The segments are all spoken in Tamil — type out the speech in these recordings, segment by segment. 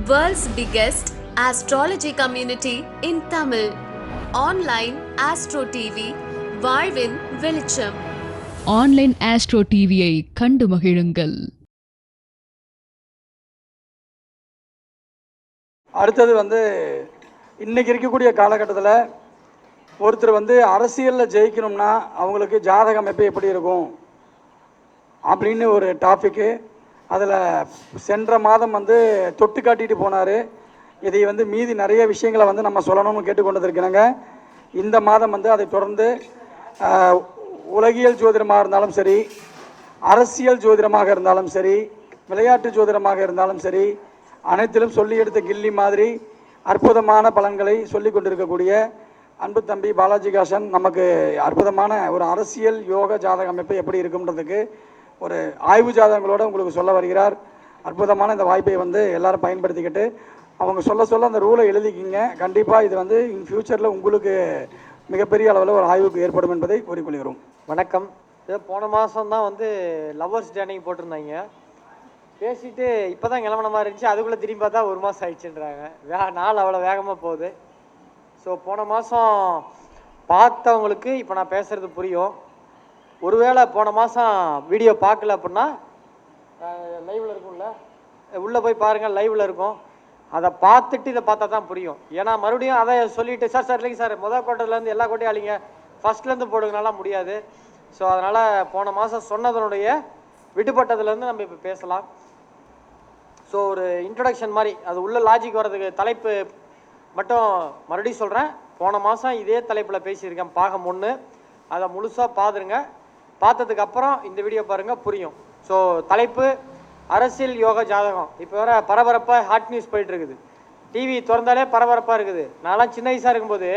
World's biggest astrology community in Tamil. Online Astro TV, வாழ்வின் வெளிச்சம். ஆன்லைன் ஆஸ்ட்ரோ டிவியை கண்டு மகிழுங்கள். அடுத்தது இன்னைக்கு இருக்கக்கூடிய காலகட்டத்தில் ஒருத்தர் அரசியலில் ஜெயிக்கணும்னா அவங்களுக்கு ஜாதக அமைப்பு எப்படி இருக்கும் அப்படின்னு ஒரு டாப்பிக்கு. அதில் சென்ற மாதம் தொட்டு காட்டிட்டு போனார். இதை மீதி நிறைய விஷயங்களை நம்ம சொல்லணும்னு கேட்டுக்கொண்டு இருக்கிறாங்க. இந்த மாதம் அதை தொடர்ந்து உலகியல் ஜோதிடமாக இருந்தாலும் சரி, அரசியல் ஜோதிடமாக இருந்தாலும் சரி, விளையாட்டு ஜோதிடமாக இருந்தாலும் சரி, அனைத்திலும் சொல்லி எடுத்த கில்லி மாதிரி அற்புதமான பலன்களை சொல்லி கொண்டிருக்கக்கூடிய அன்பு தம்பி பாலாஜி காசன் நமக்கு அற்புதமான ஒரு அரசியல் யோக ஜாதக அமைப்பு எப்படி இருக்குன்றதுக்கு ஒரு ஆய்வு ஜாதகங்களோடு உங்களுக்கு சொல்ல வருகிறார். அற்புதமான இந்த வாய்ப்பை எல்லாரும் பயன்படுத்திக்கிட்டு அவங்க சொல்ல அந்த ரூலை எழுதிக்கிங்க. கண்டிப்பாக இது இன் ஃபியூச்சரில் உங்களுக்கு மிகப்பெரிய அளவில் ஒரு ஆய்வுக்கு ஏற்படும் என்பதை கூறிக்கொள்கிறோம். வணக்கம். இது போன மாதம் தான் லவ்வர்ஸ் டே அன்னைக்கு போட்டிருந்தாங்க. பேசிட்டு இப்போ தான் கிளம்புன மாதிரி இருந்துச்சு. அதுக்குள்ளே திரும்பி பார்த்தா ஒரு மாதம் ஆயிடுச்சுன்றாங்க. நாள் அவ்வளோ வேகமாக போகுது. ஸோ போன மாதம் பார்த்தவங்களுக்கு இப்போ நான் பேசுகிறது புரியும். ஒருவேளை போன மாதம் வீடியோ பார்க்கல அப்படின்னா லைவில் இருக்கும்ல, உள்ளே போய் பாருங்கள், லைவில் இருக்கும். அதை பார்த்துட்டு இதை பார்த்தா தான் புரியும். ஏன்னா மறுபடியும் அதை சொல்லிவிட்டு சார் இல்லைங்க சார் முதல் கோட்டையிலேருந்து எல்லா கோட்டையும் அழிங்க ஃபஸ்ட்லேருந்து போடுங்கனால முடியாது. ஸோ அதனால் போன மாதம் சொன்னதனுடைய விடுபட்டதுலேருந்து நம்ம இப்போ பேசலாம். ஸோ ஒரு இன்ட்ரடக்ஷன் மாதிரி அது உள்ள லாஜிக் வர்றதுக்கு தலைப்பு மட்டும் மறுபடியும் சொல்கிறேன். போன மாதம் இதே தலைப்பில் பேசியிருக்கேன் பாகம் 1. அதை முழுசாக பார்த்துருங்க. பார்த்ததுக்கப்புறம் இந்த வீடியோ பாருங்கள், புரியும். ஸோ தலைப்பு அரசியல் யோக ஜாதகம். இப்போ வேறு பரபரப்பாக ஹாட் நியூஸ் போயிட்டுருக்குது. டிவி திறந்தாலே பரபரப்பாக இருக்குது. நான்லாம் சின்ன வயசாக இருக்கும்போது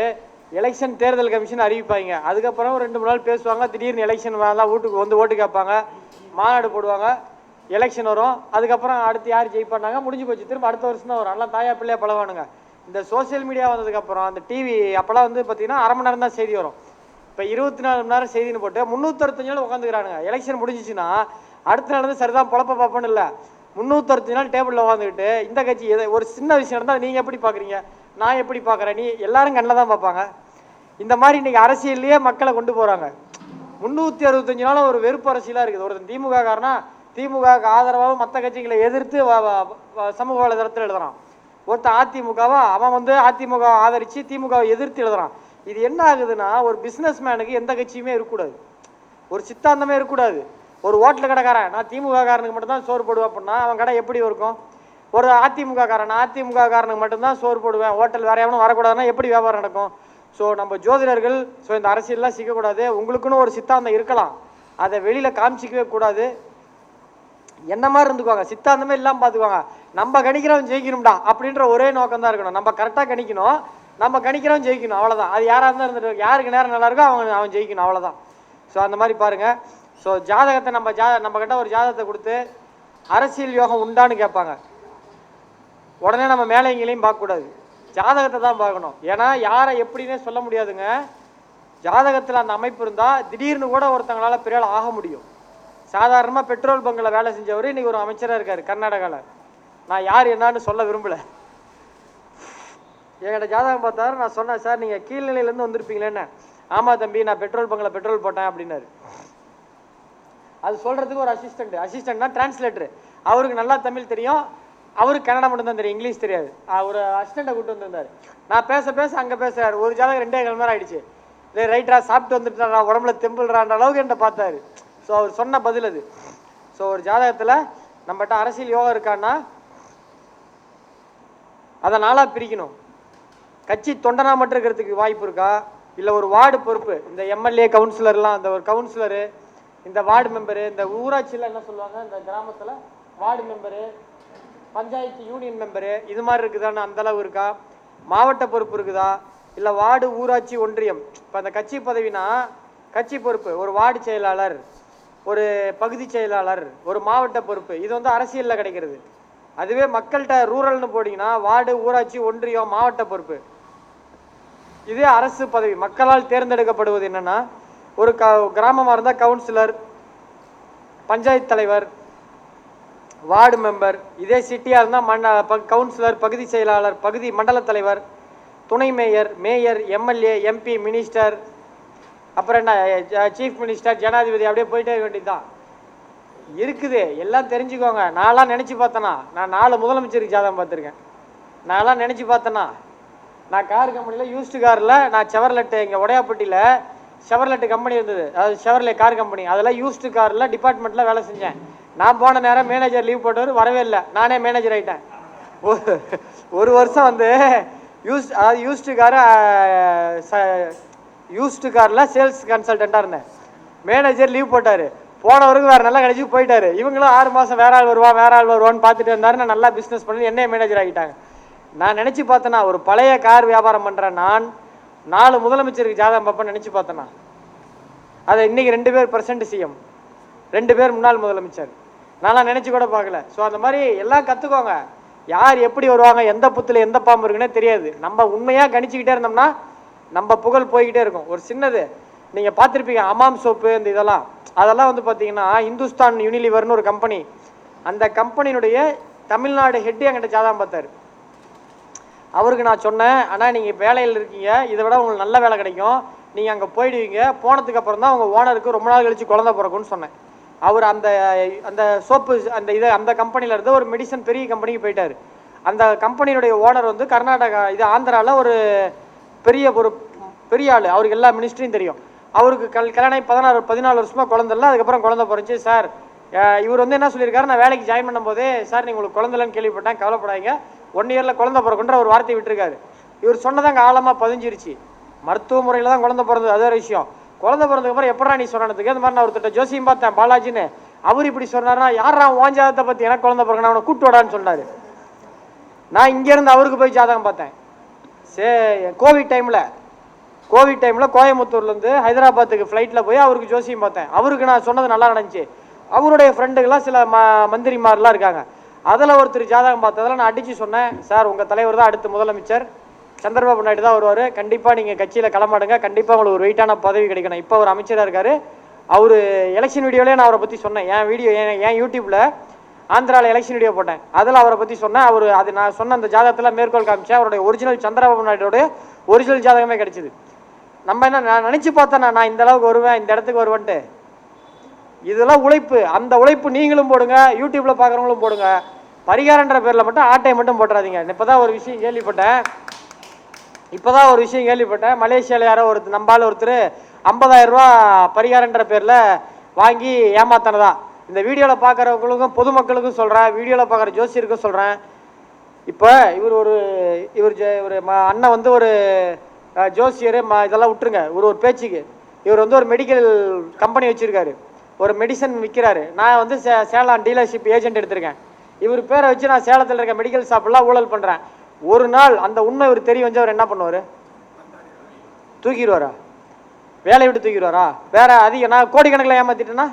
எலெக்ஷன் தேர்தல் கமிஷன் அறிவிப்பாங்க. அதுக்கப்புறம் 2-3 நாள் பேசுவாங்க. திடீர்னு எலெக்ஷன் வரலாம், வீட்டுக்கு ஓட்டு கேட்பாங்க, மாநாடு போடுவாங்க, எலெக்ஷன் வரும். அதுக்கப்புறம் அடுத்து யார் ஜெயிப்பாங்க, முடிஞ்சு போச்சு. திரும்ப அடுத்த வருஷம் தான் வரும். நல்லா தாயா பிள்ளையா பழவானுங்க. இந்த சோசியல் மீடியா வந்ததுக்கப்புறம் அந்த டிவி அப்போல்லாம் பார்த்தீங்கன்னா அரை மணி நேரம் தான் செய்தி வரும். இப்போ 24 மணி நேரம் செய்தின்னு போட்டு 365 நாள் உட்காந்துக்கிறானுங்க. எலெக்ஷன் முடிஞ்சிச்சுன்னா அடுத்த நாள் சரிதான் பொழப்ப பார்ப்போன்னு இல்லை, 365 நாள் டேபிளில் உட்காந்துக்கிட்டு இந்த கட்சி ஒரு சின்ன விஷயம் இருந்தால் நீங்கள் எப்படி பார்க்குறீங்க, நான் எப்படி பார்க்குறேன், நீ எல்லாரும் கண்ணில் தான் பார்ப்பாங்க. இந்த மாதிரி இன்றைக்கி அரசியல்லையே மக்களை கொண்டு போகிறாங்க. 365 நாளும் ஒரு வெறுப்பு அரசியலாக இருக்குது. ஒருத்தன் திமுக காரனா திமுகவுக்கு ஆதரவாக மற்ற கட்சிகளை எதிர்த்து சமூக வலைதளத்தில் எழுதுறான். ஒருத்தன் அதிமுகவா அவன் அதிமுக ஆதரித்து திமுகவை எதிர்த்து எழுதுறான். இது என்ன ஆகுதுன்னா, ஒரு பிஸ்னஸ் மேனுக்கு எந்த கட்சியுமே இருக்கக்கூடாது, ஒரு சித்தாந்தமே இருக்கக்கூடாது. ஒரு ஹோட்டல் கடைக்காரன் நான் திமுக காரனுக்கு மட்டும்தான் சோறு போடுவேன் அப்படின்னா அவன் கடை எப்படி இருக்கும்? ஒரு அதிமுக காரன் நான் அதிமுக காரனுக்கு மட்டும்தான் சோறு போடுவேன், ஹோட்டல் வேற எவனும் வரக்கூடாதுன்னா எப்படி வியாபாரம் நடக்கும்? ஸோ நம்ம ஜோதிடர்கள் இந்த அரசியல்லாம் சிக்கக்கூடாது. உங்களுக்குன்னு ஒரு சித்தாந்தம் இருக்கலாம், அதை வெளியில் காமிச்சிக்கவே கூடாது. என்ன மாதிரி இருந்துக்குவாங்க, சித்தாந்தமே இல்லாமல் பார்த்துக்குவாங்க. நம்ம கணிக்கிறவன் ஜெயிக்கணும்டா அப்படின்ற ஒரே நோக்கம் தான் இருக்கணும். நம்ம கரெக்டாக கணிக்கணும், நம்ம கணிக்கிறவன் ஜெயிக்கணும், அவ்வளோதான். அது யாராக இருந்தால் இருந்துட்டு யாருக்கு நேரம் நல்லா இருக்கோ அவன் ஜெயிக்கணும், அவ்வளோதான். ஸோ அந்த மாதிரி பாருங்கள். ஸோ ஜாதகத்தை நம்ம கிட்ட ஒரு ஜாதகத்தை கொடுத்து அரசியல் யோகம் உண்டான்னு கேட்பாங்க. உடனே நம்ம மேலே இங்கேயும் பார்க்கக்கூடாது, ஜாதகத்தை தான் பார்க்கணும். ஏன்னா யாரை எப்படின்னே சொல்ல முடியாதுங்க. ஜாதகத்தில் அந்த அமைப்பு இருந்தால் திடீர்னு கூட ஒருத்தங்களால் பெரிய ஆக முடியும். சாதாரணமாக பெட்ரோல் பங்கில் வேலை செஞ்சவர் இன்றைக்கி ஒரு அமைச்சராக இருக்கார் கர்நாடகாவில். நான் யார் என்னான்னு சொல்ல விரும்பலை. என்கிட்ட ஜாதகம் பார்த்தாரு. நான் சொன்னேன், சார் நீங்கள் கீழ்நிலையிலேருந்து வந்திருப்பீங்களேன்னு. ஆமாம் தம்பி, நான் பெட்ரோல் பங்கில் பெட்ரோல் போட்டேன் அப்படின்னாரு. அது சொல்கிறதுக்கு ஒரு அசிஸ்டண்ட்னா டிரான்ஸ்லேட்டரு. அவருக்கு நல்லா தமிழ் தெரியும், அவருக்கு கன்னடம் மட்டும்தான் தெரியும், இங்கிலீஷ் தெரியாது. ஒரு அசிஸ்டண்ட்டை கூப்பிட்டு வந்திருந்தார். நான் பேச அங்கே பேசுகிறார். ஒரு ஜாதகம் 2 கிழமை நேரம் ஆகிடுச்சு. ரைட்டரா சாப்பிட்டு வந்துட்டு உடம்புல தெம்புல்றான்ற அளவுக்கு என்கிட்ட பார்த்தாரு. ஸோ அவர் சொன்ன பதில் அது. ஸோ ஒரு ஜாதகத்தில் நம்மகிட்ட அரசியல் யோகம் இருக்கான்னா அதை நாளாக பிரிக்கணும். கட்சி தொண்டனா மட்டும் இருக்கிறதுக்கு வாய்ப்பு இருக்கா, இல்லை ஒரு வார்டு பொறுப்பு, இந்த எம்எல்ஏ கவுன்சிலர்லாம், அந்த ஒரு கவுன்சிலரு, இந்த வார்டு மெம்பரு, இந்த ஊராட்சியில் என்ன சொல்லுவாங்க, இந்த கிராமத்தில் ward member, panchayat union member, இது மாதிரி இருக்குதான்னு அந்தளவு இருக்கா? மாவட்ட பொறுப்பு இருக்குதா, இல்லை வார்டு ஊராட்சி ஒன்றியம்? இப்போ அந்த கட்சி பதவினா கட்சி பொறுப்பு, ஒரு வார்டு செயலாளர், ஒரு பகுதி செயலாளர், ஒரு மாவட்ட பொறுப்பு, இது அரசியலில் கிடைக்கிறது. அதுவே மக்கள்கிட்ட ரூரல்னு போட்டிங்கன்னா வார்டு ஊராட்சி ஒன்றியம் மாவட்ட பொறுப்பு. இதே அரசு பதவி மக்களால் தேர்ந்தெடுக்கப்படுவது என்னென்னா, ஒரு கிராமமாக இருந்தால் கவுன்சிலர், பஞ்சாயத்து தலைவர், வார்டு மெம்பர், இதே சிட்டியாக இருந்தால் கவுன்சிலர், பகுதி செயலாளர், பகுதி மண்டல தலைவர், துணை mayor, mayor, MLA, MP, minister, அப்புறம் என்ன சீஃப் மினிஸ்டர், ஜனாதிபதி, அப்படியே போயிட்டே இருக்க வேண்டியதுதான் இருக்குது. எல்லாம் தெரிஞ்சுக்கோங்க. நான்லாம் நினச்சி பார்த்தேன்னா, நான் 4 முதலமைச்சருக்கு ஜாதகம் பார்த்துருக்கேன். நான்லாம் நினச்சி பார்த்தேன்னா, நான் கார் கம்பெனியில் யூஸ்டு காரில் நான் செவர்லெட்டு இங்கே உடையாப்பட்டியில் செவர்லெட்டு கம்பெனி இருந்தது, அதாவது செவர்லே கார் கம்பெனி. அதெல்லாம் யூஸ்டு காரில் டிபார்ட்மெண்ட்டில் வேலை செஞ்சேன். நான் போன நேரம் மேனேஜர் லீவ் போட்டவர் வரவே இல்லை, நானே மேனேஜர் ஆகிட்டேன். ஒரு வருஷம் வந்து யூஸ்டு காரில் சேல்ஸ் கன்சல்டண்ட்டாக இருந்தேன். மேனேஜர் லீவ் போட்டார், போனவருக்கு வேறு நல்லா கழிச்சு போயிட்டார். இவங்களும் 6 மாதம் வேற ஆள் வருவான்னு பார்த்துட்டு இருந்தாரு. நான் நல்லா பிஸ்னஸ் பண்ணி என்னையே மேனேஜர் ஆகிட்டாங்க. நான் நினச்சி பார்த்தேன்னா, ஒரு பழைய கார் வியாபாரம் பண்ணுறேன் நான் 4 முதலமைச்சருக்கு ஜாதகம் பார்ப்பேன் நினச்சி பார்த்தேன்னா, அதை இன்றைக்கி 2 பேர் பிரசன்ட் சிஎம், 2 பேர் முன்னாள் முதலமைச்சர். நான்லாம் நினச்சி கூட பார்க்கல. ஸோ அந்த மாதிரி எல்லாம் கற்றுக்கோங்க. யார் எப்படி வருவாங்க, எந்த புத்தில் எந்த பாம்பு இருக்குன்னே தெரியாது. நம்ம உண்மையாக கணிச்சிக்கிட்டே இருந்தோம்னா நம்ம புகழ் போய்கிட்டே இருக்கும். ஒரு சின்னது நீங்கள் பார்த்துருப்பீங்க, அமாம் சோப்பு, இந்த அதெல்லாம் வந்து பார்த்தீங்கன்னா இந்துஸ்தான் யூனிலிவர்னு ஒரு கம்பெனி. அந்த கம்பெனியினுடைய தமிழ்நாடு ஹெட்டு என்கிட்ட ஜாதகம் பார்த்தார். அவருக்கு நான் சொன்னேன், ஆனால் நீங்கள் வேலையில் இருக்கீங்க, இதை விட உங்களுக்கு நல்ல வேலை கிடைக்கும், நீங்கள் அங்கே போயிடுவீங்க, போனதுக்கு அப்புறம் தான் உங்கள் ஓனருக்கு ரொம்ப நாள் கழிச்சு குழந்தை பிறக்கும்னு சொன்னேன். அவர் அந்த சோப்பு அந்த கம்பெனியில் இருந்து ஒரு மெடிசன் பெரிய கம்பெனிக்கு போயிட்டார். அந்த கம்பெனியுடைய ஓனர் வந்து கர்நாடகா ஆந்திராவில் ஒரு பெரிய ஆள், அவருக்கு எல்லா மினிஸ்ட்ரியும் தெரியும். அவருக்கு கல்யாணம் 14 வருஷமாக குழந்தை இல்லை. அதுக்கப்புறம் குழந்தை பிறந்துச்சு. சார் இவர் வந்து என்ன சொல்லியிருக்காரு, நான் வேலைக்கு ஜாயின் பண்ணும்போதே, சார் நீங்கள் உங்களுக்கு குழந்தைலன்னு கேள்விப்பட்டேன், கவலைப்படாதீங்க, 1 இயரில் குழந்தை பிறக்குன்ற ஒரு வார்த்தை விட்டுருக்காரு. இவர் சொன்னதாங்க ஆழமாக பதிஞ்சிருச்சு. மருத்துவ முறையில் தான் குழந்தை பிறந்தது, அதே விஷயம். குழந்தை பிறந்ததுக்கப்புறம் எப்படா நீ சொன்னதுக்கு அந்த மாதிரி நான் ஒருத்தட்ட ஜோசியம் பார்த்தேன், பாலாஜின்னு. அவர் இப்படி சொன்னார்னா, யாரா உன் ஜாதகத்தை பற்றி எனக்கு குழந்தை பிறக்கணும், அவனை கூட்டு வாடான்னு சொன்னார். நான் இங்கேருந்து அவருக்கு போய் ஜாதகம் பார்த்தேன். கோவிட் டைமில் கோயம்புத்தூர்லேருந்து ஹைதராபாத்துக்கு ஃப்ளைட்டில் போய் அவருக்கு ஜோசியம் பார்த்தேன். அவருக்கு நான் சொன்னது நல்லா நடந்துச்சு. அவருடைய ஃப்ரெண்டுகள்லாம் சில மந்திரிமாரெலாம் இருக்காங்க. அதில் ஒருத்தர் ஜாதகம் பார்த்ததில் நான் அடித்து சொன்னேன், சார் உங்கள் தலைவர் தான் அடுத்த முதலமைச்சர், சந்திரபாபு நாயுடு தான் வருவார், கண்டிப்பாக நீங்கள் கட்சியில் களமாடுங்க, கண்டிப்பாக உங்களுக்கு ஒரு வெயிட்டான பதவி கிடைக்கணும். இப்போ ஒரு அமைச்சராக இருக்கார். அவர் எலெக்ஷன் வீடியோவிலே நான் அவரை பற்றி சொன்னேன். என் யூடியூப்பில் ஆந்திராவில் எலெக்ஷன் வீடியோ போட்டேன், அதில் அவரை பற்றி சொன்னேன். அது நான் சொன்ன அந்த ஜாதகத்தில் மேற்கோள் காமிச்சேன். அவருடைய ஒரிஜினல் சந்திரபாபு நாயுடைய ஒரிஜினல் ஜாதகமே கிடைச்சிது. நம்ம என்ன நான் நினச்சி பார்த்தேன், நான் இந்த அளவுக்கு வருவேன், இந்த இடத்துக்கு வருவேன்ட்டு. இதெல்லாம் உழைப்பு. அந்த உழைப்பு நீங்களும் போடுங்க, யூடியூப்பில் பார்க்குறவங்களும் போடுங்க. பரிகாரன்ற பேரில் மட்டும் ஆட்டையை மட்டும் போட்டுறாதீங்க. இப்போ தான் ஒரு விஷயம் கேள்விப்பட்டேன். மலேசியாவில் யாரோ நம்பால் ஒருத்தர் 50,000 ரூபா பரிகாரன்ற பேரில் வாங்கி ஏமாத்தானதா. இந்த வீடியோவில் பார்க்குறவங்களுக்கும் பொதுமக்களுக்கும் சொல்கிறேன், வீடியோவில் பார்க்குற ஜோசியருக்கும் சொல்கிறேன். இப்போ இவர் அண்ணன் வந்து ஒரு ஜோசியர், இதெல்லாம் விட்டுருங்க, ஒரு பேச்சுக்கு. இவர் வந்து ஒரு மெடிக்கல் கம்பெனி வச்சுருக்காரு, ஒரு மெடிசன் விற்கிறாரு. நான் வந்து சேலம் டீலர்ஷிப் ஏஜென்ட் எடுத்திருக்கேன். இவர் பேரை வச்சு நான் சேலத்தில் இருக்க மெடிக்கல் ஷாப்லாம் ஊழல் பண்ணுறேன். ஒரு நாள் அந்த உண்மை இவர் தெரிய வந்து அவர் என்ன பண்ணுவார்? தூக்கிடுவாரா? வேலையை விட்டு தூக்கிடுவாரா? வேற அதிகம் நான் கோடிக்கணக்கில் ஏமாத்திட்டேன்னா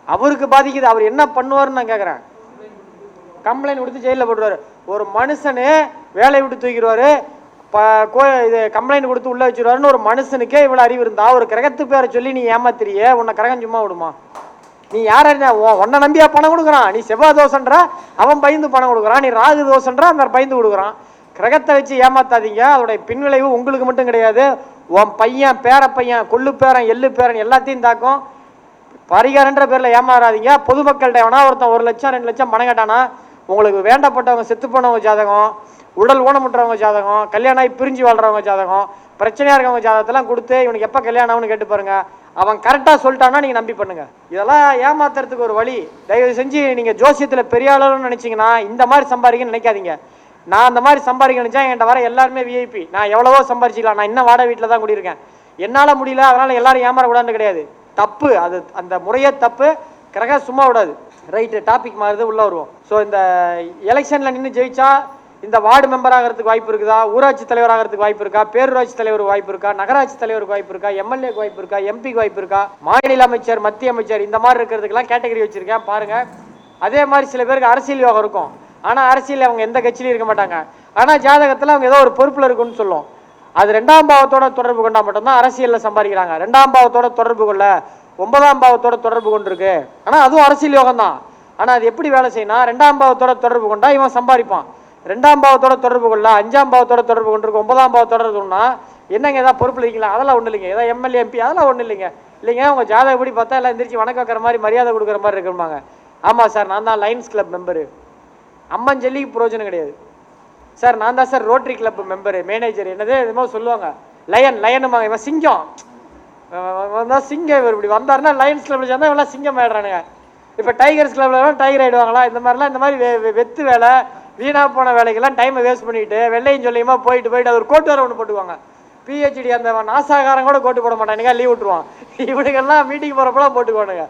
அவருக்கு பாதிக்குது. அவர் என்ன பண்ணுவார்னு நான் கேட்குறேன். கம்ப்ளைண்ட் கொடுத்து ஜெயிலில் போட்டுருவார். ஒரு மனுஷனு வேலையை விட்டு தூக்கிடுவார், இது கம்ப்ளைண்ட் கொடுத்து உள்ளே வச்சுருவாருன்னு ஒரு மனுஷனுக்கே இவ்வளோ அறிவு இருந்தா, ஒரு கிரகத்து பேரை சொல்லி நீ ஏமாத்திரியே, உன்னை கிரகம் சும்மா விடுமா? நீ யார் உன்னை நம்பியா பணம் கொடுக்குறான்? நீ செவ்வாய் தோசைன்றா அவன் பயந்து பணம் கொடுக்குறான், நீ ராகு தோசைன்றா அந்த பயந்து கொடுக்குறான். கிரகத்தை வச்சு ஏமாத்தாதீங்க. அதோடைய பின்விளைவு உங்களுக்கு மட்டும் கிடையாது, உன் பையன், பேரப்பையன், கொள்ளு பேரன், எள்ளு பேரன் எல்லாத்தையும் தாக்கும். பரிகாரன்ற பேரில் ஏமாறாதீங்க. பொதுமக்கள்கிட்ட வேணா ஒருத்தன் 1 லட்சம் 2 லட்சம் பணம் கேட்டானா, உங்களுக்கு வேண்டப்பட்டவங்க செத்து போனவங்க ஜாதகம், உடல் ஊனமுற்றவங்க ஜாதகம், கல்யாணம் ஆகி பிரிஞ்சு வாழ்றவங்க ஜாதகம், பிரச்சனையாக இருக்கவங்க ஜாதகத்தெல்லாம் கொடுத்து இவனுக்கு எப்போ கல்யாணம் ஆகும்னு கேட்டு பாருங்க. அவன் கரெக்டாக சொல்லிட்டான்னா நீங்கள் நம்பி பண்ணுங்க. இதெல்லாம் ஏமாத்துறதுக்கு ஒரு வழி. தயவு செஞ்சு நீங்கள் ஜோசியத்தில் பெரிய அளவுன்னு நினச்சிங்கன்னா இந்த மாதிரி சம்பாதிக்கணும்னு நினைக்காதீங்க. நான் அந்த மாதிரி சம்பாதிக்க நினச்சா என்கிட்ட வர எல்லாருமே விஐபி. நான் எவ்வளவோ சம்பாதிச்சிக்கலாம். நான் இன்னும் வாடகை வீட்டில் தான் குடியிருக்கேன். என்னால் முடியல, அதனால் எல்லாரும் ஏமாறக்கூடாதுன்னு கிடையாது. தப்பு அது, அந்த முறையே தப்பு. கிரகம் சும்மா விடாது. ரைட்டு, டாபிக் மாறுது, உள்ளே வருவோம். ஸோ இந்த எலெக்ஷனில் நின்று ஜெயிச்சா இந்த வார்டு மெம்பர் ஆகிறதுக்கு வாய்ப்பு இருக்குதா, ஊராட்சி தலைவர் ஆகிறதுக்கு வாய்ப்பு இருக்கா, பேரூராட்சி தலைவருக்கு வாய்ப்பு இருக்கா, நகராட்சி தலைவருக்கு வாய்ப்பு இருக்கா, எம்எல்ஏக்கு வாய்ப்பு இருக்கா, எம்பிக்கு வாய்ப்பு இருக்கா, மாநில அமைச்சர், மத்திய அமைச்சர், இந்த மாதிரி இருக்கிறதுக்கெல்லாம் கேட்டகரி வச்சிருக்கேன் பாருங்க. அதே மாதிரி சில பேருக்கு அரசியல் யோகம் இருக்கும், ஆனால் அரசியல் அவங்க எந்த கட்சியிலும் இருக்க மாட்டாங்க. ஆனால் ஜாதகத்தில் அவங்க ஏதோ ஒரு பொறுப்பில் இருக்குன்னு சொல்லும். அது 2ஆம் பாவத்தோட தொடர்பு கொண்டா மட்டும்தான் அரசியலில் சம்பாதிக்கிறாங்க. 2ஆம் பாவத்தோட தொடர்பு கொள்ள 9ஆம் பாவத்தோட தொடர்பு கொண்டிருக்கு, ஆனால் அதுவும் அரசியல் யோகம் தான். ஆனால் அது எப்படி வேலை செய்யணும், 2ஆம் பாவத்தோட தொடர்பு கொண்டா இவன் சம்பாதிப்பான், 2ஆம் பாவத்தோட தொடர்பு கொள்ள 5ஆம் பாவத்தோட தொடர்பு கொண்டிருக்கு, 9ஆம் பாவத்தோட தொடர்புனா என்னங்க ஏதாவது பொறுப்பில் இருக்கலாம், அதெல்லாம் ஒன்றும் இல்லைங்க, ஏதாவது எம்எல்ஏ எம்பி அதெல்லாம் ஒன்றும் இல்லைங்க. இல்லைங்க உங்கள் ஜாதகப்படி பார்த்தா எல்லாம் எந்திரிச்சு வணக்கம் வைக்கிற மாதிரி மரியாதை கொடுக்குற மாதிரி இருக்குமாங்க. ஆமாம் சார் நான் தான் லயன்ஸ் கிளப் மெம்பரு, அம்மன் ஜல்லிக்கு பிரயோஜனம் கிடையாது சார். நான் தான் sir rotary club member manager, என்னது இதுமாதிரி சொல்லுவாங்க. லயனுமாங்க, இவன் சிங்கம் தான் சிங்கம், இவர் இப்படி வந்தாருன்னா லயன்ஸ் கிளப்ல சேர்ந்தா இவெல்லாம் சிங்கம் ஆயிடுறானுங்க. இப்போ டைகர்ஸ் கிளப்ல டைகர் ஆயிடுவாங்களா, இந்த மாதிரி வெத்து வேலை வீணா போன வேலைக்கெல்லாம் டைமை வேஸ்ட் பண்ணிட்டு வெள்ளையும் சொல்லியுமா போயிட்டு அது ஒரு கோட்டு வர ஒன்று போட்டுக்குவாங்க. பிஹெச்டி அந்த நாசாகாரம் கூட கோட்டு போட மாட்டானுங்க, லீவ் விட்டுருவான். இவனுக்கெல்லாம் மீட்டிங் போகிறப்பெல்லாம் போட்டுக்குவானுங்க.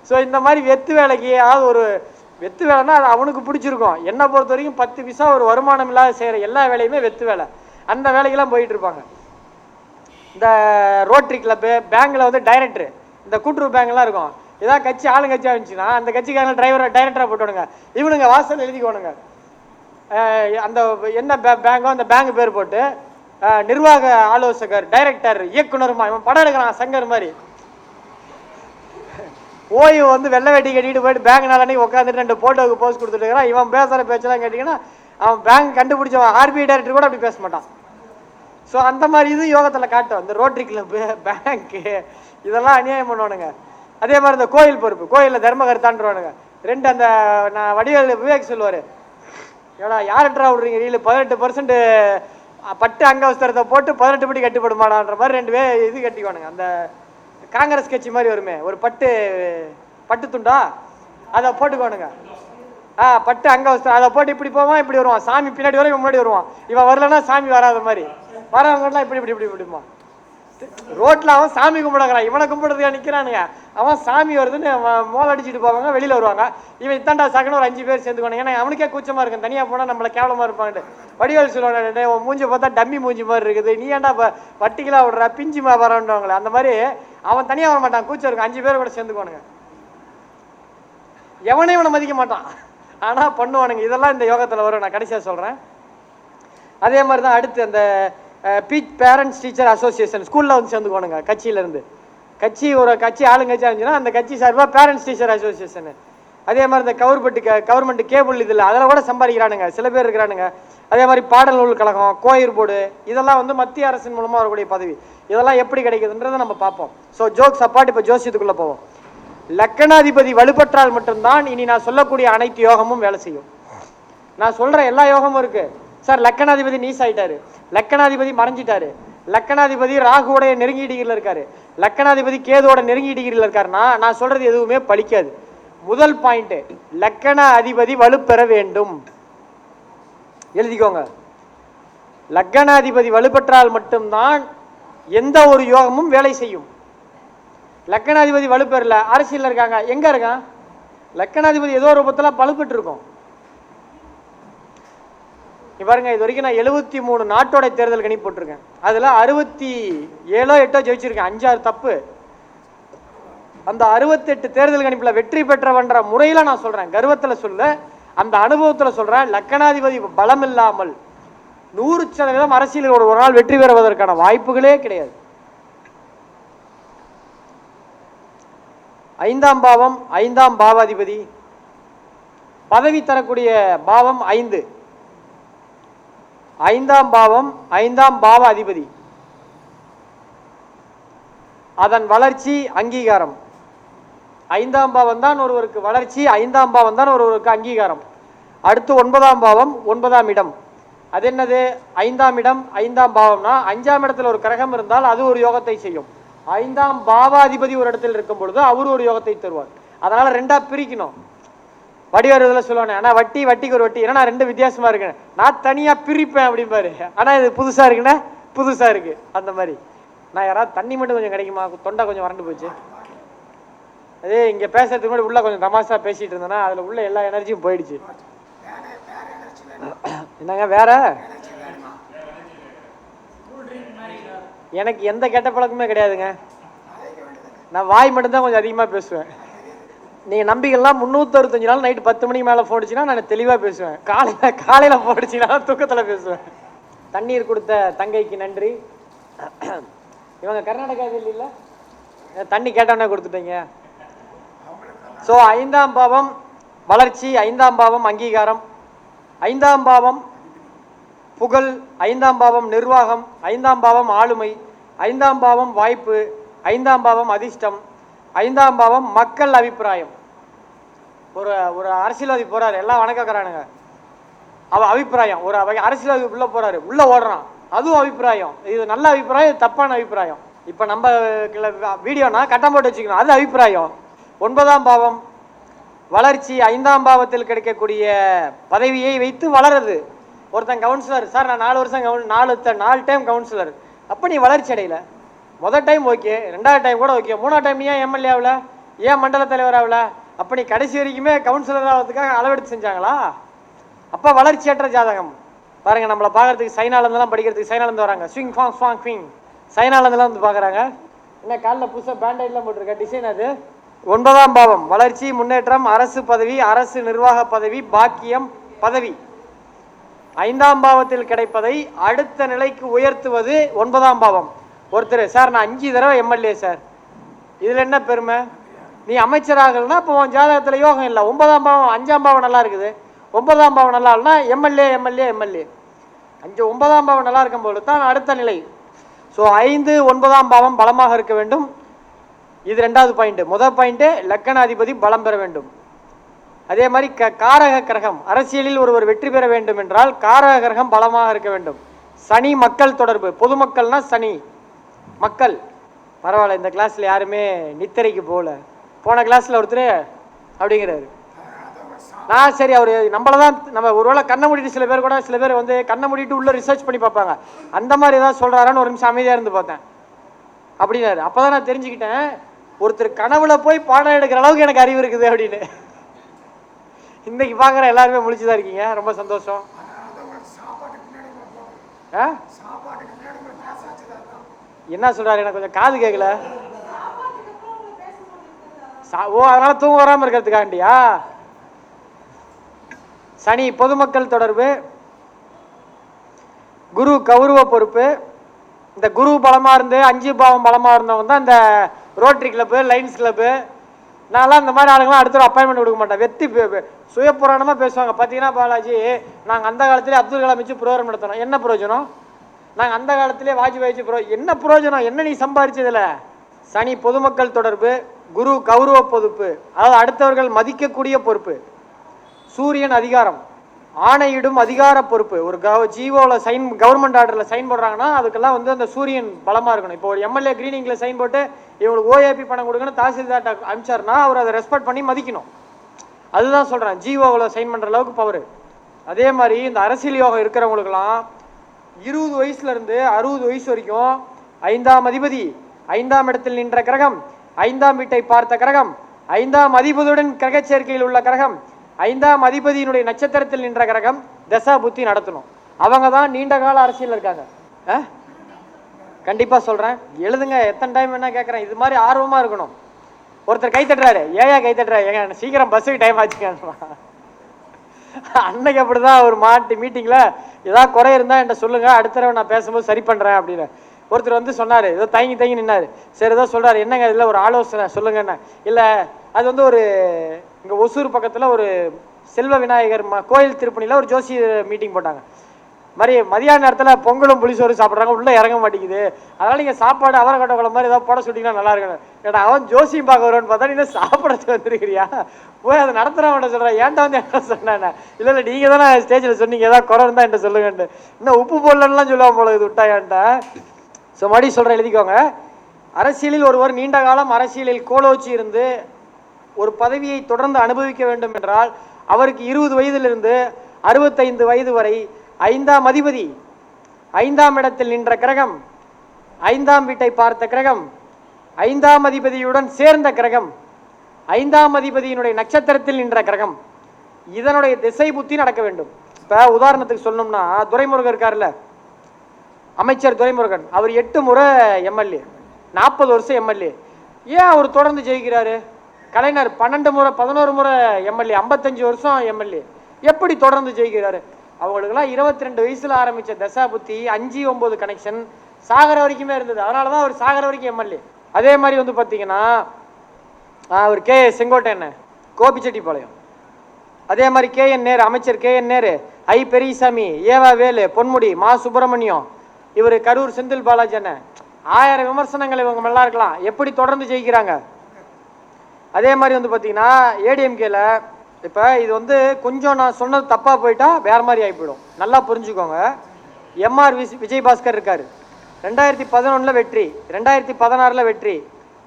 ஸோ இந்த மாதிரி வெத்து வேலைக்கு ஏதாவது ஒரு வெத்து வேலைன்னா அது அவனுக்கு பிடிச்சிருக்கும். என்னை பொறுத்த வரைக்கும் 10 பைசா ஒரு வருமானம் இல்லாத செய்கிற எல்லா வேலையுமே வெத்து வேலை, அந்த வேலைக்கெல்லாம் போயிட்டு இருப்பாங்க. இந்த ரோட்டரி கிளப்பு பேங்கில் வந்து டைரக்டரு, இந்த கூட்டுறவு பேங்க்லாம் இருக்கும், ஏதாவது கட்சி ஆளுங்கட்சியாக இருந்துச்சுன்னா அந்த கட்சிக்காரங்க டைரக்டராக போட்டுவிடுங்க, இவனுங்க வாசல் எழுதிக்கோணுங்க. அந்த என்ன பேங்கோ அந்த பேங்க் பேர் போட்டு நிர்வாக ஆலோசகர் டைரக்டர் இயக்குனருமா, இவன் படம் எடுக்கிறான் சங்கர் மாதிரி. ஓய்வு வந்து வெள்ளை வெட்டி கட்டிட்டு போயிட்டு பேங்க் நாளே உட்காந்துட்டு 2 போட்டோவுக்கு போஸ்ட் கொடுத்துட்டு இருக்கிறான். இவன் பேசுகிற பேச்செல்லாம் கேட்டிங்கன்னா அவன் பேங்க் கண்டுபிடிச்சவன் ஆர்பிஐ டைரக்டர் கூட அப்படி பேச மாட்டான். ஸோ அந்த மாதிரி இது யோகத்தில் காட்டும். இந்த ரோட்டரி கிளப்பு பேங்க்கு இதெல்லாம் அநியாயம் பண்ணுவானுங்க. அதே மாதிரி இந்த கோயில் பொறுப்பு, கோயிலில் தர்ம கருத்தாண்டுவானுங்க. 2 அந்த நான் வடிவேல் விவேக் சொல்லுவார், ஏடா யார்ட்ரா விட்றீங்க ரீல் 18% பட்டு அங்கவஸ்திரத்தை போட்டு 18 படி கட்டுப்படுமாடான்ற மாதிரி 2 பேர் இது கட்டிக்குவானுங்க. அந்த காங்கிரஸ் கட்சி மாதிரி வருமே ஒரு பட்டு துண்டா அதை போட்டுக்குவானுங்க. பட்டு அங்கவஸ்திரம் அதை போட்டு இப்படி போவான், இப்படி வருவான், சாமி பின்னாடி வரும், இவன் முன்னாடி வருவான். இவன் வரலன்னா சாமி வராத மாதிரி, வரவங்கலாம் இப்படிமா ரோட்டில் அவன் சாமி கும்பிடுறான், இவனை கும்பிடுறதுக்கா நிற்கிறானுங்க. அவன் சாமி வருதுன்னு மோல் அடிச்சுட்டு போவாங்க, வெளியில் வருவாங்க. இவன் இத்தாண்டா சகன்னு ஒரு 5 பேர் சேர்ந்துக்கணும். ஏன்னா அவனுக்கே கூச்சமாக இருக்கும், தனியாக போனால் நம்மளை கேவலமாக இருப்பான்ட்டு. வடிவேல் சொல்லுவானே மூஞ்சி பார்த்தா டம்மி மூஞ்சி மாதிரி இருக்குது, நீ ஏன்டா வட்டிக்கெல்லாம் விடுற பிஞ்சு வரன்றவங்களே. அந்த மாதிரி அவன் தனியாக வர மாட்டான், கூச்சம் இருக்கும், 5 பேர் கூட சேர்ந்துக்குவானுங்க. எவனையும் இவனை மதிக்க மாட்டான், ஆனால் பண்ணுவானுங்க. இதெல்லாம் இந்த யோகத்தில் வரும், நான் கடைசியாக சொல்கிறேன். அதே மாதிரி தான் அடுத்து அந்த பேரண்ட்ஸ் டீச்சர் அசோசியேஷன் ஸ்கூலில் வந்து சேர்ந்துக்கோணுங்க. கட்சியிலேருந்து ஒரு கட்சி ஆளுங்கட்சியாக இருந்துச்சுன்னா அந்த கட்சி சார்பாக பேரண்ட்ஸ் டீச்சர் அசோசியேஷனு. அதே மாதிரி இந்த கவர்மெண்ட் கேபிள் இதில் அதில் கூட சம்பாதிக்கிறானுங்க, சில பேர் இருக்கிறானுங்க. அதே மாதிரி பாடல் நூல் கழகம், கோயில் போர்டு, இதெல்லாம் வந்து மத்திய அரசின் மூலமாக வரக்கூடிய பதவி. இதெல்லாம் எப்படி கிடைக்குதுன்றதை நம்ம பார்ப்போம். ஸோ ஜோக்ஸ் அப்பாட், இப்போ ஜோசியத்துக்குள்ளே போவோம். லக்கணாதிபதி வலுப்பற்றால் மட்டும்தான் இனி நான் சொல்லக்கூடிய அனைத்து யோகமும் வேலை செய்யும். நான் சொல்கிற எல்லா யோகமும் இருக்குது சார். லக்கணாதிபதி நீஸ் ஆயிட்டாரு, லக்கணாதிபதி மறைஞ்சிட்டாரு, லக்கணாதிபதி ராகுவோடைய நெருங்கி டிகிரியில் இருக்காரு, லக்கணாதிபதி கேதுவோட நெருங்கி டிகிரியில் இருக்காருன்னா நான் சொல்றது எதுவுமே பலிக்காது. முதல் பாயிண்ட், லக்கண அதிபதி வலுப்பெற வேண்டும். எழுதிக்கோங்க. லக்கணாதிபதி வலுப்பெற்றால் மட்டும்தான் எந்த ஒரு யோகமும் வேலை செய்யும். லக்கணாதிபதி வலுப்பெறல, அரசியல் இருக்காங்க, எங்க இருக்கான் லக்கணாதிபதி? ஏதோ ஒரு ரூபத்தில் வலுப்பெற்று இருக்கும். பாருங்க, இது வரைக்கும் நான் 73 நாட்டோட தேர்தல் கணிப்பு போட்டிருக்கேன். அதில் 67 8 ஜெயிச்சிருக்கேன், 5-6 தப்பு. அந்த 68 தேர்தல் கணிப்பில் வெற்றி பெற்றவன்ற முறையில் நான் சொல்கிறேன், கர்வத்தில் சொல்ல, அந்த அனுபவத்தில் சொல்கிறேன். லக்கணாதிபதி பலம் இல்லாமல் 100% அரசியலில் ஒரு நாள் வெற்றி பெறுவதற்கான வாய்ப்புகளே கிடையாது. 5ஆம் பாவம், 5ஆம் பாவாதிபதி, பதவி தரக்கூடிய பாவம் 5. 5ஆம் பாவம், 5ஆம் பாவ அதிபதி, அதன் வளர்ச்சி அங்கீகாரம். 5ஆம் பாவம் தான் ஒருவருக்கு வளர்ச்சி, 5ஆம் பாவம் தான் ஒருவருக்கு அங்கீகாரம். அடுத்து 9ஆம் பாவம், 9ஆம் இடம். அது என்னது? 5ஆம் இடம், 5ஆம் பாவம்னா 5ஆம் இடத்துல ஒரு கிரகம் இருந்தால் அது ஒரு யோகத்தை செய்யும். 5ஆம் பாவாதிபதி ஒரு இடத்தில் இருக்கும் பொழுது அவரு ஒரு யோகத்தை தருவார். அதனால 2ஆ பிரிக்கணும். வடிவத்தில் சொல்லுவானே, ஆனால் வட்டிக்கு ஒரு வட்டி, ஏன்னா நான் 2 வித்தியாசமா இருக்கேன், நான் தனியாக பிரிப்பேன் அப்படிம்பாரு. ஆனால் இது புதுசாக இருக்குன்னா புதுசாக இருக்கு. அந்த மாதிரி நான் யாராவது தண்ணி மட்டும் கொஞ்சம் கிடைக்குமா, தொண்டை கொஞ்சம் வறண்டு போச்சு. அதே இங்கே பேசுறதுக்கு முன்னாடி உள்ள கொஞ்சம் தமாஷா பேசிட்டு இருந்தேன்னா அதில் உள்ள எல்லா எனர்ஜியும் போயிடுச்சு. என்னங்க வேற? எனக்கு எந்த கெட்ட பழக்கமே கிடையாதுங்க. நான் வாய் மட்டும்தான் கொஞ்சம் அதிகமாக பேசுவேன். நீங்கள் நம்பிக்கைலாம் 365 நாள் நைட்டு 10 மணிக்கு மேலே போடுச்சுன்னா நான் தெளிவாக பேசுவேன். காலையில் போடுச்சுன்னா தூக்கத்தில் பேசுவேன். தண்ணீர் கொடுத்த தங்கைக்கு நன்றி. இவங்க கர்நாடகாவில் இல்லை, தண்ணி கேட்டோன்னே கொடுத்துட்டீங்க. ஸோ 5ஆம் பாவம் வளர்ச்சி, 5ஆம் பாவம் அங்கீகாரம், 5ஆம் பாவம் புகழ், 5ஆம் பாவம் நிர்வாகம், 5ஆம் பாவம் ஆளுமை, 5ஆம் பாவம் வாய்ப்பு, 5ஆம் பாவம் அதிர்ஷ்டம், 5ஆம் பாவம் மக்கள் அபிப்பிராயம். ஒரு ஒரு அரசியல்வாதி போறாரு, எல்லாம் வணக்கக்கிறானுங்க, அபிப்பிராயம். ஒரு அரசியல்வாதி உள்ள போறாரு, உள்ள ஓடுறான், அதுவும் அபிப்பிராயம். இது நல்ல அபிப்பிராயம், இது தப்பான அபிப்பிராயம். இப்போ நம்ம வீடியோனா கட்டம் போட்டு வச்சுக்கணும், அது அபிப்பிராயம். 9ஆம் பாவம் வளர்ச்சி, 5ஆம் பாவத்தில் கிடைக்கக்கூடிய பதவியை வைத்து வளருது. ஒருத்தன் கவுன்சிலர், சார் நான் 4 வருஷம் 4 டைம் கவுன்சிலர். அப்போ நீ வளர்ச்சி அடையல. முதல் டைம் ஓகே, 2வது டைம் கூட ஓகே, 3வது டைம் நீ ஏன் எம்எல்ஏ ஆகல, ஏன் மண்டல தலைவர் ஆகல? அப்போ நீ கடைசி வரைக்குமே கவுன்சிலர் ஆகிறதுக்காக அளவெடுத்து செஞ்சாங்களா? அப்போ வளர்ச்சியற்ற ஜாதகம். பாருங்க, நம்மளை பார்க்கறதுக்கு சைனாலேருந்துலாம் படிக்கிறதுக்கு சைனாலேருந்து வராங்க. ஸ்விங் ஃபாங் ஸ்வாங் ஃபிங் சைனாலேருந்துலாம் வந்து பார்க்குறாங்க. என்ன காலில் புதுசாக பேண்டைட்லாம் போட்டிருக்க, டிசைன் அது. 9ஆம் பாவம் வளர்ச்சி, முன்னேற்றம், அரசு பதவி, அரசு நிர்வாக பதவி, பாக்கியம், பதவி. 5ஆம் பாவத்தில் கிடைப்பதை அடுத்த நிலைக்கு உயர்த்துவது 9ஆம் பாவம். ஒருத்தர், சார் நான் 5 தடவை எம்எல்ஏ சார், இதில் என்ன பெருமை? நீ அமைச்சராகலன்னா இப்போ உன் ஜாதகத்தில் யோகம் இல்லை. 9ஆம் பாவம் 5ஆம் பாவம் நல்லா இருக்குது, 9ஆம் பாவம் நல்லா இல்லைன்னா எம்எல்ஏ எம்எல்ஏ எம்எல்ஏ. 9ஆம் பாவம் நல்லா இருக்கும் போது தான் அடுத்த நிலை. ஸோ 5, 9ஆம் பாவம் பலமாக இருக்க வேண்டும். இது 2வது பாயிண்ட். முதல் பாயிண்ட், லக்கணாதிபதி பலம் பெற வேண்டும். அதே மாதிரி காரக கிரகம், அரசியலில் ஒருவர் வெற்றி பெற வேண்டும் என்றால் காரக கிரகம் பலமாக இருக்க வேண்டும். சனி மக்கள் தொடர்பு, பொதுமக்கள்னா சனி மக்கள். பரவாயில்ல, இந்த கிளாஸ்ல யாருமே நித்திரைக்கு போகல. போன கிளாஸ்ல ஒருத்தர் அப்படிங்கிறாரு. நான் சரி, அவர் நம்மளதான், நம்ம ஒருவேளை கண்ணை மூடிட்டு, சில பேர் கூட சில பேர் வந்து கண்ணை மூடிட்டு உள்ள ரிசர்ச் பண்ணி பார்ப்பாங்க. அந்த மாதிரி ஏதாவது சொல்றாரான்னு ஒரு நிமிஷம் அமைதியா இருந்து பார்த்தேன் அப்படின்னாரு. அப்பதான் நான் தெரிஞ்சுக்கிட்டேன், ஒருத்தர் கனவுல போய் பாடம் எடுக்கிற அளவுக்கு எனக்கு அறிவு இருக்குது அப்படின்னு. இன்னைக்கு பார்க்குற எல்லாருமே முழிச்சுதான் இருக்கீங்க, ரொம்ப சந்தோஷம். என்ன சொல்றாரு எனக்கு கொஞ்சம் காது கேட்கல. ஓ, அதனால தூங்க வராம இருக்கிறதுக்காண்டியா? சனி பொதுமக்கள் தொடர்பு, குரு கௌரவ பொறுப்பு. இந்த குரு பலமா இருந்து 5 பாவம் பலமா இருந்தவங்க தான் இந்த ரோட்டரி கிளப்பு, லைன்ஸ் கிளப்பு. நான்லாம் இந்த மாதிரி ஆளுங்களாம் அடுத்த ஒரு அப்பாயின்மெண்ட் கொடுக்க மாட்டேன். வெற்றி சுய புராணமாக பேசுவாங்க. பார்த்தீங்கன்னா பாலாஜி, நாங்கள் அந்த காலத்திலே அப்துல் கலாம் வச்சு ப்ரோக்ராம் நடத்தணும், என்ன பிரயோஜனம்? நாங்கள் அந்த காலத்திலே வாஜ்பாய் வச்சு என்ன பிரயோஜனம்? என்ன நீ சம்பாதிச்சதில்ல? சனி பொதுமக்கள் தொடர்பு, குரு கௌரவ பொறுப்பு, அதாவது அடுத்தவர்கள் மதிக்கக்கூடிய பொறுப்பு. சூரியன் அதிகாரம், ஆணையிடும் அதிகார பொறுப்பு. ஒரு ஜிஓவில் சைன், கவர்மெண்ட் ஆர்டரில் சைன் போடுறாங்கன்னா அதுக்கெல்லாம் வந்து அந்த சூரியன் பலமாக இருக்கணும். இப்போ ஒரு எம்எல்ஏ கிரீனிங்கில் சைன் போட்டு இவங்களுக்கு ஓஏபி பணம் கொடுக்கணும் தாசில்தார்ட்ட அனுப்பிச்சாருன்னா அவர் அதை ரெஸ்பெக்ட் பண்ணி மதிக்கணும். அதுதான் சொல்கிறேன், ஜிஓவில் சைன் பண்ணுற அளவுக்கு பவர். அதே மாதிரி இந்த அரசியல் யோகம் இருக்கிறவங்களுக்கெல்லாம் 20 வயசுலேருந்து 60 வயசு வரைக்கும் 5ஆம் அதிபதி, 5ஆம் இடத்தில் நின்ற கிரகம், 5ஆம் வீட்டை பார்த்த கிரகம், 5ஆம் அதிபதியுடன் கிரக சேர்க்கையில் உள்ள கிரகம், 5ஆம் அதிபதியினுடைய நட்சத்திரத்தில் நின்ற கிரகம் தசா புத்தி நடத்தணும். அவங்க தான் நீண்ட கால அரசியல் இருக்காங்க. கண்டிப்பா சொல்றேன், எழுதுங்க. எத்தனை டைம் என்ன கேட்கறேன், இது மாதிரி ஆர்வமா இருக்கணும். ஒருத்தர் கை தட்டுறாரு, ஏயா கை தட்டுறாரு, ஏங்க சீக்கிரம் பஸ்ஸுக்கு டைம் ஆச்சுங்க. அன்னைக்கு அப்படிதான் ஒரு மீட்டிங்ல ஏதாவது குறை இருந்தா என்கிட்ட சொல்லுங்க, அடுத்த தடவை நான் பேசும்போது சரி பண்றேன் அப்படின்னு ஒருத்தர் வந்து சொன்னாரு. ஏதோ தயங்கி நின்னாரு. சரி, ஏதோ சொல்றாரு, என்னங்க இதுல ஒரு ஆலோசனை சொல்லுங்கன்னு. இல்ல, அது வந்து ஒரு இங்க ஒசூர் பக்கத்துல ஒரு செல்வ விநாயகர் கோயில் திருப்பணியில ஒரு ஜோசி மீட்டிங் போட்டாங்க. மாதிரி மதியான நேரத்தில் பொங்கலும் புளிசோறு சாப்பிட்றாங்க, உள்ளே இறங்க மாட்டேங்குது. அதனால நீங்கள் சாப்பாடு அவரைக்கட்ட குழம்பு மாதிரி ஏதாவது போட சொல்லிட்டீங்கன்னா நல்லா இருக்கணும். ஏன்னா அவன் ஜோசியம் பார்க்க வருவான்னு பார்த்தா நீ சாப்பிடறதுக்கு வந்துருக்கிறியா? போய் அதை நடத்துகிறவன்ட்ட சொல்கிறேன், ஏன்டா வந்து என்ன சொன்னேன்? இல்லை நீங்கள் தானே ஸ்டேஜில் சொன்னீங்க ஏதாவது குறை இருந்தால் என்கிட்ட சொல்லுங்கன்ட்டு. இன்னும் உப்பு போடலன்னுலாம் சொல்லுவான் போல இது விட்டா ஏன்ட்ட. ஸோ மறுபடியும் சொல்கிறேன், எழுதிக்கோங்க. அரசியலில் ஒருவர் நீண்ட காலம் அரசியலில் கோலோச்சி இருந்து ஒரு பதவியை தொடர்ந்து அனுபவிக்க வேண்டும் என்றால் அவருக்கு 20 வயதிலிருந்து 65 வயது வரை 5ஆம் அதிபதி, 5ஆம் இடத்தில் நின்ற கிரகம், 5ஆம் வீட்டை பார்த்த கிரகம், 5ஆம் அதிபதியுடன் சேர்ந்த கிரகம், 5ஆம் அதிபதியினுடைய நட்சத்திரத்தில் நின்ற கிரகம், இதனுடைய திசை புத்தி நடக்க வேண்டும். இப்போ உதாரணத்துக்கு சொல்லணும்னா துரைமுருகன் இருக்கார்ல, அமைச்சர் துரைமுருகன், அவர் 8 முறை எம்எல்ஏ, 40 வருஷம் எம்எல்ஏ. ஏன் அவர் தொடர்ந்து ஜெயிக்கிறாரு? கலைஞர் 12 முறை 11 முறை எம்எல்ஏ, 55 வருஷம் எம்எல்ஏ. எப்படி தொடர்ந்து ஜெயிக்கிறாரு? அவங்களுக்குலாம் 22 வயசுல ஆரம்பிச்ச தசா புத்தி 5-9 கனெக்ஷன் சாகர வரைக்குமே இருந்தது. அதனால தான் அவர் சாகர வரைக்கும் எம்எல்ஏ. அதே மாதிரி வந்து பார்த்தீங்கன்னா அவர் செங்கோட்டையன், கோபிச்செட்டிப்பாளையம், அதே மாதிரி KN நேரு, அமைச்சர் KN நேரு, ஐ பெரியசாமி, ஏவா வேலு, பொன்முடி, மா சுப்பிரமணியம், இவர் கரூர் செந்தில் பாலாஜி அண்ணன், 1000 விமர்சனங்கள் இவங்க நல்லா இருக்கலாம். எப்படி தொடர்ந்து ஜெயிக்கிறாங்க? அதே மாதிரி வந்து பார்த்தீங்கன்னா ADMKல இப்போ இது வந்து கொஞ்சம் நான் சொன்னது தப்பாக போயிட்டா வேற மாதிரி ஆகி போயிடும். நல்லா புரிஞ்சுக்கோங்க. MR விஜயபாஸ்கர் இருக்காரு, 2011 வெற்றி, 2016 வெற்றி,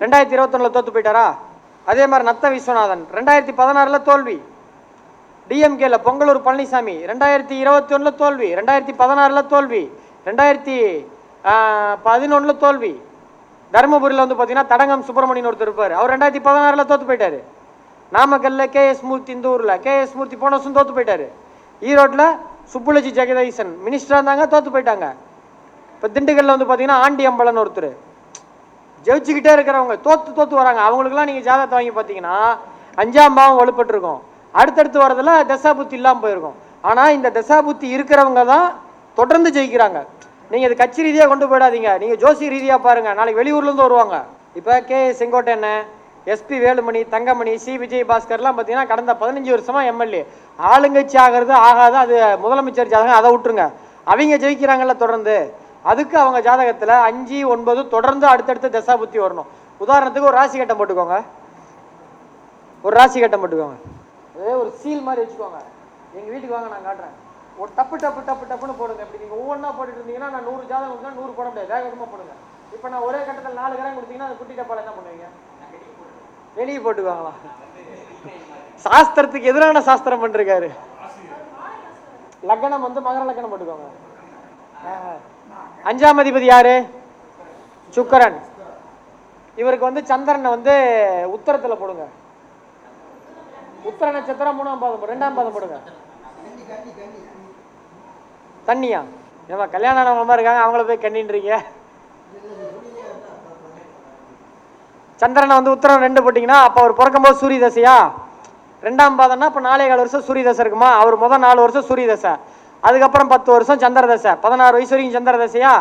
2021 தோத்து போயிட்டாரா? அதே மாதிரி நத்த விஸ்வநாதன் 2016 தோல்வி. DMKல பொங்கலூர் பழனிசாமி 2021 தோல்வி, 2016 தோல்வி, 2011 தோல்வி. தருமபுரியில் வந்து பார்த்தீங்கன்னா தடங்கம் சுப்பிரமணியன் ஒருத்தர் இருப்பார், அவர் 2016 தோத்து போயிட்டாரு. நாமக்கல்ல KS மூர்த்தி, இந்த ஊரில் KS மூர்த்தி போன வருஷம் தோத்து போயிட்டாரு. ஈரோட்டில் சுப்புலட்சி ஜெகதீசன் மினிஸ்டராக இருந்தாங்க, தோத்து போயிட்டாங்க. இப்போ திண்டுக்கல்ல வந்து பார்த்தீங்கன்னா ஆண்டி அம்பலன் ஒருத்தர் ஜெயிச்சுக்கிட்டே இருக்கிறவங்க தோத்து வராங்க. அவங்களுக்குலாம் நீங்கள் ஜாதகத்தை வாங்கி பார்த்தீங்கன்னா 5ஆம் பாவம் வலுப்பட்டுருக்கும். அடுத்தடுத்து வரதில் தசாபுத்தி இல்லாமல் போயிருக்கும். ஆனால் இந்த தசாபுத்தி இருக்கிறவங்க தான் தொடர்ந்து ஜெயிக்கிறாங்க. நீங்கள் இது கட்சி ரீதியாக கொண்டு போயிடாதீங்க, நீங்கள் ஜோசி ரீதியாக பாருங்கள். நாளைக்கு வெளியூர்லேருந்து வருவாங்க. இப்போ செங்கோட்டையன், SP வேலுமணி, தங்கமணி, C விஜயபாஸ்கர்லாம் பார்த்தீங்கன்னா கடந்த 15 வருஷமாக MLA. ஆளுங்கட்சி ஆகிறது ஆகாது, அது முதலமைச்சர் ஜாதகம், அதை விட்டுருங்க. அவங்க ஜெயிக்கிறாங்கல்ல தொடர்ந்து. அதுக்கு அவங்க ஜாதகத்தில் 5, 9 தொடர்ந்து அடுத்தடுத்து தசாபுத்தி வரணும். உதாரணத்துக்கு ஒரு ராசி கட்டம் போட்டுக்கோங்க, ஒரு சீல் மாதிரி வச்சுக்கோங்க. எங்கள் வீட்டுக்கு வாங்க, நான் காட்டுறேன். ஒரு டப்புன்னு போடுங்க. இப்படி நீங்கள் ஒவ்வொன்றா போட்டுட்டு இருந்தீங்கன்னா நான் 100 ஜாதகம் கொடுத்தா 100 போட முடியாது, வேகமாக போடுங்க. இப்போ நான் ஒரே கட்டத்தில் 4 கிராம் கொடுத்தீங்கன்னா அந்த குட்டி டப்பால் என்ன பண்ணுவீங்க? வெளியே போட்டுக்குவாங்களா? சாஸ்திரத்துக்கு எதிரான சாஸ்திரம் பண்ணிருக்காரு. லக்னம் வந்து மகர லக்னம் போட்டுக்கோங்க. 5ஆம் அதிபதி யாரு? சுக்கிரன். இவருக்கு வந்து சந்திரனை வந்து உத்தரத்தில் போடுங்க. உத்தர நட்சத்திரம் 3ஆம் பாதம், 2ஆம் பாதம் போடுங்க. தண்ணியா? ஏமா கல்யாணம் ஆனவங்க இருக்காங்க, அவங்கள போய் கண்ணின்றீங்க. சந்திரனை வந்து உத்தரம் 2 போட்டிங்கன்னா அப்போ அவர் பிறக்கும்போது சூரிய தசையா? 2ஆம் பாதம்னா இப்போ 4.25 வருஷம் சூரிய தசை இருக்குமா? அவர் முதல் 4 வருஷம் சூரிய தசை, அதுக்கப்புறம் 10 வருஷம் சந்திர தசை, 16 வயசு வரைக்கும் சந்திர தசையா?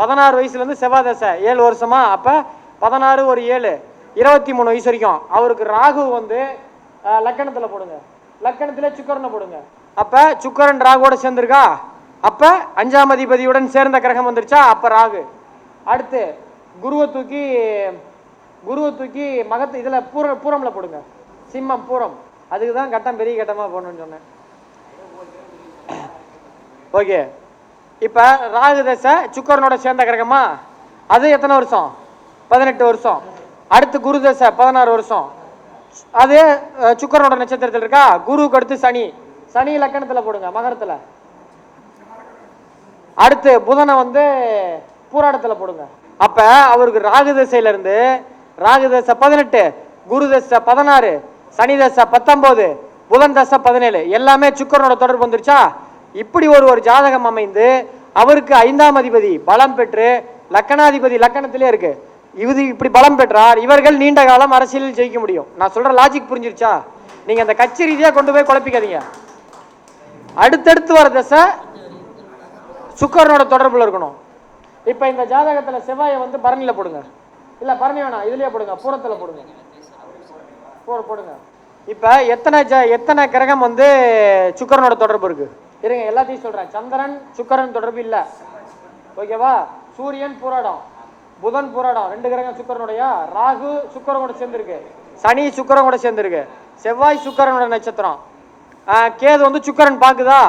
16 வயசுலேருந்து செவ்வாய் தசை 7 வருஷமா? அப்போ 16 ஒரு 7 23 வயசு வரைக்கும். அவருக்கு ராகு வந்து லக்கணத்தில் போடுங்க. லக்கணத்தில் சுக்கரனை போடுங்க. அப்போ சுக்கரன் ராகுவோட சேர்ந்துருக்கா? அப்போ 5ஆம் அதிபதியுடன் சேர்ந்த கிரகம் வந்துருச்சா? அப்போ ராகு. அடுத்து குருவை தூக்கி மகத்து இதில் பூரம்ல போடுங்க. சிம்மம் பூரம். அதுக்கு தான் கட்டம் பெரிய கட்டமாக போடணும்னு சொன்னேன். ஓகே. இப்போ ராகு தசை சுக்கரனோட சேர்ந்த கிரகமா? அது எத்தனை வருஷம்? 18 வருஷம். அடுத்து குரு தசை 16 வருஷம். அது சுக்கரனோட நட்சத்திரத்தில் இருக்கா? குருவுக்கு அடுத்து சனி லக்கணத்தில் போடுங்க, மகரத்தில். அடுத்து புதனை வந்து பூராடத்தில் போடுங்க. அப்ப அவருக்கு ராகு தசையிலிருந்து ராகு தசை 18, குரு தசை 16, சனி தசை 19, புதன் தசை 17, எல்லாமே சுக்கரனோட தொடர்பு வந்துருச்சா? இப்படி ஒரு ஜாதகம் அமைந்து அவருக்கு 5ஆம் அதிபதி பலம் பெற்று லக்கணாதிபதி லக்கணத்திலே இருக்கு. இது இப்படி பலம் பெற்றார் இவர்கள் நீண்ட காலம் அரசியலில் ஜெயிக்க முடியும். நான் சொல்ற லாஜிக் புரிஞ்சிருச்சா? நீங்க அந்த கட்சி ரீதியா கொண்டு போய் குழப்பிக்காதீங்க. அடுத்தடுத்து வர தசை சுக்கரனோட தொடர்புல இருக்கணும். இப்ப இந்த ஜாதகத்துல செவ்வாயை வந்து பரணியில போடுங்க. இல்ல பரணி வேணாம், இதுலயே போடுங்க, பூரத்துல போடுங்க. போடுங்க. இப்ப எத்தனை கிரகம் வந்து சுக்கரனோட தொடர்பு இருக்கு? இருங்க, எல்லாத்தையும் சொல்றேன். சந்திரன் சுக்கரன் தொடர்பு இல்ல, ஓகேவா? சூரியன் பூராடம், புதன் பூராடம், 2 கிரகம் சுக்கரனுடைய. ராகு சுக்கரனோட சேர்ந்துருக்கு, சனி சுக்கரனோட சேர்ந்துருக்கு, செவ்வாய் சுக்கரனோட நட்சத்திரம், கேது வந்து சுக்கரன் பாக்குதா?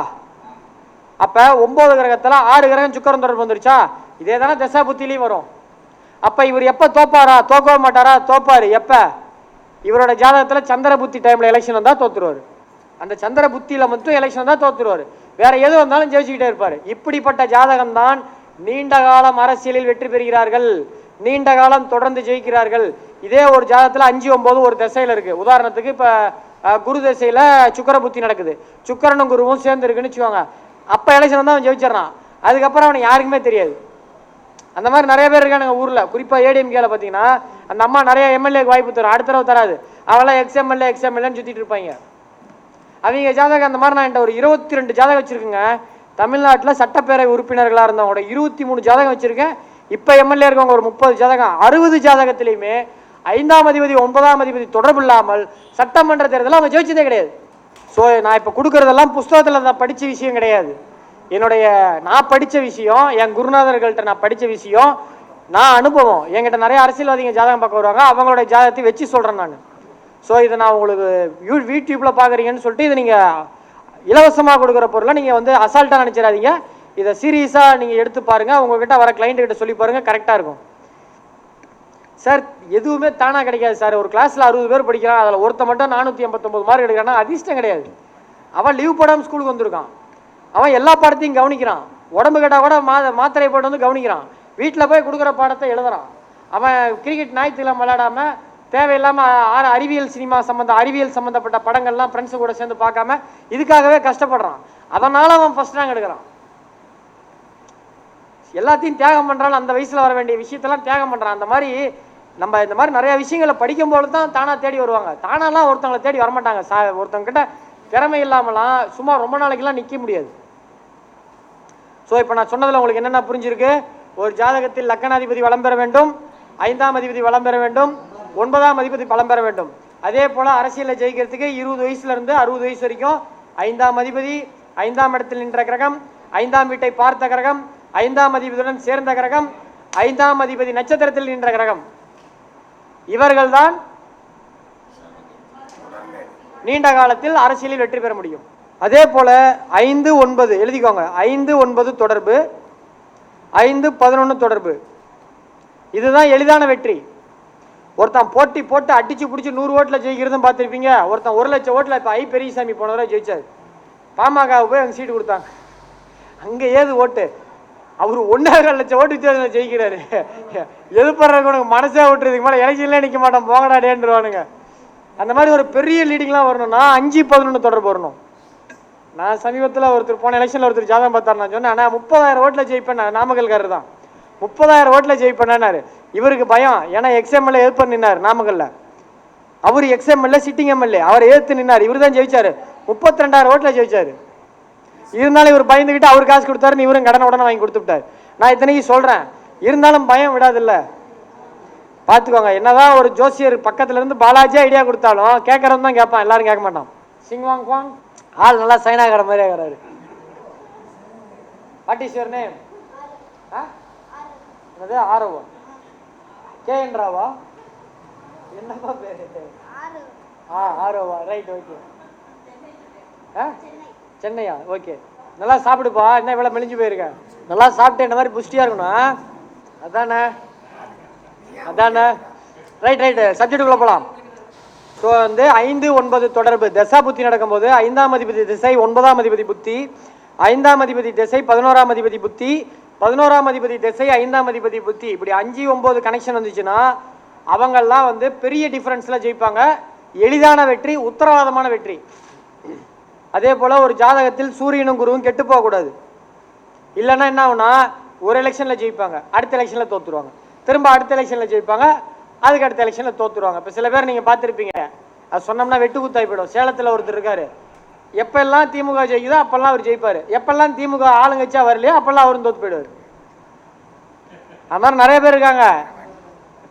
அப்ப 9 கிரகத்துல 6 கிரகம் சுக்கரன் தொடர்பு வந்துருச்சா? இதே தானே தசா புத்திலையும் வரும். அப்ப இவர் எப்ப தோப்பாரா? தோக்கவே மாட்டாரா? தோப்பாரு. எப்ப? இவரோட ஜாதகத்துல சந்திர புத்தி டைம்ல எலெக்ஷன் வந்தா தோத்துருவாரு. அந்த சந்திர புத்தியில மட்டும் எலெக்ஷன் வந்தா தோத்துருவாரு. வேற எது வந்தாலும் ஜெயிச்சுக்கிட்டே இருப்பாரு. இப்படிப்பட்ட ஜாதகம் தான் நீண்ட காலம் அரசியலில் வெற்றி பெறுகிறார்கள், நீண்ட காலம் தொடர்ந்து ஜெயிக்கிறார்கள். இதே ஒரு ஜாதகத்துல 5, 9 ஒரு திசையில இருக்கு. உதாரணத்துக்கு இப்ப குரு திசையில சுக்கர புத்தி நடக்குது, சுக்கரனும் குருவும் சேர்ந்து இருக்குன்னு வச்சுக்கோங்க. அப்ப எலெக்ஷன் வந்து அவன் ஜெயிச்சிடறான். அதுக்கப்புறம் அவனுக்கு யாருக்குமே தெரியாது. அந்த மாதிரி நிறைய பேர் இருக்கானுங்க ஊர்ல. குறிப்பா ஏடிஎம்கேல பாத்தீங்கன்னா அந்த அம்மா நிறைய எம்எல்ஏக்கு வாய்ப்பு தரும், அடுத்த தடவை தராது. அவெல்லாம் எக்ஸ்எம்எல்ஏன்னு சுத்திட்டு இருப்பாங்க. அவங்க ஜாதகம் அந்த மாதிரி. நான் என்கிட்ட ஒரு 22 ஜாதகம் வச்சிருக்கேங்க. தமிழ்நாட்டில் சட்டப்பேரவை உறுப்பினர்களாக இருந்தவங்களோட 23 ஜாதகம் வச்சிருக்கேன். இப்போ எம்எல்ஏ இருக்கவங்க ஒரு 30 ஜாதகம். 60 ஜாதகத்திலையுமே 5ஆம் அதிபதி 9ஆம் அதிபதி தொடர்பு இல்லாமல் சட்டமன்ற தேர்தலில் அவங்க ஜெயிச்சதே கிடையாது. ஸோ நான் இப்போ கொடுக்குறதெல்லாம் புஸ்தகத்தில் நான் படித்த விஷயம் கிடையாது. நான் படித்த விஷயம், என் குருநாதர்கள்ட்ட நான் படித்த விஷயம், நான் அனுபவம். என்கிட்ட நிறைய அரசியல்வாதிங்க ஜாதகம் பார்க்க வருவாங்க, அவங்களுடைய ஜாதகத்தை வச்சு சொல்கிறேன் நான். ஸோ இதை நான் உங்களுக்கு யூடியூப்பில் பார்க்குறீங்கன்னு சொல்லிட்டு இதை நீங்கள் இலவசமாக கொடுக்குற பொருளை நீங்கள் வந்து அசால்ட்டாக நினச்சிடாதீங்க. இதை சீரியஸாக நீங்கள் எடுத்து பாருங்கள், உங்ககிட்ட வர கிளைண்ட்டுக்கிட்ட சொல்லி பாருங்கள், கரெக்டாக இருக்கும். சார் எதுவுமே தானாக கிடைக்காது சார். ஒரு கிளாஸில் 60 பேர் படிக்கிறான், அதில் ஒருத்த மட்டும் 489 மார்க் எடுக்கிறான்னா அதிர்ஷ்டம் கிடையாது. அவன் லீவ் போடாமல் ஸ்கூலுக்கு வந்திருக்கான், அவன் எல்லா பாடத்தையும் கவனிக்கிறான், உடம்பு கேட்டால் கூட மாத்திரை போட்டு வந்து கவனிக்கிறான், வீட்டில் போய் கொடுக்குற பாடத்தை எழுதுறான். அவன் கிரிக்கெட் ஞாயிற்றுக்கிழமை விளையாடாமல் தேவையில்லாமல் அறிவியல் சினிமா அறிவியல் சம்மந்தப்பட்ட படங்கள்லாம் ஃப்ரெண்ட்ஸு கூட சேர்ந்து பார்க்காம இதுக்காகவே கஷ்டப்படுறான். அதனால் அவன் ஃபர்ஸ்ட் ரேங்க் எடுக்கிறான். எல்லாத்தையும் தியாகம் பண்ணுறான், அந்த வயசில் வர வேண்டிய விஷயத்தெல்லாம் தியாகம் பண்ணுறான். அந்த மாதிரி நம்ம இந்த மாதிரி நிறையா விஷயங்களை படிக்கும்போது தான் தானாக தேடி வருவாங்க. தானாலாம் ஒருத்தவங்களை தேடி வரமாட்டாங்க. ஒருத்தவங்க கிட்ட திறமை இல்லாமலாம் சும்மா ரொம்ப நாளைக்கெல்லாம் நிற்க முடியாது. ஸோ இப்போ நான் சொன்னதில் உங்களுக்கு என்னென்ன புரிஞ்சிருக்கு? ஒரு ஜாதகத்தில் லக்கணாதிபதி வளம் பெற வேண்டும், 5ஆம் அதிபதி வளம் பெற வேண்டும், 9ஆம் அதிபதி பலம் பெற வேண்டும். அதே போல் அரசியலில் ஜெயிக்கிறதுக்கு 20 வயசுலேருந்து 60 வயசு வரைக்கும் 5ஆம் அதிபதி, 5ஆம் இடத்தில் நின்ற கிரகம், 5ஆம் வீட்டை பார்த்த கிரகம், 5ஆம் அதிபதியுடன் சேர்ந்த கிரகம், 5ஆம் அதிபதி நட்சத்திரத்தில் நின்ற கிரகம், இவர்கள்தான் நீண்ட காலத்தில் அரசியலில் வெற்றி பெற முடியும். அதே போல 5, 9 எழுதிக்கோங்க. 5, 9 தொடர்பு, 5, 11 தொடர்பு, இதுதான் எளிதான வெற்றி. ஒருத்தன் போட்டி போட்டு அடிச்சு பிடிச்சி 100 ஓட்டில் ஜெயிக்கிறதும் பார்த்துருப்பீங்க. ஒருத்தன் 1 லட்சம் ஓட்டில் இப்போ பெரியசாமி போன தடவை ஜெயிச்சார். பாமக போய் அங்கே சீட்டு கொடுத்தாங்க, அங்கே ஏது ஓட்டு, அவர் 1.5 லட்சம் ஓட்டு வித்தியாசத்தில் ஜெயிக்கிறாரு. எதிர்ப்படுறதுக்கு உனக்கு மனசே விட்டுறதுக்கு மேலே எலெக்ஷன்லேயே நிற்க மாட்டோம் போகடாடேன்னுருவானுங்க. அந்த மாதிரி ஒரு பெரிய லீடிங்லாம் வரணும்னா 5, 11 தொடர்பு வரணும். நான் சமீபத்தில் ஒருத்தர் போன எலெக்ஷனில் ஒருத்தர் ஜாதகம் பார்த்தார். நான் சொன்னேன், ஆனால் 30,000 ஓட்டில் ஜெயிப்பேன், நாமக்கல்காரர் தான் 30,000 ஓட்டில் ஜெயிப்பேன்னாரு. இவருக்கு பயம், ஏன்னா எக்ஸ்எம்எல்ஏ எதிர்ப்பு நின்னார் நாமக்கல்ல. அவர் எக்ஸ்எம்எல்ஏ சிட்டிங் எம்எல்ஏ, அவர் எதிர்த்து நின்னார், இவர் தான் ஜெயிச்சாரு, 32,000 ஓட்டில் ஜெயிச்சாரு. இருந்தாலும் இவர் பயந்துக்கிட்டு அவர் காசு கொடுத்தாருன்னு இவரும் கடனை உடனே வாங்கி கொடுத்துட்டார். நான் இத்தனைக்கு சொல்கிறேன், இருந்தாலும் பயம் விடாதில்ல, பார்த்துக்கோங்க. என்னதான் ஒரு ஜோசியர் பக்கத்துல இருந்து பாலாஜி ஐடியா கொடுத்தாலும் கேட்கறவன் தான் கேட்பான், எல்லாரும் கேட்க மாட்டான். சிங்வாங் குவாங் ஆள் நல்லா சைனாகிற மாதிரி ஆகிறாரு. What is your name? என்னது ஆரவா? கேஎன்ராவா? என்னப்பா பேரு? ஆரோவா, ரைட், ஓகே. சென்னையா? ஓகே. நல்லா சாப்பிடுப்பா, என்ன இவ்வளோ மெலிஞ்சு போயிருக்க? நல்லா சாப்பிட்டு இந்த மாதிரி புஷ்டியாக இருக்கணும். அதானே அதானே ரைட் ரைட்டு, சப்ஜெக்டுக்குள்ளே போகலாம். ஸோ வந்து 5, 9 தொடர்பு தசா புத்தி நடக்கும்போது 5ஆம் அதிபதி திசை 9ஆம் அதிபதி புத்தி, 5ஆம் அதிபதி திசை 11ஆம் அதிபதி புத்தி, 11ஆம் அதிபதி திசை 5ஆம் அதிபதி புத்தி, இப்படி 5, 9 கனெக்ஷன் வந்துச்சுன்னா அவங்கெல்லாம் வந்து பெரிய டிஃப்ரென்ஸில் ஜெயிப்பாங்க. எளிதான வெற்றி, உத்தரவாதமான வெற்றி. அதே போல் ஒரு ஜாதகத்தில் சூரியனும் குருவும் கெட்டு போகக்கூடாது. இல்லைன்னா என்ன ஆகுனா, ஒரு எலெக்ஷனில் ஜெயிப்பாங்க, அடுத்த எலெக்ஷனில் தோற்றுருவாங்க, திரும்ப அடுத்த எலெக்ஷனில் ஜெயிப்பாங்க, அதுக்கு அடுத்த எலெக்ஷனில் தோற்றுருவாங்க. இப்போ சில பேர் நீங்கள் பார்த்துருப்பீங்க, அது சொன்னோம்னா வெட்டு குத்தாய் போயிடும். சேலத்தில் ஒருத்தர் இருக்காரு, எப்பெல்லாம் திமுக ஜெயிக்குதோ அப்பெல்லாம் அவர் ஜெயிப்பார், எப்பெல்லாம் திமுக ஆளுங்கட்சியா வரலையோ அப்பெல்லாம் அவரும் தோற்று போயிடுவார். அது மாதிரி நிறைய பேர் இருக்காங்க,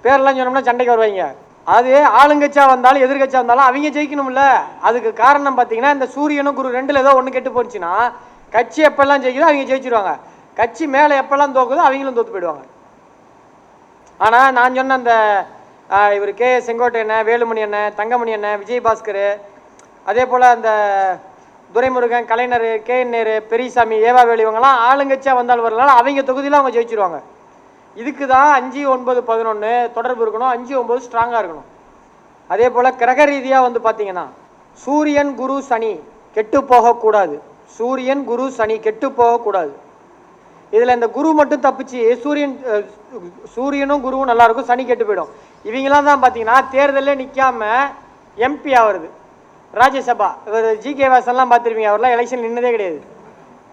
பேரெல்லாம் சொன்னோம்னா சண்டைக்கு வருவாங்க. அது ஆளுங்கட்சியா வந்தாலும் எதிர்கட்சியா வந்தாலும் அவங்க ஜெயிக்கணும்ல. அதுக்கு காரணம் பார்த்தீங்கன்னா, இந்த சூரியனும் குரு ரெண்டில் ஏதோ ஒன்று கெட்டு போச்சுன்னா கட்சி எப்பெல்லாம் ஜெயிக்குதோ அவங்க ஜெயிச்சிருவாங்க, கட்சி மேலே எப்பெல்லாம் தோக்குதோ அவங்களும் தோற்று போயிடுவாங்க. ஆனால் நான் சொன்ன அந்த இவர் கே.எஸ். செங்கோட்டை அண்ணன், வேலுமணி அண்ணன், தங்கமணி அண்ணன், விஜயபாஸ்கர், அதே போல் அந்த துரைமுருகன், கலைஞர், கே.என். நேரு, பெரியசாமி, ஏவாவேலு, இவங்கெல்லாம் ஆளுங்கட்சியாக வந்தாலும் வரலாம், அவங்க தொகுதியில் அவங்க ஜெயிச்சிருவாங்க. இதுக்கு தான் 5, 9, 11 தொடர்பு இருக்கணும், 5, 9 ஸ்ட்ராங்காக இருக்கணும். அதே போல் கிரக ரீதியாக வந்து பார்த்தீங்கன்னா சூரியன் குரு சனி கெட்டு போகக்கூடாது, சூரியன் குரு சனி கெட்டு போகக்கூடாது. இதில் இந்த குரு மட்டும் தப்பிச்சு சூரியனும் குருவும் நல்லா இருக்கும், சனி கெட்டு போயிடும். இவங்களாம் தான் பார்த்தீங்கன்னா தேர்தலில் நிற்காம எம்பி ஆகிறது. ராஜ்யசபா இவர் ஜி.கே. வாசன்லாம் பார்த்துருப்பீங்க, அவர்லாம் எலெக்ஷன் நின்னதே கிடையாது.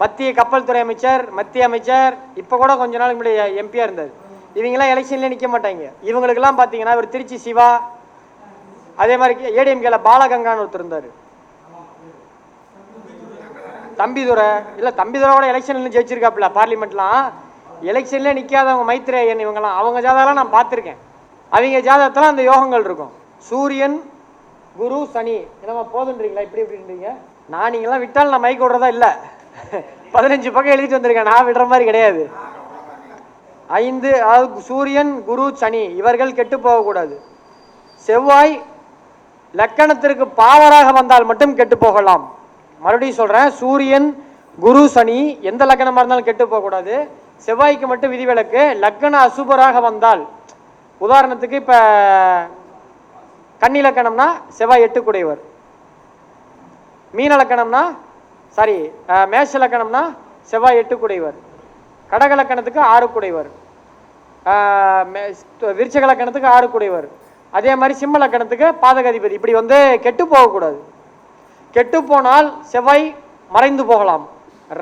மத்திய கப்பல் துறை அமைச்சர், மத்திய அமைச்சர், இப்போ கூட கொஞ்ச நாளுக்கு முன்னாடி எம்பியாக இருந்தார். இவங்கெல்லாம் எலெக்ஷன்லேயே நிற்க மாட்டாங்க. இவங்களுக்கெல்லாம் பார்த்தீங்கன்னா இவர் திருச்சி சிவா, அதே மாதிரி ஏடிஎம்கேல பாலகங்கான்னு ஒருத்தர் இருந்தார், தம்பிதுரை, இல்லை தம்பிதுரையோட எலெக்ஷன்ல ஜெயிச்சிருக்காப்புல பார்லிமெண்ட்லாம். எலெக்ஷன்லேயே நிற்காதவங்க மைத்ரேயன், இவங்கெல்லாம் அவங்க ஜாதகம்லாம் நான் பார்த்துருக்கேன். அவங்க ஜாதகத்தெல்லாம் அந்த யோகங்கள் இருக்கும். சூரியன் குரு சனி என்னம்மா போதுன்றீங்களா இப்படி எப்படின்றீங்க? நான் நீங்களாம் விட்டால் நான் மைக் விடுறதா இல்லை. 15 பக்கம் எழுதிட்டு வந்திருக்கேன், நான் விடுற மாதிரி கிடையாது. 5 அதாவது சூரியன் குரு சனி இவர்கள் கெட்டு போகக்கூடாது. செவ்வாய் லக்கணத்திற்கு பாவராக வந்தால் மட்டும் கெட்டு போகலாம். மறுபடியும் சொல்றேன், சூரியன் குரு சனி எந்த லக்கணமா இருந்தாலும் கெட்டு போகக்கூடாது. செவ்வாய்க்கு மட்டும் விதிவிலக்கு. லக்கண அசுபராக வந்தால், உதாரணத்துக்கு இப்ப கன்னி லக்கணம்னா செவ்வாய் 8 குடையவர், மீன லக்கணம்னா சாரி மேஷ லக்கணம்னா செவ்வாய் 8 குடையவர், கடக லக்கணத்துக்கு 6 குடையவர், விருச்சக லக்கணத்துக்கு 6 குடையவர், அதே மாதிரி சிம்ம லக்கணத்துக்கு பாதகாதிபதி. இப்படி வந்து கெட்டு போகக்கூடாது. கெட்டு போனால் செவ்வாய் மறைந்து போகலாம்.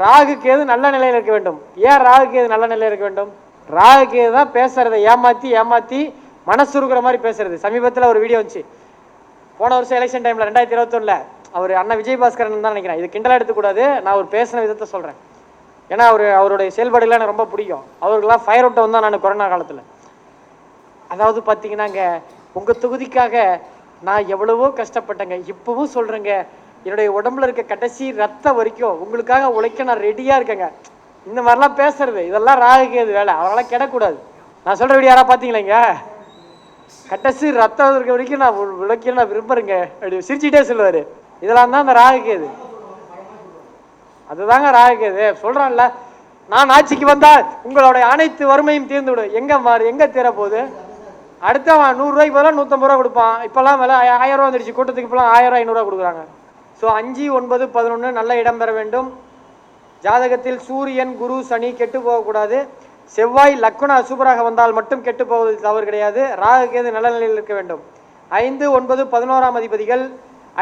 ராகு கேது நல்ல நிலையில் இருக்க வேண்டும். ஏன் ராகு கேது நல்ல நிலையில் இருக்க வேண்டும்? ராகு கேது தான் பேசுறதை ஏமாத்தி ஏமாத்தி மனசுருக்கிற மாதிரி பேசுறது. சமீபத்தில் ஒரு வீடியோ வந்துச்சு, போன வருஷம் எலெக்ஷன் டைம்ல 2021 அவர் அண்ணா விஜயபாஸ்கரன் தான் நினைக்கிறேன். இது கிண்டலா எடுத்துக்கூடாது, நான் ஒரு பேசின விதத்தை சொல்றேன். ஏன்னா அவருடைய செயல்பாடுகள் எனக்கு ரொம்ப பிடிக்கும். அவருக்கெல்லாம் ஃபயர் அவுட் வந்தா நான் கொரோனா காலத்தில். அதாவது பார்த்தீங்கன்னாங்க, உங்க தொகுதிக்காக நான் எவ்வளவோ கஷ்டப்பட்டேங்க, இப்பவும் சொல்றேங்க, என்னுடைய உடம்புல இருக்க கடைசி ரத்தம் வரைக்கும் உங்களுக்காக உழைக்க நான் ரெடியா இருக்கேங்க. இந்த மாதிரிலாம் பேசுறது இதெல்லாம் ராகு கேது வேலை, அவரெல்லாம் கிடக்கூடாது. நான் சொல்ற வீடியோ யாரா பார்த்தீங்களேங்க, கடைசி ரத்தம் இருக்க வரைக்கும் நான் உழைக்க நான் விரும்புறேங்க அப்படி சிரிச்சுட்டே சொல்லுவாரு. இதெல்லாம் தான் அந்த ராகு கேது. அதுதாங்க ராகு கேது. சொல்றான்ல, நான் ஆட்சிக்கு வந்தால் உங்களுடைய அனைத்து வறுமையும் தீர்ந்து விடும். எங்க தீர போகுது? அடுத்தவன் 100 ரூபாய்க்கு பதிலாக 150 ரூபா கொடுப்பான். இப்பெல்லாம் விலை 1000 ரூபா வந்துருச்சு. கூட்டத்துக்கு இப்பெல்லாம் 1000 500 ரூபா கொடுக்குறாங்க. ஸோ 5, 9, 11 நல்ல இடம் பெற வேண்டும். ஜாதகத்தில் சூரியன் குரு சனி கெட்டு போகக்கூடாது. செவ்வாய் லக்ன அசுபராக வந்தால் மட்டும் கெட்டு போவது தவறு கிடையாது. ராகு கேது நல்ல நிலையில் இருக்க வேண்டும். 5, 9, 11ஆம் அதிபதிகள்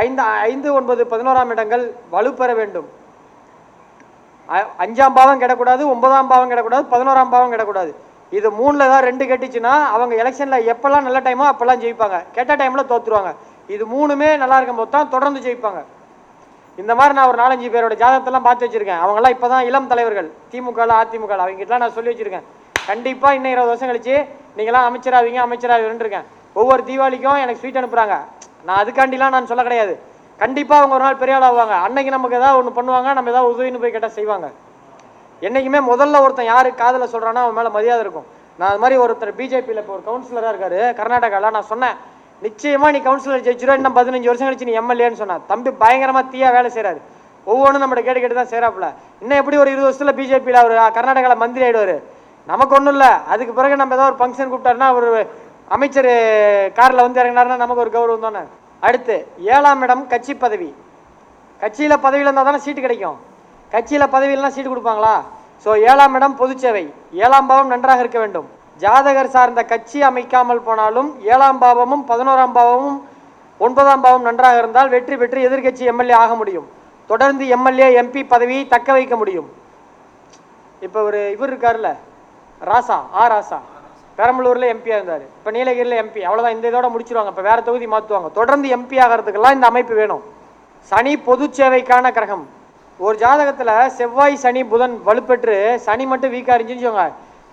5, 9, 11ஆம் இடங்கள் வலுப்பெற வேண்டும். 5ஆம் பாவம் கிடக்கூடாது, 9ஆம் பாவம் கிடக்கூடாது, 11ஆம் பாவம் கிடக்கூடாது. இது 3ல் ஏதாவது 2 கெட்டுச்சுன்னா அவங்க எலெக்ஷன்ல எப்பெல்லாம் நல்ல டைமோ அப்பெல்லாம் ஜெயிப்பாங்க, கெட்ட டைம்ல தோத்துருவாங்க. இது 3மே நல்லா இருக்கும் போது தான் தொடர்ந்து ஜெயிப்பாங்க. இந்த மாதிரி நான் ஒரு 4-5 பேரோட ஜாதகத்தெல்லாம் பார்த்து வச்சிருக்கேன். அவங்கெல்லாம் இப்பதான் இளம் தலைவர்கள், திமுக அதிமுக, அவங்ககிட்டலாம் நான் சொல்லி வச்சிருக்கேன். கண்டிப்பா இன்னும் 20 வருஷம் கழிச்சு நீங்களாம் அமைச்சராக இருக்கேன். ஒவ்வொரு தீபாவளிக்கும் எனக்கு ஸ்வீட் அனுப்புறாங்க. நான் அதுக்காண்டிலாம் நான் சொல்ல கிடையாது. கண்டிப்பா அவங்க ஒரு நாள் பெரிய ஆள் ஆவாங்க. அன்னைக்கு நமக்கு ஏதாவது ஒன்று பண்ணுவாங்க, நம்ம ஏதாவது உதவின்னு போய் கேட்டால் செய்வாங்க. என்னைக்குமே முதல்ல ஒருத்தன் யாரு காதல சொல்றான்னா அவன் மேல மரியாதை இருக்கும். நான் அது மாதிரி ஒருத்தர் பிஜேபியில் இப்போ ஒரு கவுன்சிலராக இருக்காரு கர்நாடகாவில். நான் சொன்னேன், நிச்சயமா நீ கவுன்சிலர் ஜெயிச்சிருவா, இன்னும் 15 வருஷம் கழிச்சு நீ எம்எல்ஏன்னு சொன்னா. தம்பி பயங்கரமா தீயா வேலை செய்யறாரு. ஒவ்வொன்றும் நம்ம கேட்டு தான் செய்யறாப்புல. இன்னும் எப்படி ஒரு 20 வருஷத்துல பிஜேபியில் அவர் கர்நாடகாவில் மந்திரி ஆயிடுவாரு. நமக்கு ஒன்றும் இல்லை. அதுக்கு பிறகு நம்ம ஏதாவது ஒரு ஃபங்க்ஷன் கூப்பிட்டாருன்னா ஒரு அமைச்சர் காரில் வந்து இறங்கினாருன்னா நமக்கு ஒரு கௌரவம் தானே. அடுத்து 7ஆம் இடம் கட்சி பதவி. கட்சியில் பதவியில் இருந்தால் தானே சீட்டு கிடைக்கும். கட்சியில் பதவியில்னா சீட்டு கொடுப்பாங்களா? ஸோ 7ஆம் இடம் பொதுச்சேவை. 7ஆம் பாவம் நன்றாக இருக்க வேண்டும். ஜாதகர் சார்ந்த கட்சி அமைக்காமல் போனாலும் 7ஆம் பாவமும் 11ஆம் பாவமும் 9ஆம் பாவம் நன்றாக இருந்தால் வெற்றி பெற்று எதிர்கட்சி எம்எல்ஏ ஆக முடியும். தொடர்ந்து எம்எல்ஏ எம்பி பதவியை தக்க வைக்க முடியும். இப்போ இவர் இருக்காருல்ல, ராசா பெரம்பலூர்ல எம்பியா இருந்தாரு, இப்போ நீலகிரியில் எம்பி. அவ்வளோதான், இந்த இதோட முடிச்சிருவாங்க. இப்போ வேற தொகுதி மாற்றுவாங்க. தொடர்ந்து எம்பி ஆகிறதுக்கெல்லாம் இந்த அமைப்பு வேணும். சனி பொது சேவைக்கான கிரகம். ஒரு ஜாதகத்தில் செவ்வாய் சனி புதன் வலுப்பெற்று சனி மட்டும் வீக்காக இருந்துச்சுங்க,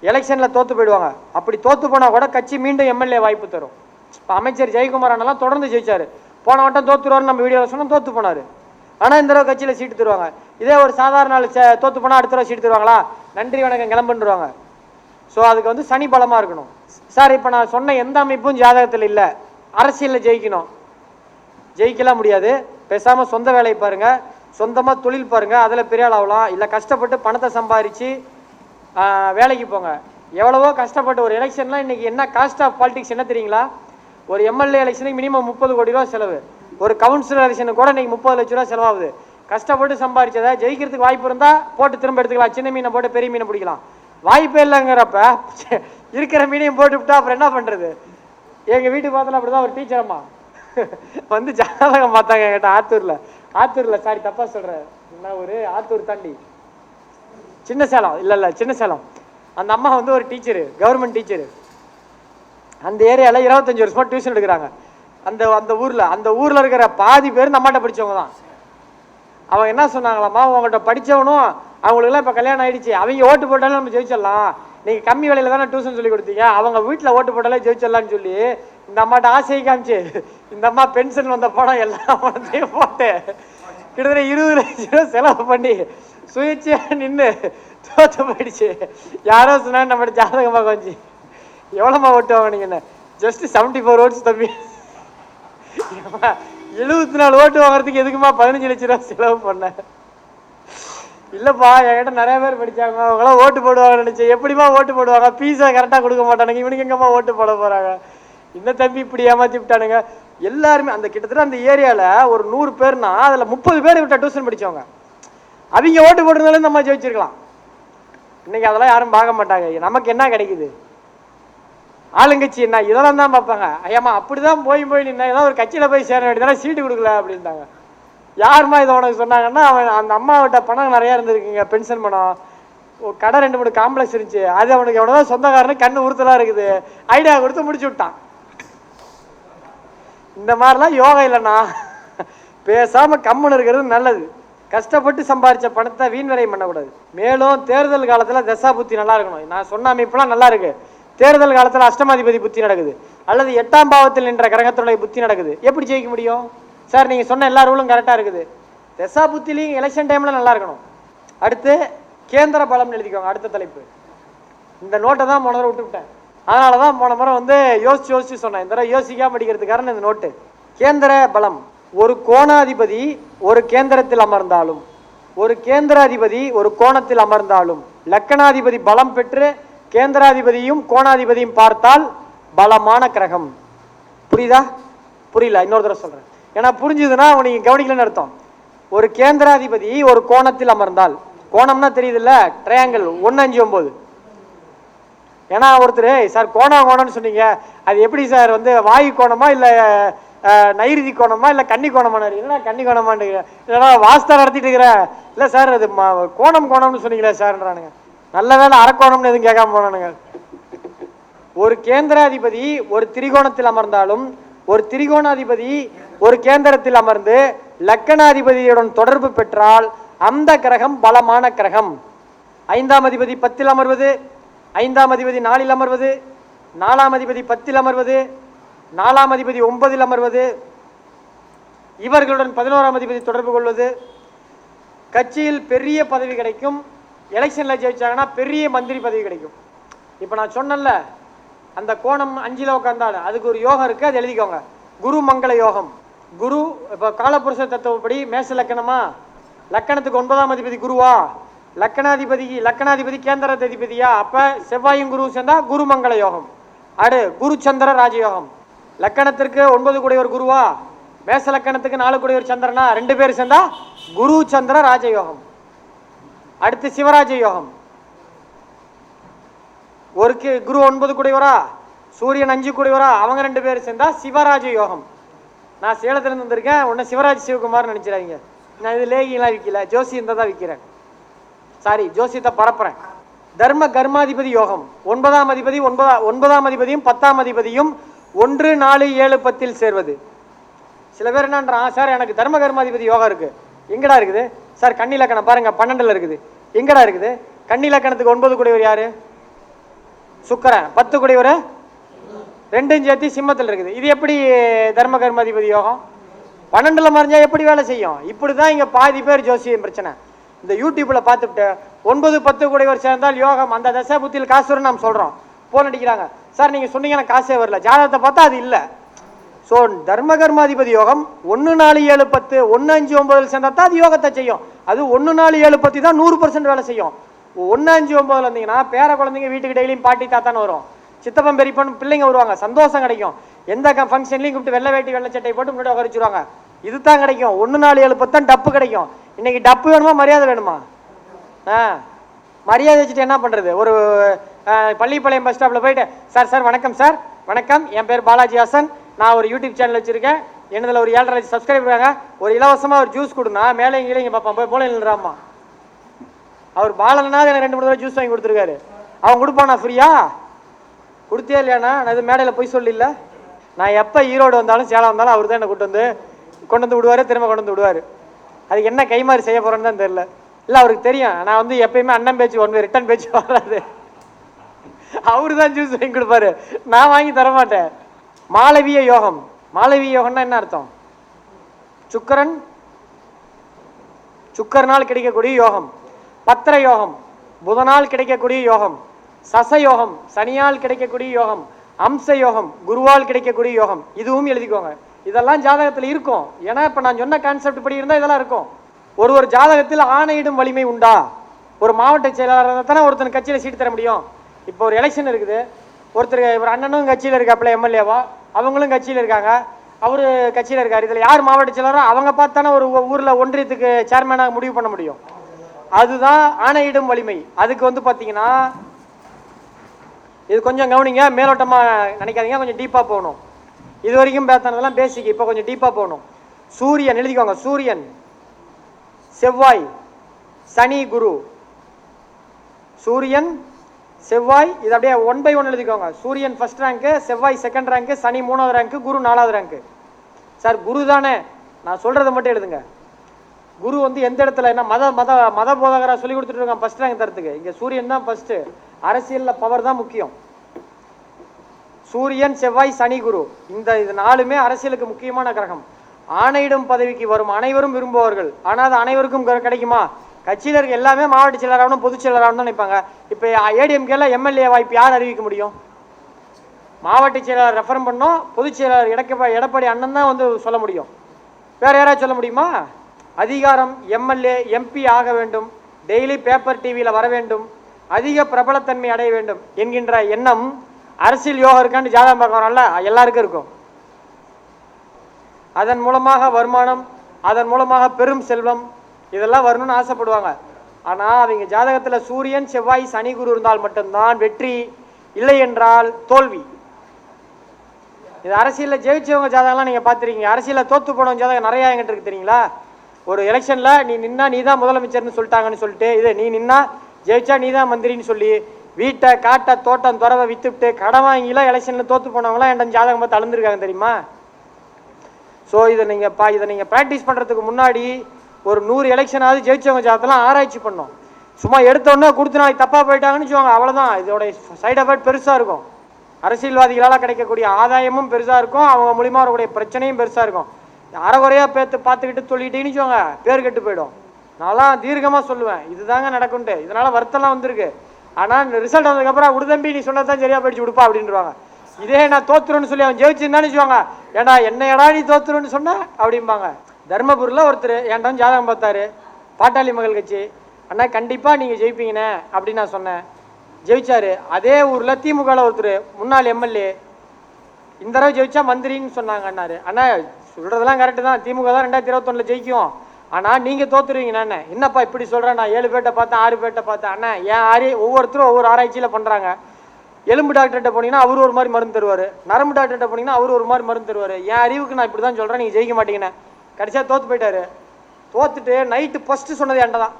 எலெக்ஷனில் தோற்று போயிடுவாங்க. அப்படி தோற்று போனால் கூட கட்சி மீண்டும் எம்எல்ஏ வாய்ப்பு தரும். இப்போ அமைச்சர் ஜெயக்குமார் அண்ணெல்லாம் தொடர்ந்து ஜெயிச்சாரு. போன வட்டம் தோற்றுருவாருன்னு நம்ம வீடியோவில் சொன்னால் தோற்று போனார். ஆனால் இந்த தடவை கட்சியில் சீட்டு தருவாங்க. இதே ஒரு சாதாரண நாள் தோற்று போனால் அடுத்த தடவை சீட்டு தருவாங்களா? நன்றி வணக்கம் கிளம்புன்றுவாங்க. ஸோ அதுக்கு சனி பலமாக இருக்கணும். சார் இப்போ நான் சொன்ன எந்த அமைப்பும் ஜாதகத்தில் இல்லை. அரசியலில் ஜெயிக்கலாம் முடியாது. பேசாமல் சொந்த வேலையை பாருங்கள், சொந்தமாக தொழில் பாருங்கள், அதில் பெரிய ஆள் ஆகலாம். இல்லை கஷ்டப்பட்டு பணத்தை சம்பாதிச்சு வேலைக்கு போங்க. எவ்வளவோ கஷ்டப்பட்டு ஒரு எலெக்ஷன்லாம் இன்றைக்கி என்ன காஸ்ட் ஆஃப் பாலிடிக்ஸ் என்ன தெரியுங்களா? ஒரு எம்எல்ஏ எலெக்ஷனுக்கு மினிமம் 30 கோடி ரூபா செலவு. ஒரு கவுன்சிலர் எலெக்ஷனுக்கு கூட இன்றைக்கி 30 லட்ச ரூபா செலவாகுது. கஷ்டப்பட்டு சம்பாதிச்சதை ஜெயிக்கிறதுக்கு வாய்ப்பு இருந்தால் போட்டு திரும்ப எடுத்துக்கலாம். சின்ன மீனை போட்டு பெரிய மீனை பிடிக்கலாம். வாய்ப்பே இல்லைங்கிறப்ப இருக்கிற மீனையும் போட்டு விட்டா அப்புறம் என்ன பண்ணுறது? எங்கள் வீட்டுக்கு பார்த்தோன்னா அப்படி தான் ஒரு டீச்சர் அம்மா ஜாதகம் பார்த்தாங்க கேட்ட ஆத்தூரில் சாரி தப்பாக சொல்கிறேன், என்ன ஒரு ஆத்தூர் தாண்டி சின்ன சேலம். அந்த அம்மா ஒரு டீச்சரு, கவர்மெண்ட் டீச்சரு. அந்த ஏரியாவில் 25 வருஷமா டியூஷன் எடுக்கிறாங்க. அந்த ஊரில் இருக்கிற பாதி பேர் இந்த அம்மாட்ட படித்தவங்க தான். அவங்க என்ன சொன்னாங்களாம்மா, உங்கள்கிட்ட படித்தவனும் அவங்களுக்குலாம் இப்போ கல்யாணம் ஆயிடுச்சு, அவங்க ஓட்டு போட்டாலும் நம்ம ஜெயிச்சிடலாம், நீங்கள் கம்மி விலையில தானே டியூஷன் சொல்லி கொடுத்தீங்க, அவங்க வீட்டில் ஓட்டு போட்டாலே ஜெயிச்சிடலான்னு சொல்லி இந்த அம்மாட்ட ஆசையை காமிச்சு இந்த அம்மா பென்ஷன் வந்த பணம் எல்லா பணத்தையும் போட்டு கிட்டத்தட்ட 20 லட்சம் ரூபா செலவு பண்ணி சுயேட்சையாக நின்று தோற்று போயிடுச்சு. யாரோ சொன்னாங்க நம்ம ஜாதகமாக வச்சு எவ்வளோமா ஓட்டு வாங்கினீங்கன்னு. ஜஸ்ட் 74 ஓட்ஸ் தம்பி. 74 ஓட்டு வாங்குறதுக்கு எதுக்குமா 15 லட்ச ரூபா செலவு பண்ணேன்? இல்லைப்பா, என்கிட்ட நிறைய பேர் படித்தாங்க, அவங்களாம் ஓட்டு போடுவாங்கன்னு நினச்சேன். எப்படிமா ஓட்டு போடுவாங்க? பீஸை கரெக்டாக கொடுக்க மாட்டானுங்க, இவனுக்கு எங்கம்மா ஓட்டு போட போகிறாங்க? இந்த தம்பி இப்படி ஏமாற்றி விட்டானுங்க. எல்லாருமே அந்த கிட்டத்தட்ட அந்த ஏரியாவில் ஒரு 100 பேர்னா அதில் 30 பேர் விட்ட டியூஷன் படித்தவங்க. அவங்க ஓட்டு போடுறதுனால நம்ம ஜெயிச்சிருக்கலாம். இன்னைக்கு அதெல்லாம் யாரும் பார்க்க மாட்டாங்க. நமக்கு என்ன கிடைக்குது? ஆளுங்கட்சி என்ன இதெல்லாம் தான் பார்ப்பாங்க. ஐயாம்மா அப்படிதான் போய் நின்னா ஏதாவது ஒரு கட்சியில் போய் சேர வேண்டியதானே, சீட்டு கொடுக்கல அப்படின்ட்டாங்க. யாருமா இதை உனக்கு சொன்னாங்கன்னா, அவன் அந்த அம்மாவிட்ட பணம் நிறையா இருந்திருக்குங்க, பென்ஷன் பணம், கடை 2-3 காம்ப்ளெக்ஸ் இருந்துச்சு, அது அவனுக்கு எவ்வளோதான் சொந்தக்காரனு கண்ணு உறுத்தலாக இருக்குது, ஐடியா கொடுத்து முடிச்சு விட்டான். இந்த மாதிரிலாம் யோகா இல்லைண்ணா, பேசாமல் கம்முன்னு இருக்கிறது நல்லது. கஷ்டப்பட்டு சம்பாதிச்ச பணத்தை வீண் விரயம் பண்ணக்கூடாது. மேலும் தேர்தல் காலத்தில் தசா புத்தி நல்லா இருக்கணும். நான் சொன்ன அமைப்புலாம் நல்லா இருக்கு. தேர்தல் காலத்தில் அஷ்டமாதிபதி புத்தி நடக்குது, அல்லது 8ஆம் பாவத்தில் நின்ற கிரகத்துடைய புத்தி நடக்குது. எப்படி ஜெயிக்க முடியும் சார்? நீங்கள் சொன்ன எல்லா ரூலும் கரெக்டாக இருக்குது. தசா புத்திலையும் எலெக்ஷன் டைமில் நல்லா இருக்கணும். அடுத்து கேந்திர பலம்னு எழுதிக்கோங்க. அடுத்த தலைப்பு. இந்த நோட்டை தான் போன முறை விட்டுவிட்டேன், அதனால தான் போன முறை வந்து யோசிச்சு சொன்னேன். இந்த தடவை யோசிக்காம படிக்கிறதுக்காரன் இந்த நோட்டு. கேந்திர பலம். ஒரு கோணாதிபதி ஒரு கேந்திரத்தில் அமர்ந்தாலும், ஒரு கேந்திராதிபதி ஒரு கோணத்தில் அமர்ந்தாலும், லக்கணாதிபதி பலம் பெற்று கேந்திராதிபதியும் கோணாதிபதியும் பார்த்தால் பலமான கிரகம். புரியுதா? புரியல, இன்னொரு தடவை சொல்றேன். ஏன்னா புரிஞ்சுதுன்னா நீங்க கவனிக்கலன்னு அர்த்தம். ஒரு கேந்திராதிபதி ஒரு கோணத்தில் அமர்ந்தால், கோணம்னா தெரியுதுல்ல, ட்ரையாங்கிள் 1, 5, 9. ஏன்னா ஒருத்தர் சார் கோணம்னு சொன்னீங்க, அது எப்படி சார் வந்து வாயு கோணமா இல்லை நைருதி கோணமா இல்லை கன்னி கோணமான? இல்லைன்னா கன்னி கோணமான்னு இல்லைன்னா வாஸ்தா நடத்திட்டு இருக்கிறேன். இல்லை சார் அது கோணம்னு சொன்னீங்களே சார்ன்றானுங்க. நல்ல வேலை அரக்கோணம்னு எதுவும் கேட்காம போனானுங்க. ஒரு கேந்திராதிபதி ஒரு திரிகோணத்தில் அமர்ந்தாலும், ஒரு திரிகோணாதிபதி ஒரு கேந்திரத்தில் அமர்ந்து லக்கணாதிபதியுடன் தொடர்பு பெற்றால் அந்த கிரகம் பலமான கிரகம். 5ஆம் அதிபதி 10இல் அமர்வது, 5ஆம் அதிபதி 4இல் அமர்வது, 4ஆம் அதிபதி 10இல் அமர்வது, 4ஆம் அதிபதி 9இல் அமர்வது, இவர்களுடன் 11ஆம் அதிபதி தொடர்பு கொள்வது, கட்சியில் பெரிய பதவி கிடைக்கும். எலெக்ஷனில் ஜெயிச்சாங்கன்னா பெரிய மந்திரி பதவி கிடைக்கும். இப்போ நான் சொன்னேன்ல, அந்த கோணம் 5ல் உட்காந்தாலும் அதுக்கு ஒரு யோகம் இருக்குது, அது எழுதிக்கோங்க. குரு மங்கள யோகம். குரு இப்போ காலபுருஷ தத்துவப்படி மேச லக்கணமா, லக்கணத்துக்கு 9ஆம் அதிபதி குருவா, லக்கணாதிபதி கேந்திர அதிபதியா, அப்போ செவ்வாயும் குரு சேர்ந்தா குரு மங்கள யோகம். அடு குரு சந்திர ராஜயோகம். லக்கணத்திற்கு 9 கூடியவர் குருவா, மேச லக்கணத்துக்கு 4 கூடியவர் சந்திரனா, 2 பேர் சேர்ந்தா குரு சந்திர ராஜயோகம். அடுத்து சிவராஜ யோகம். ஒரு குரு 9 கூடியவரா, சூரியன் 5 கூடியவரா, அவங்க 2 பேர் சேர்ந்தா சிவராஜ யோகம். நான் சேலத்திலிருந்து வந்திருக்கேன், உன்னை சிவராஜ் சிவகுமார் நினைச்சிடாதீங்க. நான் இது லேகிலாம் விற்கல, ஜோசியம் தான் விற்கிறேன். சாரி, ஜோசியத்தை பரப்புறேன். தர்ம கர்மாதிபதி யோகம். 9ஆம் அதிபதி 9ஆம் அதிபதியும் 10ஆம் அதிபதியும் 1, 4, 7, 10இல் சேர்வது. சில பேர் என்னன்றான், சார் எனக்கு தர்ம கர்மாதிபதி யோகம் இருக்கு. எங்கடா இருக்குது சார்? கன்னி லக்கணம் பாருங்க, 12ல் இருக்குது. எங்கடா இருக்குது? கன்னி லக்கணத்துக்கு 9 கூடியவர் யாரு? சுக்கிரன். 10 கூடியவர் 2 சேர்த்து சிம்மத்தில் இருக்குது. இது எப்படி தர்ம கர்மாதிபதி யோகம்? 12ல் மறைஞ்சா எப்படி வேலை செய்யும்? இப்படிதான் இங்க பாதி பேர் ஜோசியம் பிரச்சனை. இந்த யூடியூப்ல பார்த்துட்டு 9, 10 கூடியவர் சேர்ந்தால் யோகம், அந்த தசை புத்தியில் காசு வரும்னு நாம் சொல்றோம். போன் அடிக்கிறாங்க, சார் நீங்க சொன்னீங்கன்னா காசே வரல, ஜாதகத்தை பார்த்தா அது இல்லை. ஸோ தர்ம கர்மாதிபதி யோகம் 1, 4, 7, 10, 1, 5, 9இல் சேர்ந்தா தான் அது யோகத்தை செய்யும். அது 1, 4, 7, 10 தான் 100% வேலை செய்யும். 1, 5, 9 வந்தீங்கன்னா பேர குழந்தைங்க வீட்டுக்கு டெய்லியும் பாட்டி தாத்தான்னு வரும், சித்தப்பன் பெரியப்பன் பிள்ளைங்க வருவாங்க, சந்தோஷம் கிடைக்கும். எந்த ஃபங்க்ஷன்லையும் கூப்பிட்டு வெள்ளை வேட்டி வெள்ளை சட்டை போட்டு முன்னாடி உட்காரிச்சுருவாங்க. இதுதான் கிடைக்கும். 1, 4, 7, 10 தான் டப்பு கிடைக்கும். இன்னைக்கு டப்பு வேணுமா மரியாதை வேணுமா? மரியாதை வச்சுட்டு என்ன பண்ணுறது? ஒரு பள்ளிப்பாளையம் பஸ் ஸ்டாப்பில் போயிட்டு, சார் வணக்கம் சார், வணக்கம், என் பேர் பாலாஜி ஹாசன், நான் ஒரு யூடியூப் சேனல் வச்சுருக்கேன், என்னதில் ஒரு 7.5 லட்சம் சப்ஸ்கிரைபர் இருக்காங்க, ஒரு இலவசமாக ஒரு ஜூஸ் கொடுனா, மேலே இங்கே பார்ப்பான், போய் மூளை நின்றாமா. அவர் பாலனா எனக்கு 2-3 தடவை ஜூஸ் வாங்கி கொடுத்துருக்காரு. அவன் கொடுப்பானா ஃப்ரீயா? கொடுத்தே இல்லையாண்ணா? நான் இது மேடையில் போய் சொல்லல. நான் எப்போ ஈரோடு வந்தாலும் சேலம் வந்தாலும் அவர் தான் என்னை கொண்டு வந்து விடுவார், திரும்ப கொண்டு வந்து விடுவார். அதுக்கு என்ன கைமாறி செய்ய போகிறேன்னு தான் தெரியல. இல்லை அவருக்கு தெரியும் நான் வந்து எப்பயுமே அண்ணன் பேச்சு ஒன்று ரிட்டன் பேச்சு வராது, அவரு தான் ஜூஸ் வாங்கி கொடுப்பாரு, நான் வாங்கி தரமாட்டேன். மாளவிய யோகம், மாளவிய யோகம்னா என்ன அர்த்தம்? சுக்கரனால் கிடைக்கக்கூடிய யோகம். பத்திர யோகம் புதனால் கிடைக்கக்கூடிய யோகம். சச யோகம் சனியால் கிடைக்கக்கூடிய யோகம். அம்ச யோகம் குருவால் கிடைக்கக்கூடிய யோகம். இதுவும் எழுதிக்கோங்க. இதெல்லாம் ஜாதகத்தில் இருக்கும். ஏன்னா இப்போ நான் சொன்ன கான்செப்ட் படி இருந்தால் இதெல்லாம் இருக்கும். ஒரு ஜாதகத்தில் ஆணையிடும் வலிமை உண்டா? ஒரு மாவட்ட செயலாளர் தானே ஒருத்தன் கட்சியில் சீட்டு தர முடியும். இப்போ ஒரு எலெக்ஷன் இருக்குது, ஒருத்தர் ஒரு அண்ணனும் கட்சியில் இருக்காப்புல எம்எல்ஏவா, அவங்களும் கட்சியில் இருக்காங்க, அவரு கட்சியில் இருக்காரு. இதில் யார் மாவட்ட செயலாளரோ அவங்க பார்த்து தானே ஒரு ஊரில் ஒன்றியத்துக்கு சேர்மேனாக முடிவு பண்ண முடியும். அதுதான் ஆணையிடும் வலிமை. அதுக்கு வந்து பார்த்தீங்கன்னா இது கொஞ்சம் கவனிங்க, மேலோட்டமாக நினைக்காதீங்க, கொஞ்சம் டீப்பாக போகணும். இது வரைக்கும் பேசினதெல்லாம் பேசிக்கு, இப்போ கொஞ்சம் டீப்பாக போகணும். சூரியன் எழுதிக்கோங்க, சூரியன், செவ்வாய், சனி, குரு. சூரியன், செவ்வாய், இது அப்படியே 1 by 1 எழுதிக்கோங்க. சூரியன் ஃபர்ஸ்ட் ரேங்க்கு, செவ்வாய் செகண்ட் ரேங்க்கு, சனி 3வது ரேங்க்கு, குரு 4வது ரேங்க்கு. சார் குரு தானே, நான் சொல்றதை மட்டும் எழுதுங்க. குரு வந்து எந்த இடத்துல என்ன மத போதகராக சொல்லி கொடுத்துட்டு இருக்காங்க ஃபர்ஸ்ட் ரேங்க் தரத்துக்கு. இங்கே சூரியன் தான் ஃபர்ஸ்ட். அரசியலில் பவர் தான் முக்கியம். சூரியன், செவ்வாய், சனி, குரு, இது 4மே அரசியலுக்கு முக்கியமான கிரகம். ஆணையிடும் பதவிக்கு வரும் அனைவரும் விரும்புவார்கள். ஆனால் அது அனைவருக்கும் கிடைக்குமா? கட்சியில் இருக்க எல்லாமே மாவட்ட செயலராகணும் பொதுச் செயலராகணும் தான் நினைப்பாங்க. இப்போ ஏடிஎம்கேல எம்எல்ஏ வாய்ப்பு யார் அறிவிக்க முடியும்? மாவட்ட செயலாளர் ரெஃபர் பண்ணோம், பொதுச் செயலாளர் எடப்பாடி அண்ணன் தான் வந்து சொல்ல முடியும். வேற யாராவது சொல்ல முடியுமா? அதிகாரம் எம்எல்ஏ எம்பி ஆக வேண்டும், டெய்லி பேப்பர் டிவியில் வர வேண்டும், அதிக பிரபலத்தன்மை அடைய வேண்டும் என்கின்ற எண்ணம் அரசியல் யோகம் இருக்கான்னு ஜாதகம் பார்க்கறோம்ல, எல்லாருக்கும் இருக்கும். அதன் மூலமாக வருமானம், அதன் மூலமாக பெரும் செல்வம், இதெல்லாம் வரணும்னு ஆசைப்படுவாங்க. ஆனால் அவங்க ஜாதகத்தில் சூரியன், செவ்வாய், சனி, குரு இருந்தால் மட்டும்தான் வெற்றி, இல்லை என்றால் தோல்வி. இது அரசியலில் ஜெயிச்சவங்க ஜாதகம்லாம் நீங்கள் பார்த்துருக்கீங்க. அரசியலில் தோற்று போனவங்க ஜாதகம் நிறையா எங்கிட்ட இருக்கு தெரியுங்களா? ஒரு எலெக்ஷனில் நீ நின்னா நீ தான் முதலமைச்சர்னு சொல்லிட்டாங்கன்னு சொல்லிட்டு, இது நீ நின்னா ஜெயிச்சா நீ தான் மந்திரின்னு சொல்லி வீட்டை, காட்டை, தோட்டம், துறவை விற்றுவிட்டு கடன் வாங்கிலாம் எலெக்ஷனில் தோற்று போனவங்களாம் என் ஜாதகம் பார்த்து அழுந்துருக்காங்க தெரியுமா? ஸோ இதை நீங்கள் ப்ராக்டிஸ் பண்ணுறதுக்கு முன்னாடி ஒரு 100 எலெக்ஷனாவது ஜெயிச்சவங்க ஜாதகத்தெல்லாம் ஆராய்ச்சி பண்ணோம். சும்மா எடுத்தோடனே கொடுத்து நாளைக்கு தப்பாக போயிட்டாங்கன்னு சொல்லுவாங்க, அவ்வளோதான். இதோட சைட் எஃபெக்ட் பெருசாக இருக்கும். அரசியல்வாதிகளால் கிடைக்கக்கூடிய ஆதாயமும் பெருசாக இருக்கும், அவங்க மூலிமா வரக்கூடிய பிரச்சனையும் பெருசாக இருக்கும். அறகுறையாக பார்த்துக்கிட்டு சொல்லிட்டீங்கன்னு சொல்லுவாங்க, பேர் கெட்டு போயிடும். நான்லாம் தீர்க்கமாக சொல்லுவேன், இதுதாங்க நடக்கும்ட்டு. இதனால் வருத்தம்லாம் வந்திருக்கு. ஆனால் ரிசல்ட் வந்ததுக்கப்புறம் உடுதம்பி நீ சொன்னதான் சரியாக படிச்சு கொடுப்பா அப்படின்றாங்க. இதே நான் தோத்துருன்னு சொல்லி அவன் ஜெயிச்சிருந்தான்னு சொல்லுவாங்க, ஏடா என்னையடா நீ தோத்துருன்னு சொன்ன அப்படிம்பாங்க. தர்மபுரியில் ஒருத்தர் என்கிட்ட ஜாதகம் பார்த்தாரு, பாட்டாளி மக்கள் கட்சி. அண்ணா கண்டிப்பாக நீங்கள் ஜெயிப்பீங்கண்ணே அப்படின்னு நான் சொன்னேன். ஜெயிச்சாரு. அதே ஊரில் திமுகவில் ஒருத்தர் முன்னாள் எம்எல்ஏ, இந்த தடவை ஜெயிச்சா மந்திரின்னு சொன்னாங்க அண்ணாரு. அண்ணா சொல்கிறதெல்லாம் கரெக்டு தான், திமுக தான் 2021 ஜெயிக்கும், ஆனால் நீங்கள் தோத்துருவீங்கண்ணா. என்னப்பா இப்படி சொல்கிறேன்? நான் 7 பேர்ட்ட பார்த்தேன், 6 பேர்ட்ட பார்த்தேன். அண்ணா ஏன் ஒவ்வொருத்தரும் ஒவ்வொரு ஆராய்ச்சியில் பண்ணுறாங்க. எலும்பு டாக்டர்கிட்ட போனீங்கன்னா அவர் ஒரு மாதிரி மருந்து தருவார், நரம்பு டாக்டர்கிட்ட போனீங்கன்னா அவர் ஒரு மாதிரி மருந்து தருவார். என் அறிவுக்கு நான் இப்படி தான் சொல்கிறேன், நீங்கள் ஜெயிக்க மாட்டீங்கண்ணே. கடைசியாக தோற்று போயிட்டாரு. தோத்துட்டு நைட்டு ஃபஸ்ட்டு சொன்னது என்கிட்ட தான்.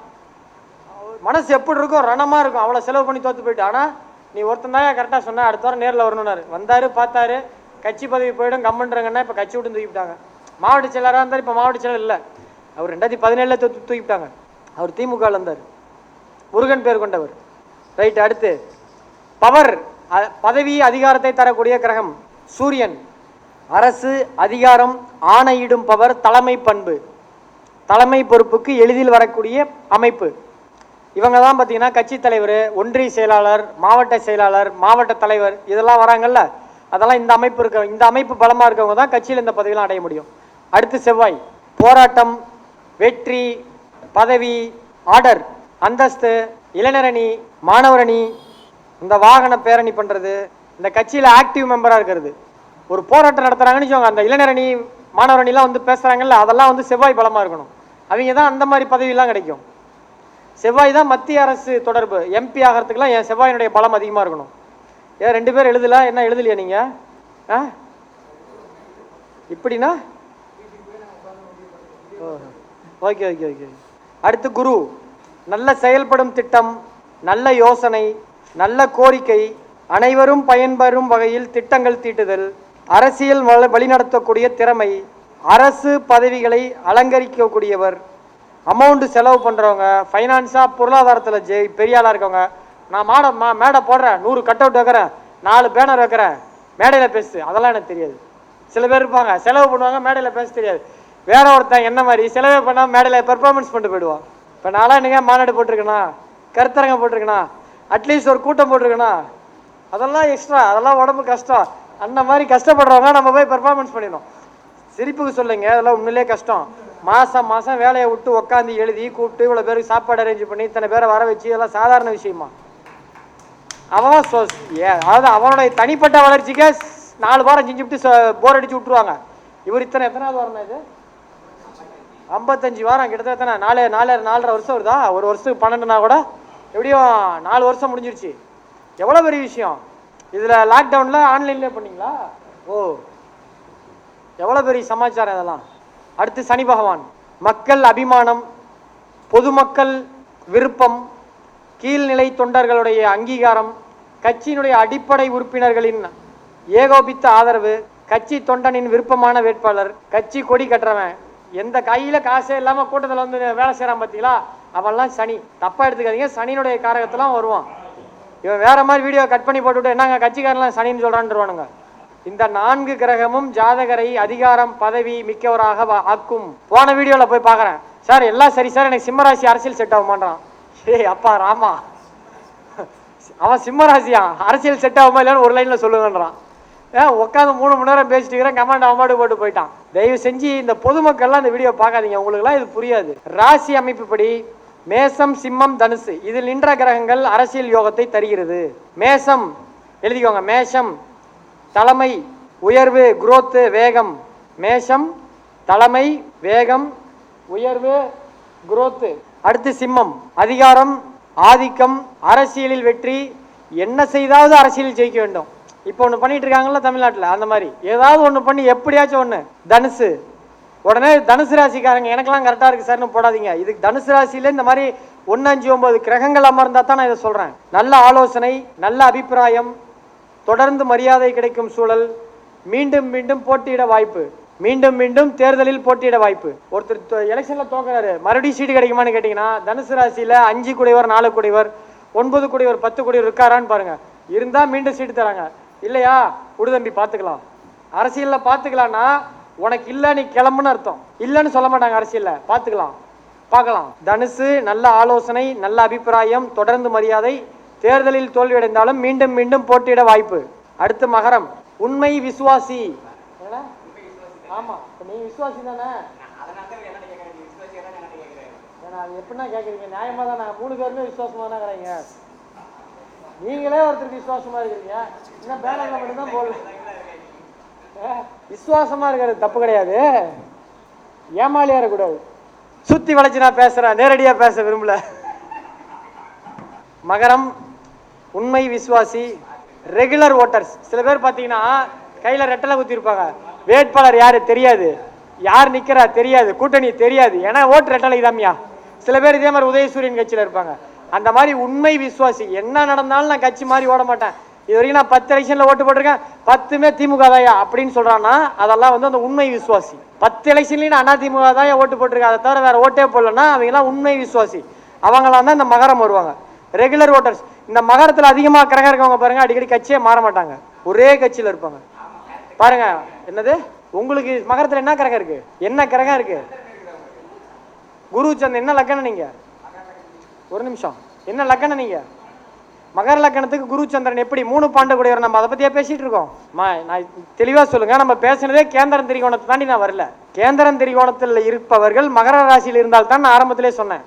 மனசு எப்படி இருக்கும், ரணமாக இருக்கும், அவ்வளோ செலவு பண்ணி தோற்று போயிட்டு. ஆனால் நீ ஒருத்தன் தான் கரெக்டாக சொன்ன, அடுத்த வாரம் நேரில் வரணும்னாரு. வந்தார், பார்த்தாரு, கட்சி பதவி போயிடும் கம்மன்றங்கன்னா இப்போ கட்சி விட்டு தூக்கிவிட்டாங்க. மாவட்ட செயலராக இருந்தார், இப்போ மாவட்ட செயலர் இல்லை. அவர் 2017 தூக்கிவிட்டாங்க. அவர் திமுகவில் இருந்தார், முருகன் பேர் கொண்டவர். ரைட். அடுத்து பவர், பதவி அதிகாரத்தை தரக்கூடிய கிரகம் சூரியன். அரசு, அதிகாரம், ஆணையிடும் பவர், தலைமை பண்பு, தலைமை பொறுப்புக்கு எளிதில் வரக்கூடிய அமைப்பு. இவங்க தான் பார்த்தீங்கன்னா கட்சி தலைவர், ஒன்றிய செயலாளர், மாவட்ட செயலாளர், மாவட்ட தலைவர், இதெல்லாம் வராங்கல்ல, அதெல்லாம் இந்த அமைப்பு இருக்க, இந்த அமைப்பு பலமாக இருக்கவங்க தான் கட்சியில் இந்த பதவியெல்லாம் அடைய முடியும். அடுத்து செவ்வாய், போராட்டம், வெற்றி, பதவி, ஆர்டர், அந்தஸ்து, இளைஞரணி, மாணவரணி, இந்த வாகன பேரணி பண்ணுறது, இந்த கட்சியில் ஆக்டிவ் மெம்பராக இருக்கிறது. ஒரு போராட்டம் நடத்துகிறாங்கன்னு சொல்லுவாங்க, அந்த இளைஞரணி மாணவரணிலாம் வந்து பேசுகிறாங்கல்ல, அதெல்லாம் வந்து செவ்வாய் பலமாக இருக்கணும். அவங்க தான் அந்த மாதிரி பதவியெல்லாம் கிடைக்கும். செவ்வாய் தான் மத்திய அரசு தொடர்பு, எம்பி ஆகிறதுக்குலாம் என் செவ்வாயினுடைய பலம் அதிகமாக இருக்கணும். ஏன் 2 பேர் எழுதல, என்ன எழுதலையா நீங்கள்? இப்படின்னா ஓகே ஓகே ஓகே. அடுத்து குரு, நல்ல செயல்படும் திட்டம், நல்ல யோசனை, நல்ல கோரிக்கை, அனைவரும் பயன்பெறும் வகையில் திட்டங்கள் தீட்டுதல், அரசியல் வழிநடத்தக்கூடிய திறமை, அரசு பதவிகளை அலங்கரிக்கக்கூடியவர், அமௌண்ட்டு செலவு பண்ணுறவங்க, ஃபைனான்ஸாக பொருளாதாரத்தில் பெரிய ஆளாக இருக்கவங்க, நான் மேடை போடுறேன், 100 கட் அவுட் வைக்கிறேன், 4 பேனர் வைக்கிறேன், மேடையில் பேசு, அதெல்லாம் எனக்கு தெரியாது. சில பேர் இருப்பாங்க செலவு பண்ணுவாங்க, மேடையில் பேச தெரியாது. வேற ஒருத்தன் என்ன மாதிரி செலவே பண்ணால் மேடையில் பெர்ஃபார்மன்ஸ் பண்ணிட்டு போயிடுவான். இப்போ நான்லாம் நீங்கள் மாநாடு போட்டிருக்கேனா, கருத்தரங்கம் போட்டிருக்கேனா, அட்லீஸ்ட் ஒரு கூட்டம் போட்டிருக்கேனா, அதெல்லாம் எக்ஸ்ட்ரா, அதெல்லாம் உடம்பு கஷ்டம். அந்த மாதிரி கஷ்டப்படுறவங்க நம்ம போய் பெர்ஃபார்மன்ஸ் பண்ணிடணும். சிரிப்புக்கு சொல்லுங்க, அதெல்லாம் உண்மையிலே கஷ்டம். மாதம் மாதம் வேலையை விட்டு உட்காந்து எழுதி கூப்பிட்டு இவ்வளோ பேருக்கு சாப்பாடு அரேஞ்ச் பண்ணி இத்தனை பேரை வர வச்சு இதெல்லாம் சாதாரண விஷயமா? அதாவது அவனுடைய தனிப்பட்ட வளர்ச்சிக்கே 4 வாரம் செஞ்சுட்டு போர் அடிச்சு விட்டுருவாங்க. இவர் எத்தனாவது வாரம் இது? 55 வாரம், கிட்டத்தட்ட 4.5 வருஷம் வருதா? ஒரு வருஷத்துக்கு 12னா கூட எப்படியும் 4 வருஷம் முடிஞ்சிருச்சு. எவ்வளோ பெரிய விஷயம். இதில் லாக்டவுனில் ஆன்லைன்லேயே பண்ணீங்களா? ஓ, எவ்வளோ பெரிய சமாச்சாரம் இதெல்லாம். அடுத்து சனி பகவான். மக்கள் அபிமானம், பொதுமக்கள் விருப்பம், கீழ்நிலை தொண்டர்களுடைய அங்கீகாரம், கட்சியினுடைய அடிப்படை உறுப்பினர்களின் ஏகோபித்த ஆதரவு, கட்சி தொண்டனின் விருப்பமான வேட்பாளர், கட்சி கொடி கட்டுறவன், எந்த கையில் காசே இல்லாமல் கூட்டத்தில் வந்து வேலை செய்கிறான் பார்த்தீங்களா, அவன்லாம் சனி. தப்பாக எடுத்துக்காதீங்க, சனியினுடைய காரகத்தெல்லாம் வருவான். இவன் வேற மாதிரி வீடியோ கட் பண்ணி போட்டுவிட்டு என்னங்க கட்சிக்காரெல்லாம் சனின்னு சொல்கிறான்ருவானுங்க. இந்த 4 கிரகமும் ஜாதகரை அதிகாரம் பதவி மிக்கவராக ஆக்கும். போன வீடியோவில் போய் பார்க்குறேன், சார் எல்லாம் சரி சார், எனக்கு சிம்மராசி அரசியல் செட் ஆக மாட்டான். ஏய் அப்பா ராமா, அவன் சிம்மராசியா, அரசியல் செட் ஆகுமா இல்லைன்னு ஒரு லைனில் சொல்லுங்கன்றான். உட்காந்து 3 மணி நேரம் பேசிட்டு இருக்கிறேன், கமெண்ட் அவமாடு போட்டு போயிட்டான். தயவு செஞ்சு இந்த பொதுமக்கள்லாம் இந்த வீடியோ பார்க்காதீங்க, உங்களுக்குலாம் இது புரியாது. ராசி அமைப்புப்படி மேசம், சிம்மம், தனுசு இதில் நின்ற கிரகங்கள் அரசியல் யோகத்தை தருகிறது. மேசம் எழுதிக்கோங்க, மேஷம் தலைமை, உயர்வு, குரோத்து, வேகம். மேஷம் தலைமை, வேகம், உயர்வு, குரோத்து. அடுத்து சிம்மம் அதிகாரம், ஆதிக்கம், அரசியலில் வெற்றி, என்ன செய்தாவது அரசியலில் ஜெயிக்க வேண்டும். இப்போ ஒன்று பண்ணிட்டு இருக்காங்கல்ல தமிழ்நாட்டில், அந்த மாதிரி ஏதாவது ஒன்று பண்ணி எப்படியாச்சும் ஒன்று. தனுசு, உடனே தனுசு ராசிக்காரங்க எனக்கெல்லாம் கரெக்டாக இருக்குது சார்னு போடாதீங்க. இதுக்கு தனுசு ராசியில் இந்த மாதிரி 1, 5, 9 கிரகங்கள் அமர்ந்தா தான் நான் இதை சொல்கிறேன். நல்ல ஆலோசனை, நல்ல அபிப்பிராயம், தொடர்ந்து மரியாதை கிடைக்கும் சூழல், மீண்டும் மீண்டும் போட்டியிட வாய்ப்பு, மீண்டும் மீண்டும் தேர்தலில் போட்டியிட வாய்ப்பு. ஒருத்தர் எலெக்ஷனில் தோக்குறாரு, மறுபடியும் சீட்டு கிடைக்குமான்னு கேட்டிங்கன்னா, தனுசு ராசியில் 5 குடைவர், 4 குடைவர், 9 குடைவர், 10 குடைவர் இருக்காரான்னு பாருங்க. இருந்தால் மீண்டும் சீட்டு தராங்க, இல்லையா உடுதம்பி பார்த்துக்கலாம். அரசியலில் பார்த்துக்கலான்னா உனக்கு இல்லை, நீ கிளம்புன்னு அர்த்தம். இல்லைன்னு சொல்ல மாட்டாங்க அரசியலில், பார்த்துக்கலாம், பார்க்கலாம். தனுசு நல்ல ஆலோசனை, நல்ல அபிப்பிராயம், தொடர்ந்து மரியாதை, தேர்தலில் தோல்வியடைந்தாலும் மீண்டும் மீண்டும் போட்டியிட வாய்ப்பு. அடுத்து மகரம், உண்மை விசுவாசி. ஆமா, நீ விசுவாசி தானே? அது எப்படின்னா கேட்குறீங்க, நியாயமா தான். நாங்கள் 3 பேருமே விசுவாசமா தான் இருக்கிறீங்க. நீங்களே ஒருத்தருக்கு விசுவாசமா இருக்கிறீங்க, இன்னும் பேனர்ல மட்டும்தான் போடல. விசுவாசமா இருக்கிறது தப்பு கிடையாது, ஏமாளியா இருக்கக்கூடாது. சுத்தி வளைச்சு நான் பேசுறேன், நேரடியா பேச விரும்பல. மகரம் உண்மை விசுவாசி, ரெகுலர் ஓட்டர்ஸ். சில பேர் பார்த்தீங்கன்னா கையில் ரெட்டலை குத்திருப்பாங்க, வேட்பாளர் யாரு தெரியாது, யார் நிற்கிறா தெரியாது, கூட்டணி தெரியாது, ஏன்னா ஓட்டு ரெட்டலை தாமியா. சில பேர் இதே மாதிரி உதயசூரியன் கட்சியில் இருப்பாங்க. அந்த மாதிரி உண்மை விசுவாசி, என்ன நடந்தாலும் நான் கட்சி மாதிரி ஓட மாட்டேன், இது வரைக்கும் நான் 10 எலெக்ஷனில் ஓட்டு போட்டிருக்கேன், 10மே திமுக தாயா அப்படின்னு சொல்கிறான்னா அதெல்லாம் வந்து அந்த உண்மை விசுவாசி. 10 எலெக்ஷன்லையும் நான் அதிமுக தாயா ஓட்டு போட்டிருக்கேன், அதை தவிர வேறு ஓட்டே போடலன்னா அவங்களாம் உண்மை விசுவாசி. அவங்களாம் தான் இந்த மகரம் வருவாங்க, ரெகுலர் ஓட்டர்ஸ். இந்த மகரத்தில் அதிகமாக கிரகம் இருக்கவங்க பாருங்க, அடிக்கடி கட்சியே மாற மாட்டாங்க, ஒரே கட்சியில் இருப்பாங்க. பாருங்க, என்னது உங்களுக்கு மகரத்தில் என்ன கிரகம் இருக்கு, என்ன கிரகம் இருக்கு? குரு சந்திரன். என்ன லக்கணம் நீங்க? ஒரு நிமிஷம், என்ன லக்கணம் நீங்க? மகர லக்கணத்துக்கு குரு சந்திரன் எப்படி 3 பாண்டக்கூடியவர். நம்ம அதை பத்தியா பேசிட்டு இருக்கோம். நான் தெளிவா சொல்லுங்க, நம்ம பேசினதே கேந்திரம் திரிகோணத்தை தாண்டி நான் வரல. கேந்திரம் திரிகோணத்தில் இருப்பவர்கள் மகர ராசியில் இருந்தால் தான் நான் ஆரம்பத்திலே சொன்னேன்.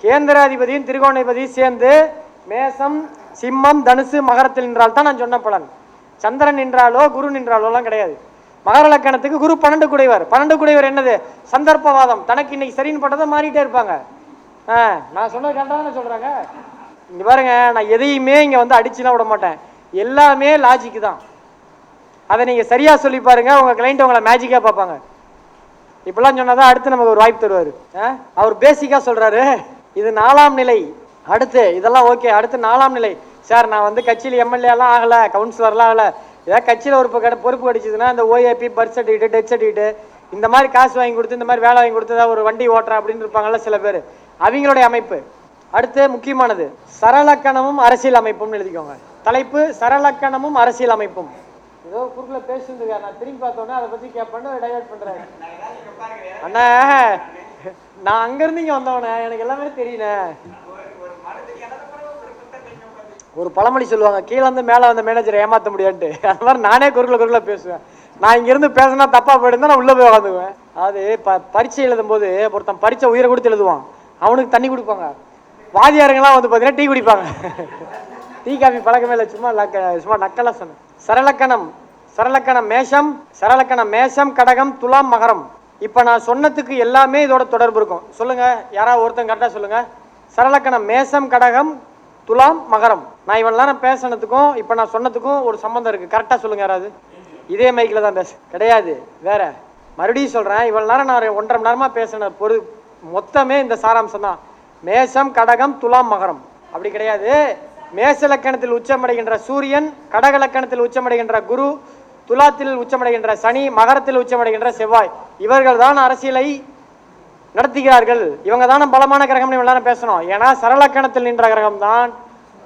கேந்திராதிபதியும் திரிகோணாதிபதியும் சேர்ந்து மேசம், சிம்மம், தனுசு, மகரத்தில் நின்றால் தான் நான் சொன்ன பலன். சந்திரன் நின்றாலோ குரு நின்றாலோலாம் கிடையாது. மகர லக்கணத்துக்கு குரு 12 குடைவர். 12 குடைவர் என்னது? சந்தர்ப்பவாதம். தனக்கு இன்னைக்கு சரின்னு பட்டதை மாறிட்டே இருப்பாங்க. நான் சொன்னது கரெக்டாக சொல்றாங்க. இங்க பாருங்க, நான் எதையுமே இங்க வந்து அடிச்சுலாம் விட மாட்டேன், எல்லாமே லாஜிக் தான். அதை நீங்க சரியா சொல்லி பாருங்க, உங்க கிளைண்ட் உங்களை மேஜிக்கா பார்ப்பாங்க. இப்பெல்லாம் சொன்னாதான் அடுத்து நமக்கு ஒரு வாய்ப்பு தருவாரு. அவர் பேசிக்கா சொல்றாரு, இது 4ஆம் நிலை. அடுத்து இதெல்லாம் ஓகே, அடுத்து 4ஆம் நிலை. சார் நான் வந்து கட்சியில் எம்எல்ஏலாம் ஆகலை, கவுன்சிலர்லாம் ஆகலை, ஏதாவது கட்சியில் ஒரு பொறுப்பு கிடைச்சதுன்னா அந்த OAP, birth certificate, death certificate இந்த மாதிரி காசு வாங்கி கொடுத்து இந்த மாதிரி வேலை வாங்கி கொடுத்ததா ஒரு வண்டி ஓட்டுற அப்படின்னு இருப்பாங்கல்ல சில பேர், அவங்களுடைய அமைப்பு. அடுத்து முக்கியமானது சரலக்கணமும் அரசியல் அமைப்பும் எழுதிக்கோங்க. தலைப்பு சரலக்கணமும் அரசியல் அமைப்பும். ஏதோ குறுக்குல பேசுறதுக்கா, நான் திரும்பி பார்த்தோன்னே அதை பத்தி கேட்பேன்னு டைவர்ட் பண்றேன். அண்ணா நான் அங்க இருந்து இங்க வந்தவனே, எனக்கு எல்லாமே தெரியல. ஒரு பழமொழி சொல்லுவாங்க, கீழே வந்து மேலே வந்த மேனேஜரை ஏமாற்ற முடியாதுன்ட்டு. அந்த மாதிரி நானே குறுக்குல பேசுவேன். நான் இங்கிருந்து பேசினா தப்பா போயிட்டு நான் உள்ள போய் உட்காந்துக்குவேன். அது பரீட்சை எழுதும் போது ஒருத்தன் பரீட்சை உயிரை கொடுத்து எழுதுவான், அவனுக்கு தண்ணி கொடுப்பாங்க. வாதியாருங்கெல்லாம் வந்து பார்த்தீங்கன்னா டீ குடிப்பாங்க. டீ காஃபி பழக்கமே இல்லை, சும்மா நக்கலா சொன்னேன். சரலக்கணம் மேஷம், சரலக்கணம் மேஷம் கடகம் துலாம் மகரம். இப்போ நான் சொன்னதுக்கு எல்லாமே இதோட தொடர்பு இருக்கும். சொல்லுங்க, யாராவது ஒருத்தன் கரெக்டாக சொல்லுங்க. சரலக்கணம் மேஷம் கடகம் துலாம் மகரம். நான் இவன் நேரம் பேசினதுக்கும் இப்போ நான் சொன்னதுக்கும் ஒரு சம்பந்தம் இருக்கு. கரெக்டாக சொல்லுங்க யாராவது. இதே மைக்கில் தான் பேச கிடையாது, வேற. மறுபடியும் சொல்றேன், இவ்வளவு நேரம் நான் 1.5 மணி நேரமா பேசின மொத்தமே இந்த சாராம்சம் தான். மேஷம் கடகம் துலாம் மகரம் அப்படி கிடையாது. மேஷ லக்கணத்தில் உச்சமடைகின்ற சூரியன், கடக லக்கணத்தில் உச்சமடைகின்ற குரு, துலாத்தில் உச்சமடைகின்ற சனி, மகரத்தில் உச்சமடைகின்ற செவ்வாய், இவர்கள் தான் அரசியலை நடத்துகிறார்கள். இவங்க தானே பலமான கிரகம் எல்லாரும் பேசணும். ஏன்னா சரலக்கணத்தில் நின்ற கிரகம் தான்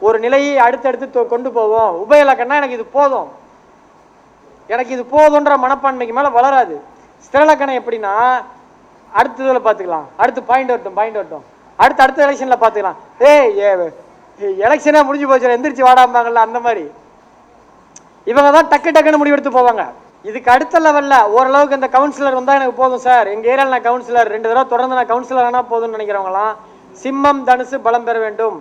ஒரு நிலையை அடுத்தடுத்து கொண்டு போவோம். உபயலக்கணம் எனக்கு இது போதும், எனக்கு இது போதுன்ற மனப்பான்மைக்கு மேல வளராது. ஸ்திரலக்கணம் எப்படின்னா அடுத்ததுல பாத்துக்கலாம், அடுத்து பாயிண்ட் வரட்டும், அடுத்த எலெக்ஷன்ல பாத்துக்கலாம். எலெக்ஷனே முடிஞ்சு போச்சு எந்திரிச்சு வாடாம்பாங்கல்ல, அந்த மாதிரி இவங்க தான் டக்குன்னு முடிவெடுத்து போவாங்க. இதுக்கு அடுத்த லெவல்ல ஓரளவுக்கு இந்த கவுன்சிலர் வந்தா எனக்கு போதும் சார், எங்க ஏரியாவில் நான் கவுன்சிலர் 2 தடவை தொடர்ந்து நான் கவுன்சிலர் ஆனா போதும்னு நினைக்கிறவங்களாம் சிம்மம் தனுசு பலம் பெற வேண்டும்.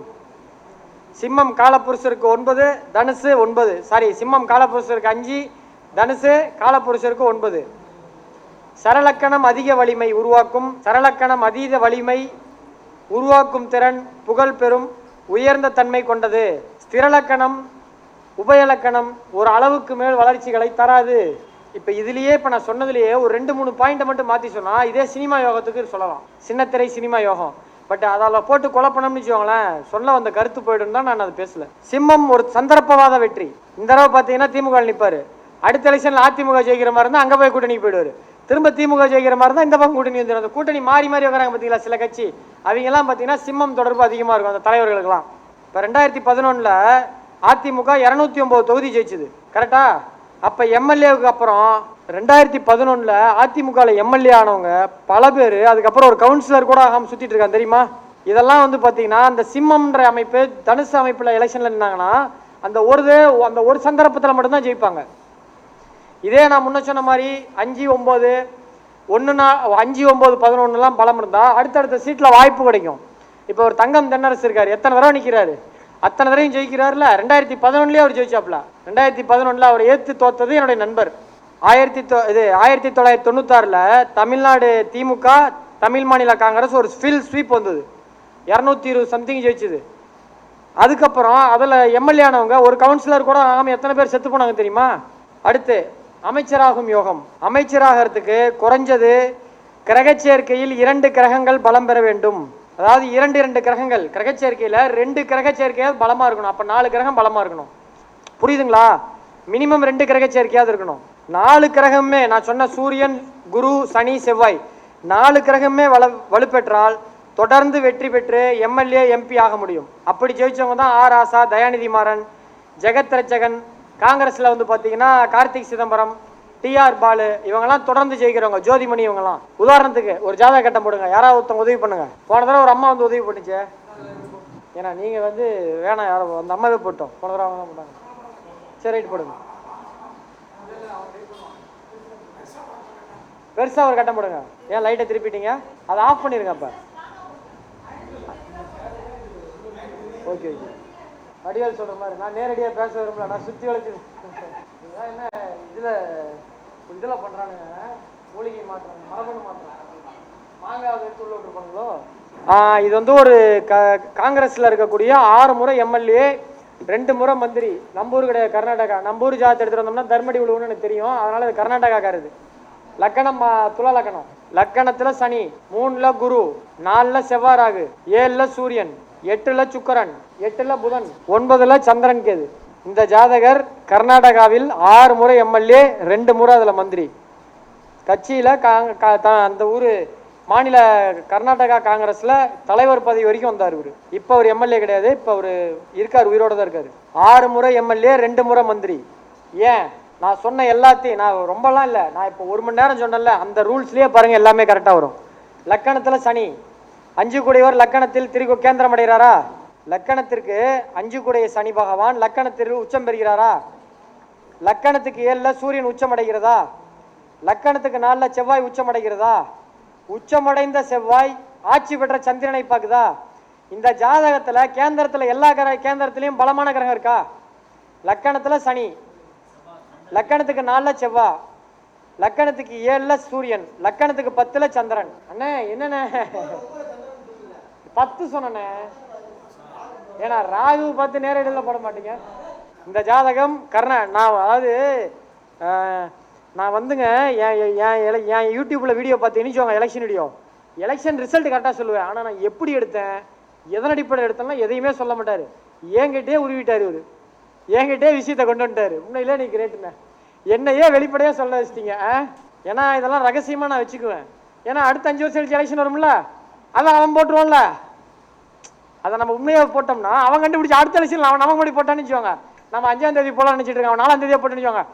சிம்மம் காலப்புருஷருக்கு 9, தனுசு 9. சாரி, சிம்மம் காலப்புருஷருக்கு 5, தனுசு காலப்புருஷருக்கு 9. சரலக்கணம் அதிக வலிமை உருவாக்கும், சரலக்கணம் அதீத வலிமை உருவாக்கும் திறன் புகழ் பெறும் உயர்ந்த தன்மை கொண்டது. ஸ்திரலக்கணம் உபயலக்கணம் ஒரு அளவுக்கு மேல் வளர்ச்சிகளை தராது. இப்ப இதுலயே இப்ப நான் சொன்னதுலயே ஒரு 2-3 பாயிண்ட் மட்டும் மாத்தி சொன்னா இதே சினிமா யோகத்துக்கு சொல்லலாம். சின்னத்திரை சினிமா யோகம். பட் அதில் போட்டு குழப்பணும்னு வச்சுக்கோங்களேன், சொல்ல வந்த கருத்து போயிடும் தான் நான் அதை பேசல. சிம்மம் ஒரு சந்தர்ப்பவாத வெற்றி. இந்த தடவை பார்த்தீங்கன்னா திமுக நிற்பாரு, அடுத்த எலெக்ஷன்ல அதிமுக ஜெயிக்கிற மாதிரி இருந்தால் அங்கே போய் கூட்டணிக்கு போயிடுவாரு, திரும்ப திமுக ஜெயிக்கிற மாதிரி தான் இந்த பக்கம் கூட்டணி வந்துடும். அந்த கூட்டணி மாறி வைக்கிறாங்க பார்த்தீங்களா சில கட்சி, அவங்கெல்லாம் பார்த்தீங்கன்னா சிம்மம் தொடர்பு அதிகமாக இருக்கும் அந்த தலைவர்களுக்கெல்லாம். இப்போ 2011 அதிமுக 209 தொகுதி ஜெயிச்சுது, கரெக்டா? அப்போ எம்எல்ஏவுக்கு அப்புறம் 2011 அதிமுக எம்எல்ஏ ஆனவங்க பல பேர் அதுக்கப்புறம் ஒரு கவுன்சிலர் கூட ஆகாம சுத்திட்டு இருக்காங்க, தெரியுமா? இதெல்லாம் வந்து பார்த்தீங்கன்னா அந்த சிம்மம்ன்ற அமைப்பு தனுசு அமைப்பில் எலெக்ஷன்ல இருந்தாங்கன்னா அந்த ஒரு சந்தர்ப்பத்தில் மட்டும்தான் ஜெயிப்பாங்க. இதே நான் முன்ன சொன்ன மாதிரி 5, 9, 5, 9, 11 பலம் இருந்தா அடுத்தடுத்த சீட்ல வாய்ப்பு கிடைக்கும். இப்போ ஒரு தங்கம் தென்னரசு இருக்காரு, எத்தனை தடவை நிற்கிறாரு, அத்தனை தடவையும் ஜெயிக்கிறாருல. 2011 அவர் ஜெயிச்சாப்ல. 2011 அவர் ஏத்து தோத்தது என்னுடைய நண்பர். 1996 தமிழ்நாடு திமுக தமிழ் மாநில காங்கிரஸ் ஒரு ஃபில் ஸ்வீப் வந்தது, 220 சம்திங் ஜெயிச்சது. அதுக்கப்புறம் அதில் எம்எல்ஏ ஆனவங்க ஒரு கவுன்சிலர் கூட ஆகாம எத்தனை பேர் செத்து போனாங்க தெரியுமா? அடுத்து அமைச்சராகும் யோகம். அமைச்சராகிறதுக்கு குறைஞ்சது கிரக சேர்க்கையில் 2 கிரகங்கள் பலம் பெற வேண்டும். அதாவது 2 கிரகங்கள் கிரக சேர்க்கையில் 2 கிரக சேர்க்கையாவது பலமா இருக்கணும். அப்ப 4 கிரகம் பலமா இருக்கணும், புரியுதுங்களா? மினிமம் 2 கிரக சேர்க்கையாவது இருக்கணும். 4 கிரகமே நான் சொன்ன சூரியன் குரு சனி செவ்வாய் 4 கிரகமே வலுப்பெற்றால் தொடர்ந்து வெற்றி பெற்று எம்எல்ஏ எம்பி ஆக முடியும். அப்படி ஜெயிச்சவங்க தான் ஆர் ஆசா, தயாநிதி மாறன், ஜெகத் ரட்சகன். காங்கிரஸ்ல வந்து பாத்தீங்கன்னா கார்த்திக் சிதம்பரம், டிஆர் பாலு, இவங்கெல்லாம் தொடர்ந்து ஜெயிக்கிறவங்க. ஜோதிமணி இவங்கெல்லாம். உதாரணத்துக்கு ஒரு ஜாதக கட்டம் போடுங்க, யாராவது ஒருத்தவங்க உதவி பண்ணுங்க. போன தடவை ஒரு அம்மா வந்து உதவி பண்ணுச்சு, ஏன்னா நீங்க வந்து வேணாம் யாரும் அந்த அம்மாவே போட்டோம், போன தடவை அவங்க தான் போட்டாங்க. சரி ரைட் போடுங்க, பெருசா ஒரு கட்டம் போடுங்க. ஏன் லைட்டை திருப்பிட்டீங்க, அதை ஆஃப் பண்ணிருங்க. அப்ப ஓகே ஓகே, வடிவேல் சொல்ற மாதிரி நான் நேரடியாக பேச விரும்பல, நான் சுத்தி வளைச்சு என்ன இதுல பண்றானுங்க, மூலிகை மாற்றாங்க, மரபணு மாற்றாங்க, மாங்காவை எடுத்து உள்ள விட்டுருப்பாங்களோ. இது வந்து ஒரு காங்கிரஸ்ல இருக்கக்கூடிய 6 முறை எம்எல்ஏ, 2 முறை மந்திரி. நம்பூர் கிடையாது, கர்நாடகா. நம்பூர் ஜாதத்தை எடுத்துட்டு வந்தோம்னா தர்மடி விழுவுன்னு எனக்கு தெரியும், அதனால இது கர்நாடகாக்காரது. லக்கணம் துலா லக்கணம். லக்கணத்துல சனி, 3ல குரு, 4ல செவ்வாய் ராகு, 7ல சூரியன், 8ல சுக்கரன், 8ல புதன், 9ல சந்திரன் கேது. இந்த ஜாதகர் கர்நாடகாவில் 6 முறை எம்எல்ஏ, 2 முறை அதுல மந்திரி. கட்சியில் அந்த ஊர் மாநில கர்நாடகா காங்கிரஸில் தலைவர் பதவி வரைக்கும் வந்தார் இவர். இப்போ அவர் எம்எல்ஏ கிடையாது, இப்போ அவர் இருக்கார், உயிரோடு தான் இருக்கார். 6 முறை எம்எல்ஏ, 2 முறை மந்திரி. ஏன் நான் சொன்ன எல்லாத்தையும் நான் ரொம்பலாம் இல்லை, நான் இப்போ 1 மணி நேரம் சொன்னேன்ல, அந்த ரூல்ஸ்லேயே பாருங்கள் எல்லாமே கரெக்டாக வரும். லக்கணத்தில் சனி 5 கூடையவர் லக்கணத்தில் கேந்திரம் அடைகிறாரா? லக்கணத்திற்கு 5 கூடைய சனி பகவான் லக்கணத்திற்கு உச்சம் பெறுகிறாரா? லக்கணத்துக்கு 7ல் சூரியன் உச்சம் அடைகிறதா? லக்கணத்துக்கு 4ல் செவ்வாய் உச்சம் அடைகிறதா? உச்சமடைந்த செவ்வாய் ஆட்சி பெற்ற சந்திரனை பார்க்குதா? இந்த ஜாதகத்தில் கேந்திரத்தில் எல்லா கேந்திரத்திலையும் பலமான கிரகம் இருக்கா? லக்கணத்தில் சனி, லக்கணத்துக்கு 4ல் செவ்வாய், லக்கணத்துக்கு 7ல் சூரியன், லக்கணத்துக்கு 10ல் சந்திரன். அண்ணே என்னண்ணே 10 சொன்னே, ஏன்னா ராகு 10 நேரடியில் போட மாட்டீங்க. இந்த ஜாதகம் அதாவது நான் வந்துங்க என் யூடியூப்பில் வீடியோ பார்த்து இனிச்சோங்க, எலெக்ஷன் வீடியோ, எலெக்ஷன் ரிசல்ட் கரெக்டாக சொல்லுவேன். ஆனால் நான் எப்படி எடுத்தேன், எதன் அடிப்படையில் எடுத்தேன்னா எதையுமே சொல்ல மாட்டார். என்கிட்டே உருவிட்டார் இவர், என்கிட்டே விஷயத்தை கொண்டு வந்துட்டார். உண்மையிலே நீ கிரேட்டுண்ணே, என்னையே வெளிப்படையாக சொல்ல வச்சிட்டீங்க. ஏன்னா இதெல்லாம் ரகசியமாக நான் வச்சுக்குவேன். ஏன்னா அடுத்த 5 வருஷம் கழிச்சு எலெக்ஷன் வரும்ல, அதான் அவன் போட்டுருவான்ல. அதை நம்ம உண்மையாக போட்டோம்னா அவன் கண்டுபிடிச்சி அடுத்த எலெக்ஷன் அவன் நம்ம முடி போட்டான்னு வச்சுக்கோங்க. நம்ம 5ஆம் தேதி போல நினச்சிட்டு இருக்கோம், அவன் 4ஆம் தேதியாக போட்டுன்னு வச்சுக்கோங்க.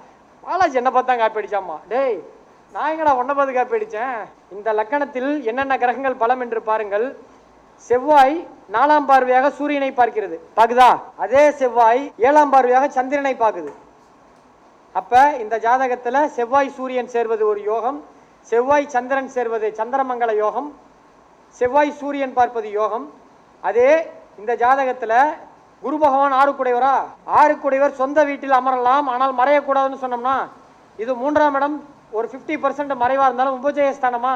பாலாஜி என்ன பார்த்தா காப்பி அடிச்சாமா? டேய் நான் எங்கடா ஒன்றை பார்த்து காப்பி அடித்தேன். இந்த லக்கணத்தில் என்னென்ன கிரகங்கள் பலம் என்று பாருங்கள். செவ்வாய் 4ஆம் பார்வையாக சூரியனை பார்க்கிறது, பார்க்குதா? அதே செவ்வாய் 7ஆம் பார்வையாக சந்திரனை பார்க்குது. அப்ப இந்த ஜாதகத்துல செவ்வாய் சூரியன் சேர்வது ஒரு யோகம், செவ்வாய் சந்திரன் சேர்வது சந்திரமங்கல யோகம், செவ்வாய் சூரியன் பார்ப்பது யோகம். அதே இந்த ஜாதகத்துல குரு பகவான் 6 குடையவரா? 6 குடையவர் சொந்த வீட்டில் அமரலாம், ஆனால் மறையக்கூடாதுன்னு சொன்னோம்னா இது 3ஆம் இடம் ஒரு 50% மறைவா இருந்தாலும் உபஜயஸ்தானமா.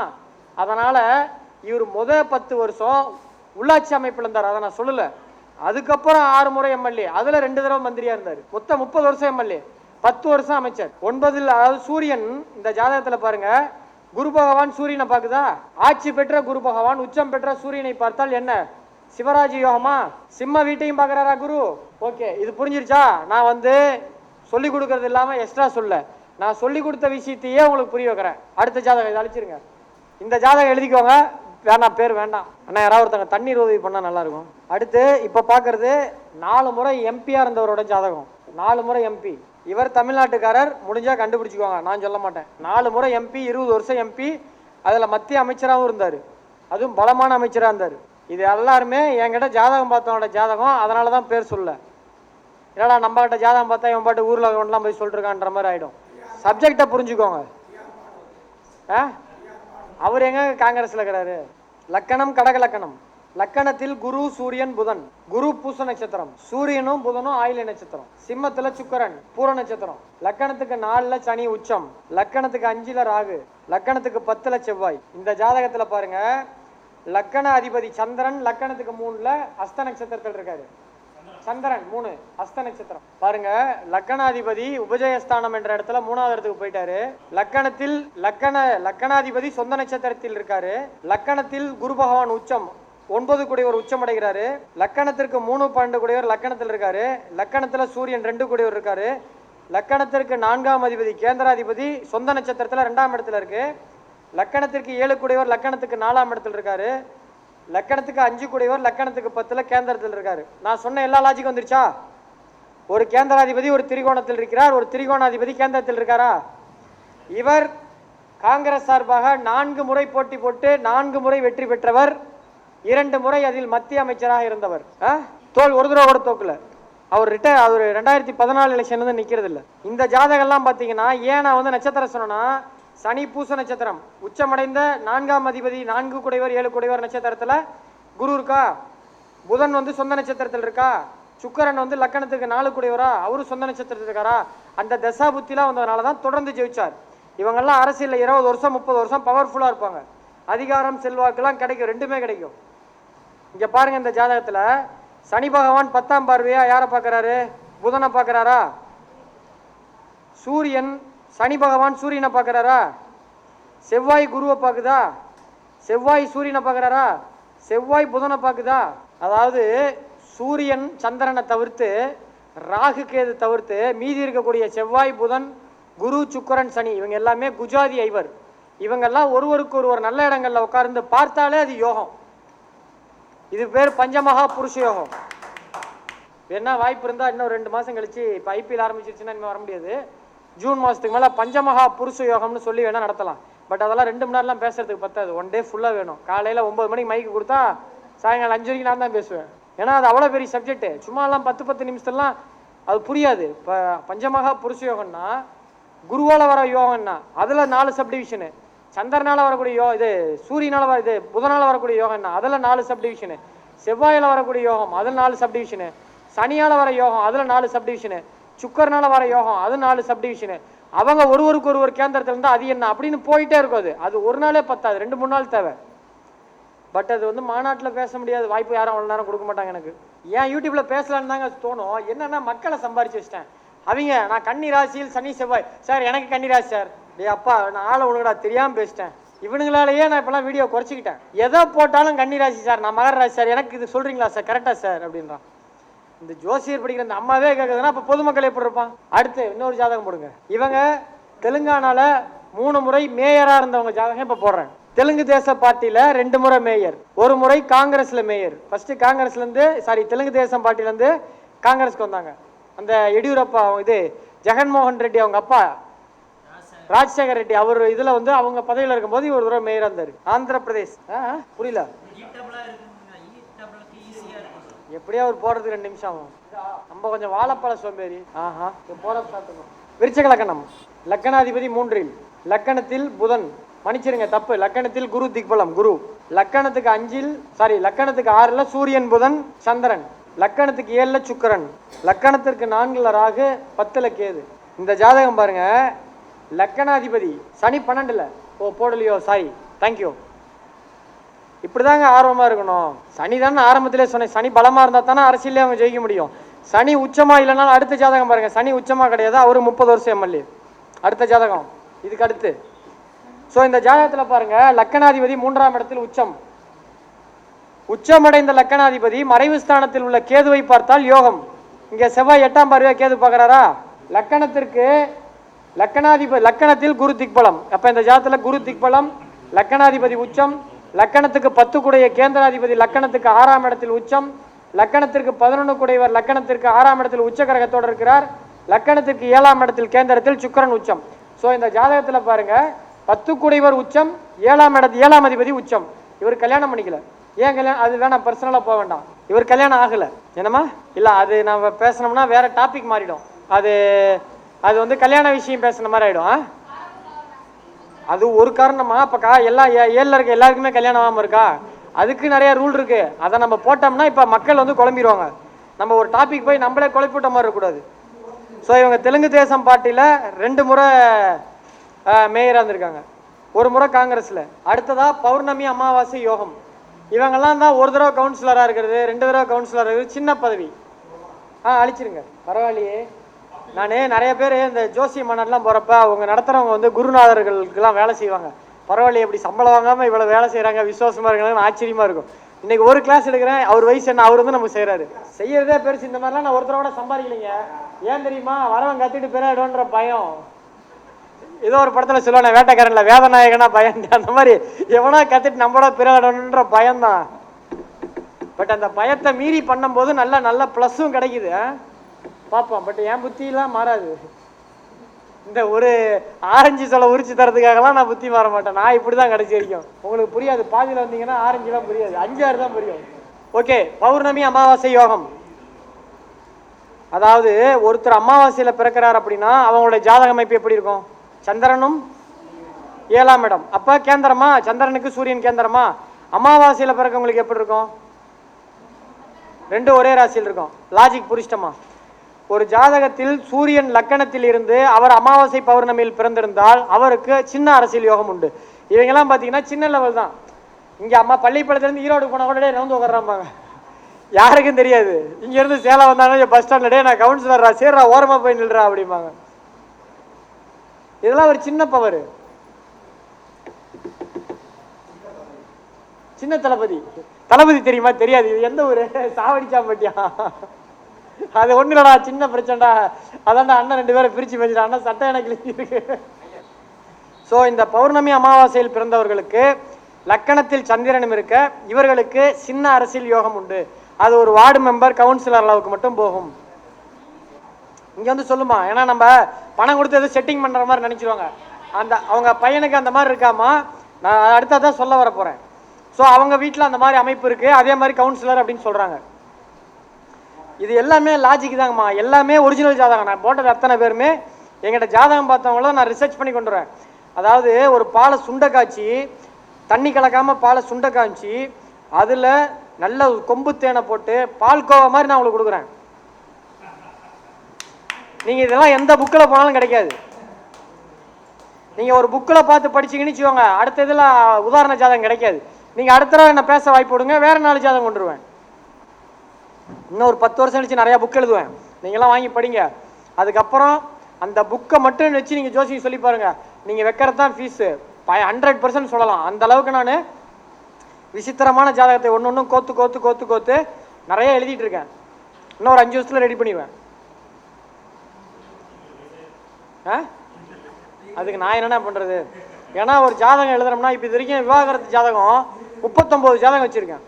அதனால இவர் 10 வருஷம் உள்ளாட்சி அமைப்பில் இருந்தார், அதை நான் சொல்லல. அதுக்கப்புறம் 6 முறை எம்எல்ஏ, அதுல 2 தடவை மந்திரியா இருந்தார். மொத்தம் 30 வருஷம் எம்எல்ஏ, 10 வருஷம் அமைச்சர். 9 அதாவது சூரியன் இந்த ஜாதகத்துல பாருங்க, குரு பகவான் சூரியனை பார்க்குதா? ஆட்சி பெற்ற குரு பகவான் உச்சம் பெற்ற சூரியனை பார்த்தால் என்ன சிவராஜ் யோகமா? சிம்ம வீட்டையும் பார்க்கறாரா குரு? ஓகே, இது புரிஞ்சிருச்சா? நான் சொல்லி கொடுக்கறது இல்லாம எக்ஸ்ட்ரா சொல்ல, நான் சொல்லி கொடுத்த விஷயத்தையே உங்களுக்கு புரிய வைக்கிறேன். அடுத்த ஜாதகம் இதை அழிச்சிருங்க, இந்த ஜாதகம் எழுதிக்கோங்க, வேணாம் பேர் வேண்டாம். அண்ணா யாராவது ஒருத்தங்க தண்ணீர் உதவி பண்ணா நல்லா இருக்கும். அடுத்து இப்ப பாக்குறது 4 முறை எம்பியா இருந்தவரோட ஜாதகம். 4 முறை எம்பி, இவர் தமிழ்நாட்டுக்காரர், முடிஞ்சா கண்டுபிடிச்சுக்கோங்க, நான் சொல்ல மாட்டேன். 4 முறை எம்பி, 20 வருஷம் எம்பி, அதுல மத்திய அமைச்சராகவும் இருந்தார், அதுவும் பலமான அமைச்சராக இருந்தார். இது எல்லாருமே என்கிட்ட ஜாதகம் பார்த்தவனோட ஜாதகம், அதனால தான் பேர் சொல்ல. ஏன்னா நம்ம கிட்ட ஜாதகம் பார்த்தா இவன் பாட்டு ஊரில் ஒன்றெலாம் போய் சொல்லிருக்கான்ற மாதிரி ஆகிடும். சப்ஜெக்டை புரிஞ்சுக்கோங்க. அவர் எங்க காங்கிரஸில் இருக்கிறாரு? லக்கணம் கடக லக்கணம், லக்கணத்தில் குரு சூரியன் புதன், குரு பூச நட்சத்திரம், சூரியனும் புதனும் ஆயில நட்சத்திரம், சிம்மத்துல சுக்கரன் பூர நட்சத்திரம், லக்கணத்துக்கு 4ல் சனி உச்சம், லக்கணத்துக்கு 5ல் ராகு, லக்கணத்துக்கு 10ல் செவ்வாய். இந்த ஜாதகத்துல பாருங்க, லக்கண அதிபதி சந்திரன் லக்கணத்துக்கு 3ல் அஸ்த நட்சத்திரத்தில் இருக்காரு. சந்திரன் 3 அஸ்த நட்சத்திரம். பாருங்க, லக்கணாதிபதி உபஜயஸ்தானம் என்ற இடத்துல 3ஆவது இடத்துக்கு போயிட்டாரு. லக்கணத்தில் லக்கணாதிபதி சொந்த நட்சத்திரத்தில் இருக்காரு. லக்கணத்தில் குரு பகவான் உச்சம் 9 கூடியவர் உச்சம் அடைகிறாரு. லக்கணத்திற்கு 3 12 கூடியவர் லக்கணத்தில் இருக்காரு. லக்கணத்துல சூரியன் 2 கூடியவர் இருக்காரு. லக்கணத்திற்கு 4ஆம் அதிபதி கேந்திராதிபதி சொந்த நட்சத்திரத்துல 2ஆம் இடத்துல இருக்கு. லக்கணத்திற்கு 7 கூடியவர் லக்கணத்துக்கு 4ஆம் இடத்துல இருக்காரு. லக்கணத்துக்கு 5 கூடியவர் லக்கணத்துக்கு 10ல் கேந்திரத்தில் இருக்காரு. நான் சொன்ன எல்லா லாஜிக்கும் வந்துருச்சா? ஒரு கேந்திராதிபதி ஒரு திரிகோணத்தில் இருக்கிறார், ஒரு திரிகோணாதிபதி கேந்திரத்தில் இருக்காரா? இவர் காங்கிரஸ் சார்பாக 4 முறை போட்டி போட்டு 4 முறை வெற்றி பெற்றவர், 2 முறை அதில் மத்திய அமைச்சராக இருந்தவர். தோல் ஒரு தடவை கூட தோக்கல. அவர் 2014 எலெக்ஷன் வந்து நிக்கிறது இல்லை. இந்த ஜாதகம்லாம் பார்த்தீங்கன்னா ஏன் நான் நட்சத்திரம் சொன்னா, சனி பூச நட்சத்திரம் உச்சமடைந்த 4ஆம் அதிபதி 4 குடைவர் 7 குடைவர் நட்சத்திரத்துல குரு இருக்கா, புதன் சொந்த நட்சத்திரத்தில் இருக்கா, சுக்கரன் லக்கணத்துக்கு 4 குடைவரா, அவரு சொந்த நட்சத்திரத்தில் இருக்காரா, அந்த தசா புத்திலாம் வந்ததுனால தான் தொடர்ந்து ஜெயிச்சார். இவங்கெல்லாம் அரசியலில் 20 வருஷம் 30 வருஷம் பவர்ஃபுல்லா இருப்பாங்க, அதிகாரம் செல்வாக்கெல்லாம் கிடைக்கும், ரெண்டுமே கிடைக்கும். இங்க பாருங்க, இந்த ஜாதகத்துல சனி பகவான் 10ஆம் பார்வையா யாரை பார்க்கறாரு? புதனை பார்க்கறாரா? சூரியன் சனி பகவான் சூரியனை பார்க்கறாரா? செவ்வாய் குருவை பார்க்குதா? செவ்வாய் சூரியனை பார்க்கறாரா? செவ்வாய் புதனை பார்க்குதா? அதாவது சூரியன் சந்திரனை தவிர்த்து, ராகு கேது தவிர்த்து மீதி இருக்கக்கூடிய செவ்வாய் புதன் குரு சுக்கரன் சனி இவங்க எல்லாமே குஜாதி ஐவர். இவங்கெல்லாம் ஒருவருக்கு ஒருவர் நல்ல இடங்கள்ல உட்கார்ந்து பார்த்தாலே அது யோகம். இது பேர் பஞ்சமகா புருஷ யோகம். என்ன வாய்ப்பு இருந்தா இன்னும் 2 மாசம் கழிச்சு, இப்ப ஐபிஎல் ஆரம்பிச்சிருச்சுன்னா இனிமே வர முடியாது, ஜூன் மாசத்துக்கு மேல பஞ்சமகா புருஷ யோகம்னு சொல்லி வேணா நடத்தலாம். பட் அதெல்லாம் 2 மணி நேரம்லாம் பேசுறதுக்கு பத்தாது. 1 டே ஃபுல்லா வேணும். காலையில 9 மணிக்கு மைக்கு கொடுத்தா சாயங்காலம் 5 வரைக்கும் நான் தான் பேசுவேன். ஏன்னா அது அவ்வளோ பெரிய சப்ஜெக்ட். சும்மாலாம் 10 நிமிஷத்துலாம் அது புரியாது. இப்போ பஞ்சமகா புருஷ யோகம்னா குருவால வர யோகம்னா அதில் 4 சப்டிவிஷனு, சந்திரனால வரக்கூடிய இது சூரியனால இது புதனால வரக்கூடிய யோகம்னா அதில் 4 சப்டிவிஷனு, செவ்வாயில வரக்கூடிய யோகம் அதில் 4 சப்டிவிஷனு, சனியால வர யோகம் அதில் 4 சப்டிவிஷனு, சுக்கரனால வர யோகம் அது 4 சப்டிவிஷனு. அவங்க ஒருவருக்கு ஒருவர் கேந்திரத்தில் இருந்தால் அது என்ன அப்படின்னு போயிட்டே இருக்கும். அது ஒரு நாளே பத்தாது, 2-3 நாள் தேவை. பட் அது வந்து மாநாட்டில் பேச முடியாது, வாய்ப்பு யாரும் அவ்வளோ நேரம் கொடுக்க மாட்டாங்க. எனக்கு ஏன் யூடியூப்ல பேசலான்னு தாங்க தோணும். என்னன்னா மக்களை சம்பாரிச்சு வச்சிட்டேன். அவங்க நான் கன்னி ராசியில் சனி செவ்வாய் சார், எனக்கு கன்னி ராசி சார், டே அப்பா நான் ஆளை உனக்குடா தெரியாமல் பேசிட்டேன். இவனுங்களாலேயே நான் இப்பெல்லாம் வீடியோ குறைச்சிக்கிட்டேன். எதை போட்டாலும் கன்னி ராசி சார், நான் மகர ராசி சார், எனக்கு இது சொல்றீங்களா சார், கரெக்டா சார் அப்படின்றான். இந்த ஜோசியர் படிக்கிற இந்த அம்மாவே கேட்குதுன்னா அப்போ பொதுமக்கள் எப்படி இருப்பான்? அடுத்து இன்னொரு ஜாதகம் போடுங்க. இவங்க தெலுங்கானால 3 முறை மேயரா இருந்தவங்க ஜாதகம் இப்போ போடுறேன். தெலுங்கு தேச பார்ட்டியில 2 முறை மேயர், 1 முறை காங்கிரஸ்ல மேயர். ஃபர்ஸ்ட் காங்கிரஸ்ல இருந்து தெலுங்கு தேசம் பார்ட்டில இருந்து காங்கிரஸ்க்கு வந்தாங்க. அந்த எடியூரப்பா இது ஜெகன்மோகன் ரெட்டி அவங்க அப்பா ராஜசேகர் ரெட்டி அவர் இதுல வந்து அவங்க பதவியில் இருக்கும்போது இவர் ஒரு மேயரா இருந்தாரு. ஆந்திர பிரதேஷ். புரியல, எப்படியா அவர் போறதுக்கு 2 நிமிஷம் ஆகும். நம்ம கொஞ்சம் வாழைப்பழ சோம்பேறி. போற சாப்பிடணும். விருச்சக லக்கணம், லக்கணாதிபதி 3இல், லக்கணத்தில் புதன், மன்னிச்சிருங்க தப்பு, லக்கணத்தில் குரு திக்பலம் குரு, லக்கணத்துக்கு 5இல் லக்கணத்துக்கு 6ல் சூரியன் புதன் சந்திரன், லக்கணத்துக்கு 7ல் சுக்கிரன், லக்கணத்திற்கு 4ல் ராகு, 10ல் கேது. இந்த ஜாதகம் பாருங்க, லக்கணாதிபதி சனி 12ல். போடலையோ, சாரி, தேங்க்யூ. இப்படிதாங்க ஆர்வமா இருக்கணும். சனி தானே ஆரம்பத்திலே சொன்னேன், சனி பலமா இருந்தா தானே அரசியலே அவங்க ஜெயிக்க முடியும். சனி உச்சமா இல்லைனாலும் அடுத்த ஜாதகம் பாருங்க, சனி உச்சமா கிடையாது, அவரு 30 வருஷம் எம்எல்ஏ. அடுத்த ஜாதகம் இதுக்கு அடுத்து. ஸோ இந்த ஜாதகத்தில் பாருங்க, லக்கணாதிபதி 3ஆம் இடத்தில் உச்சம். உச்சமடைந்த லக்கணாதிபதி மறைவு ஸ்தானத்தில் உள்ள கேதுவை பார்த்தால் யோகம். இங்க செவ்வாய் 8ஆம் பார்வையா கேது பார்க்கறாரா? லக்கணத்திற்கு லக்கணத்தில் குரு திக்பலம். அப்ப இந்த ஜாதகத்தில் குரு திக்பலம், லக்கணாதிபதி உச்சம், லக்கணத்துக்கு 10 குடைய கேந்திராதிபதி லக்கணத்துக்கு 6ஆம் இடத்தில் உச்சம், லக்கணத்திற்கு 11 குடையவர் லக்கணத்திற்கு 6ஆம் இடத்தில் உச்ச கிரகத்தோடு இருக்கிறார், லக்கணத்திற்கு 7ஆம் இடத்தில் கேந்திரத்தில் சுக்கிரன் உச்சம். ஸோ இந்த ஜாதகத்தில் பாருங்க, 10 குடையவர் உச்சம், 7ஆம் அதிபதி உச்சம். இவர் கல்யாணம் பண்ணிக்கல. ஏன் கல்யாணம்? அது வேணாம், பர்சனலாக போக வேண்டாம். இவர் கல்யாணம் ஆகலை என்னமா இல்லை, அது நம்ம பேசணும்னா வேற டாபிக் மாறிடும். அது வந்து கல்யாண விஷயம் பேசுன மாதிரி ஆகிடும். அது ஒரு காரணமா? அப்போ எல்லா 7ல் இருக்க எல்லாருக்குமே கல்யாணம் ஆகாமல் இருக்கா? அதுக்கு நிறைய ரூல் இருக்கு. அதை நம்ம போட்டோம்னா இப்போ மக்கள் வந்து குழம்பிடுவாங்க. நம்ம ஒரு டாபிக் போய் நம்மளே குழப்பிட்ட மாதிரி இருக்கக்கூடாது. ஸோ இவங்க தெலுங்கு தேசம் பார்ட்டியில் 2 முறை மேயராக இருந்திருக்காங்க, 1 முறை காங்கிரஸில். அடுத்ததா பௌர்ணமி அமாவாசை யோகம். இவங்கெல்லாம் தான் 1 தடவை கவுன்சிலராக இருக்கிறது, 2 தடவை கவுன்சிலராக இருக்கிறது, சின்ன பதவி. அழிச்சிருங்க, பரவாயில்லையே. நான் நிறைய பேர் இந்த ஜோசிய மாநாடுலாம் போகிறப்ப அவங்க நடத்துகிறவங்க வந்து குருநாதர்களுக்கெல்லாம் வேலை செய்வாங்க. பரவாயில்லையே, எப்படி சம்பளம் வாங்காமல் இவ்வளோ வேலை செய்கிறாங்க, விசுவாசமாக இருக்காங்கன்னு ஆச்சரியமாக இருக்கும். இன்னைக்கு ஒரு கிளாஸ் எடுக்கிறேன், அவர் வயசு என்ன, அவர் வந்து நமக்கு செய்கிறாரு. செய்யறதே பெருசு. இந்த மாதிரிலாம் நான் ஒருத்தரோட சம்பாதிக்கலைங்க. ஏன் தெரியுமா? வரவன் கத்திட்டு பெறாடுன்ற பயம். ஏதோ ஒரு படத்தில் சொல்லுவானே, வேட்டைக்காரன்ல வேதநாயகனா பயம், அந்த மாதிரி எவனா கத்திட்டு நம்மளோட பிறன்ற பயம்தான். பட் அந்த பயத்தை மீறி பண்ணும்போது நல்ல ப்ளஸ்ஸும் கிடைக்குது. பார்ப்போம். பட் என் புத்தியெல்லாம் மாறாது. இந்த ஒரு ஆரஞ்சு சொல்ல உரிச்சு தரதுக்காகலாம் நான் புத்தி மாற மாட்டேன். நான் இப்படி தான் கடைசி வரைக்கும். உங்களுக்கு புரியாது, பாதியில் வந்தீங்கன்னா ஆரஞ்சுலாம் புரியாது, 5-6 தான் புரியும். ஓகே, பௌர்ணமி அமாவாசை யோகம். அதாவது ஒருத்தர் அமாவாசையில் பிறக்கிறார் அப்படின்னா அவங்களுடைய ஜாதக அமைப்பு எப்படி இருக்கும்? சந்திரனும் 7ஆம் இடம். அப்போ கேந்திரமா? சந்திரனுக்கு சூரியன் கேந்திரமா? அமாவாசையில் பிறக்கவங்களுக்கு எப்படி இருக்கும்? 2 ஒரே ராசியில் இருக்கும். லாஜிக் புரிஷ்டமா? ஒரு ஜாதகத்தில் சூரியன் லக்கணத்தில் இருந்து அவர் அமாவாசை பௌர்ணமியில் பிறந்திருந்தால் அவருக்கு சின்ன அரசியல் யோகம் உண்டு. இவங்கெல்லாம் பார்த்தீங்கன்னா சின்ன லெவல் தான். இங்கே பள்ளிப்பாளையத்துலேருந்து ஈரோடு போனால் கூட ரவுந்து உட்காராம்பாங்க, யாருக்கும் தெரியாது. இங்கேருந்து சேலம் வந்தாங்க பஸ் ஸ்டாண்ட்லேயே நான் கவுன்சிலர் சேர்றா ஓரமாக போய் நில்றா அப்படிம்பாங்க. இதெல்லாம் ஒரு சின்ன பவர். சின்ன தளபதி தெரியுமா? தெரியாது. இது எந்த ஊரு? சாவடிச்சாம்பட்டியா? அது ஒண்ணு இல்லடா, சின்ன பிரச்சனைடா. அதான்டா அண்ணன் 2 பேரை பிரிச்சு வச்சுட்டா, அண்ணன் சட்டை எனக்கு இருக்கு. ஸோ இந்த பௌர்ணமி அமாவாசையில் பிறந்தவர்களுக்கு லக்கணத்தில் சந்திரனும் இருக்க இவர்களுக்கு சின்ன அரசியல் யோகம் உண்டு. அது ஒரு வார்டு மெம்பர் கவுன்சிலர் அளவுக்கு மட்டும் போகும். இங்கே வந்து சொல்லுமா, ஏன்னா நம்ம பணம் கொடுத்து எதுவும் செட்டிங் பண்ணுற மாதிரி நினச்சிடுவாங்க. அவங்க பையனுக்கு அந்த மாதிரி இருக்காமா, நான் அடுத்ததான் சொல்ல வர போகிறேன். ஸோ அவங்க வீட்டில் அந்த மாதிரி அமைப்பு இருக்குது, அதே மாதிரி கவுன்சிலர் அப்படின்னு சொல்கிறாங்க. இது எல்லாமே லாஜிக் தாங்கம்மா, எல்லாமே ஒரிஜினல் ஜாதகம். நான் போட்டது அத்தனை பேருமே எங்கிட்ட ஜாதகம் பார்த்தவங்களும் நான் ரிசர்ச் பண்ணி கொண்டு வரேன். அதாவது ஒரு பாலை சுண்டை காய்ச்சி, தண்ணி கலக்காமல் பாலை சுண்டை காய்ச்சி, அதில் நல்ல கொம்பு தேனை போட்டு பால்கோவா மாதிரி நான் உங்களுக்கு கொடுக்குறேன். நீங்கள் இதெல்லாம் எந்த புக்கில் போனாலும் கிடைக்காது. நீங்கள் ஒரு புக்கில் பார்த்து படிச்சிங்கன்னு வச்சுக்கோங்க, அடுத்த இதில் உதாரண ஜாதகம் கிடைக்காது. நீங்கள் அடுத்த தடவை என்ன பேச வாய்ப்பு விடுங்க, வேறு 4 ஜாதகம் கொண்டுருவேன். இன்னும் ஒரு 10 வருஷம் கழிச்சு நிறையா புக் எழுதுவேன், நீங்களாம் வாங்கி படிங்க. அதுக்கப்புறம் அந்த புக்கை மட்டும் வச்சு நீங்கள் ஜோசியம் சொல்லி பாருங்கள், நீங்கள் வைக்கிறது தான் ஃபீஸு 100% சொல்லலாம். அந்த அளவுக்கு நான் விசித்திரமான ஜாதகத்தை ஒன்று ஒன்றும் கோத்து கோத்து கோத்து கோத்து நிறைய எழுதிட்டு இருக்கேன். இன்னும் ஒரு 5 வருஷத்தில் ரெடி பண்ணிடுவேன். அதுக்கு நான் என்னென்ன பண்ணுறது? ஏன்னா ஒரு ஜாதகம் எழுதுறோம்னா, இப்போ இது வரைக்கும் விவாகரத்து ஜாதகம் 39 ஜாதகம் வச்சுருக்கேன்.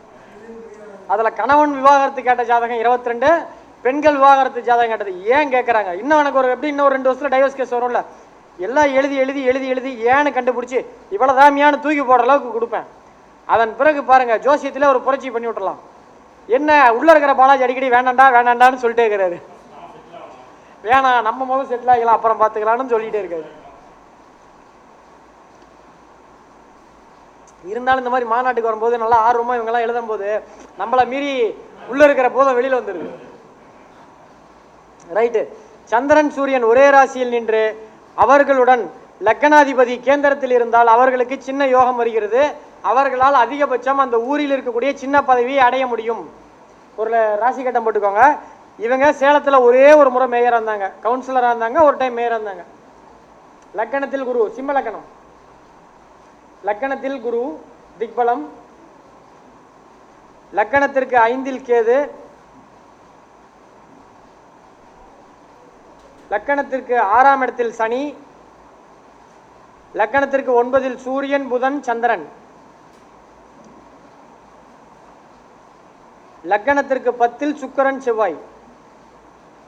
அதில் கணவன் விவாகரத்து கேட்ட ஜாதகம் 22, பெண்கள் விவாகரத்து ஜாதகம் கேட்டது. ஏன் கேட்குறாங்க? இன்னும் எனக்கு ஒரு எப்படி இன்னும் 2 வருஷத்தில் டைவர்ஸ் கேஸ் வரும்ல, எல்லாம் எழுதி எழுதி எழுதி எழுதி ஏன்னு கண்டுபிடிச்சி இவ்வளோ தாமியான்னு தூக்கி போடுற அளவுக்கு கொடுப்பேன். அதன் பிறகு பாருங்கள், ஜோசியத்தில் ஒரு புரட்சி பண்ணி விட்டுறலாம். என்ன உள்ளே இருக்கிற பாலாஜி அடிக்கடி வேண்டாண்டா வேண்டாண்டான்னு சொல்லிட்டே இருக்கிறாரு. வேணாம், நம்ம முதல் செட்டில் ஆகலாம், அப்புறம் பார்த்துக்கலான்னு சொல்லிகிட்டே இருக்காரு. இருந்தாலும் இந்த மாதிரி மாநாட்டுக்கு வரும்போது நல்லா ஆர்வமாக இவங்கெல்லாம் எழுதும் போது நம்மளை மீறி உள்ளே இருக்கிற போதும் வெளியில் வந்துடுது. ரைட்டு. சந்திரன் சூரியன் ஒரே ராசியில் நின்று அவர்களுடன் லக்னாதிபதி கேந்திரத்தில் இருந்தால் அவர்களுக்கு சின்ன யோகம் வருகிறது. அவர்களால் அதிகபட்சம் அந்த ஊரில் இருக்கக்கூடிய சின்ன பதவியை அடைய முடியும். ஒரு ராசி கட்டம் போட்டுக்கோங்க. இவங்க சேலத்தில் ஒரே ஒரு முறை மேயராக இருந்தாங்க, கவுன்சிலராக இருந்தாங்க, ஒரு டைம் மேயராக இருந்தாங்க. லக்கணத்தில் குரு, சிம்ம லக்கணம். லக்கணத்தில் குரு திக்பலம், லக்கணத்திற்கு 5இல் கேது, லக்கணத்திற்கு 6ஆம் இடத்தில் சனி, லக்கணத்திற்கு 9இல் சூரியன் புதன் சந்திரன், லக்கணத்திற்கு 10இல் சுக்கிரன் செவ்வாய்.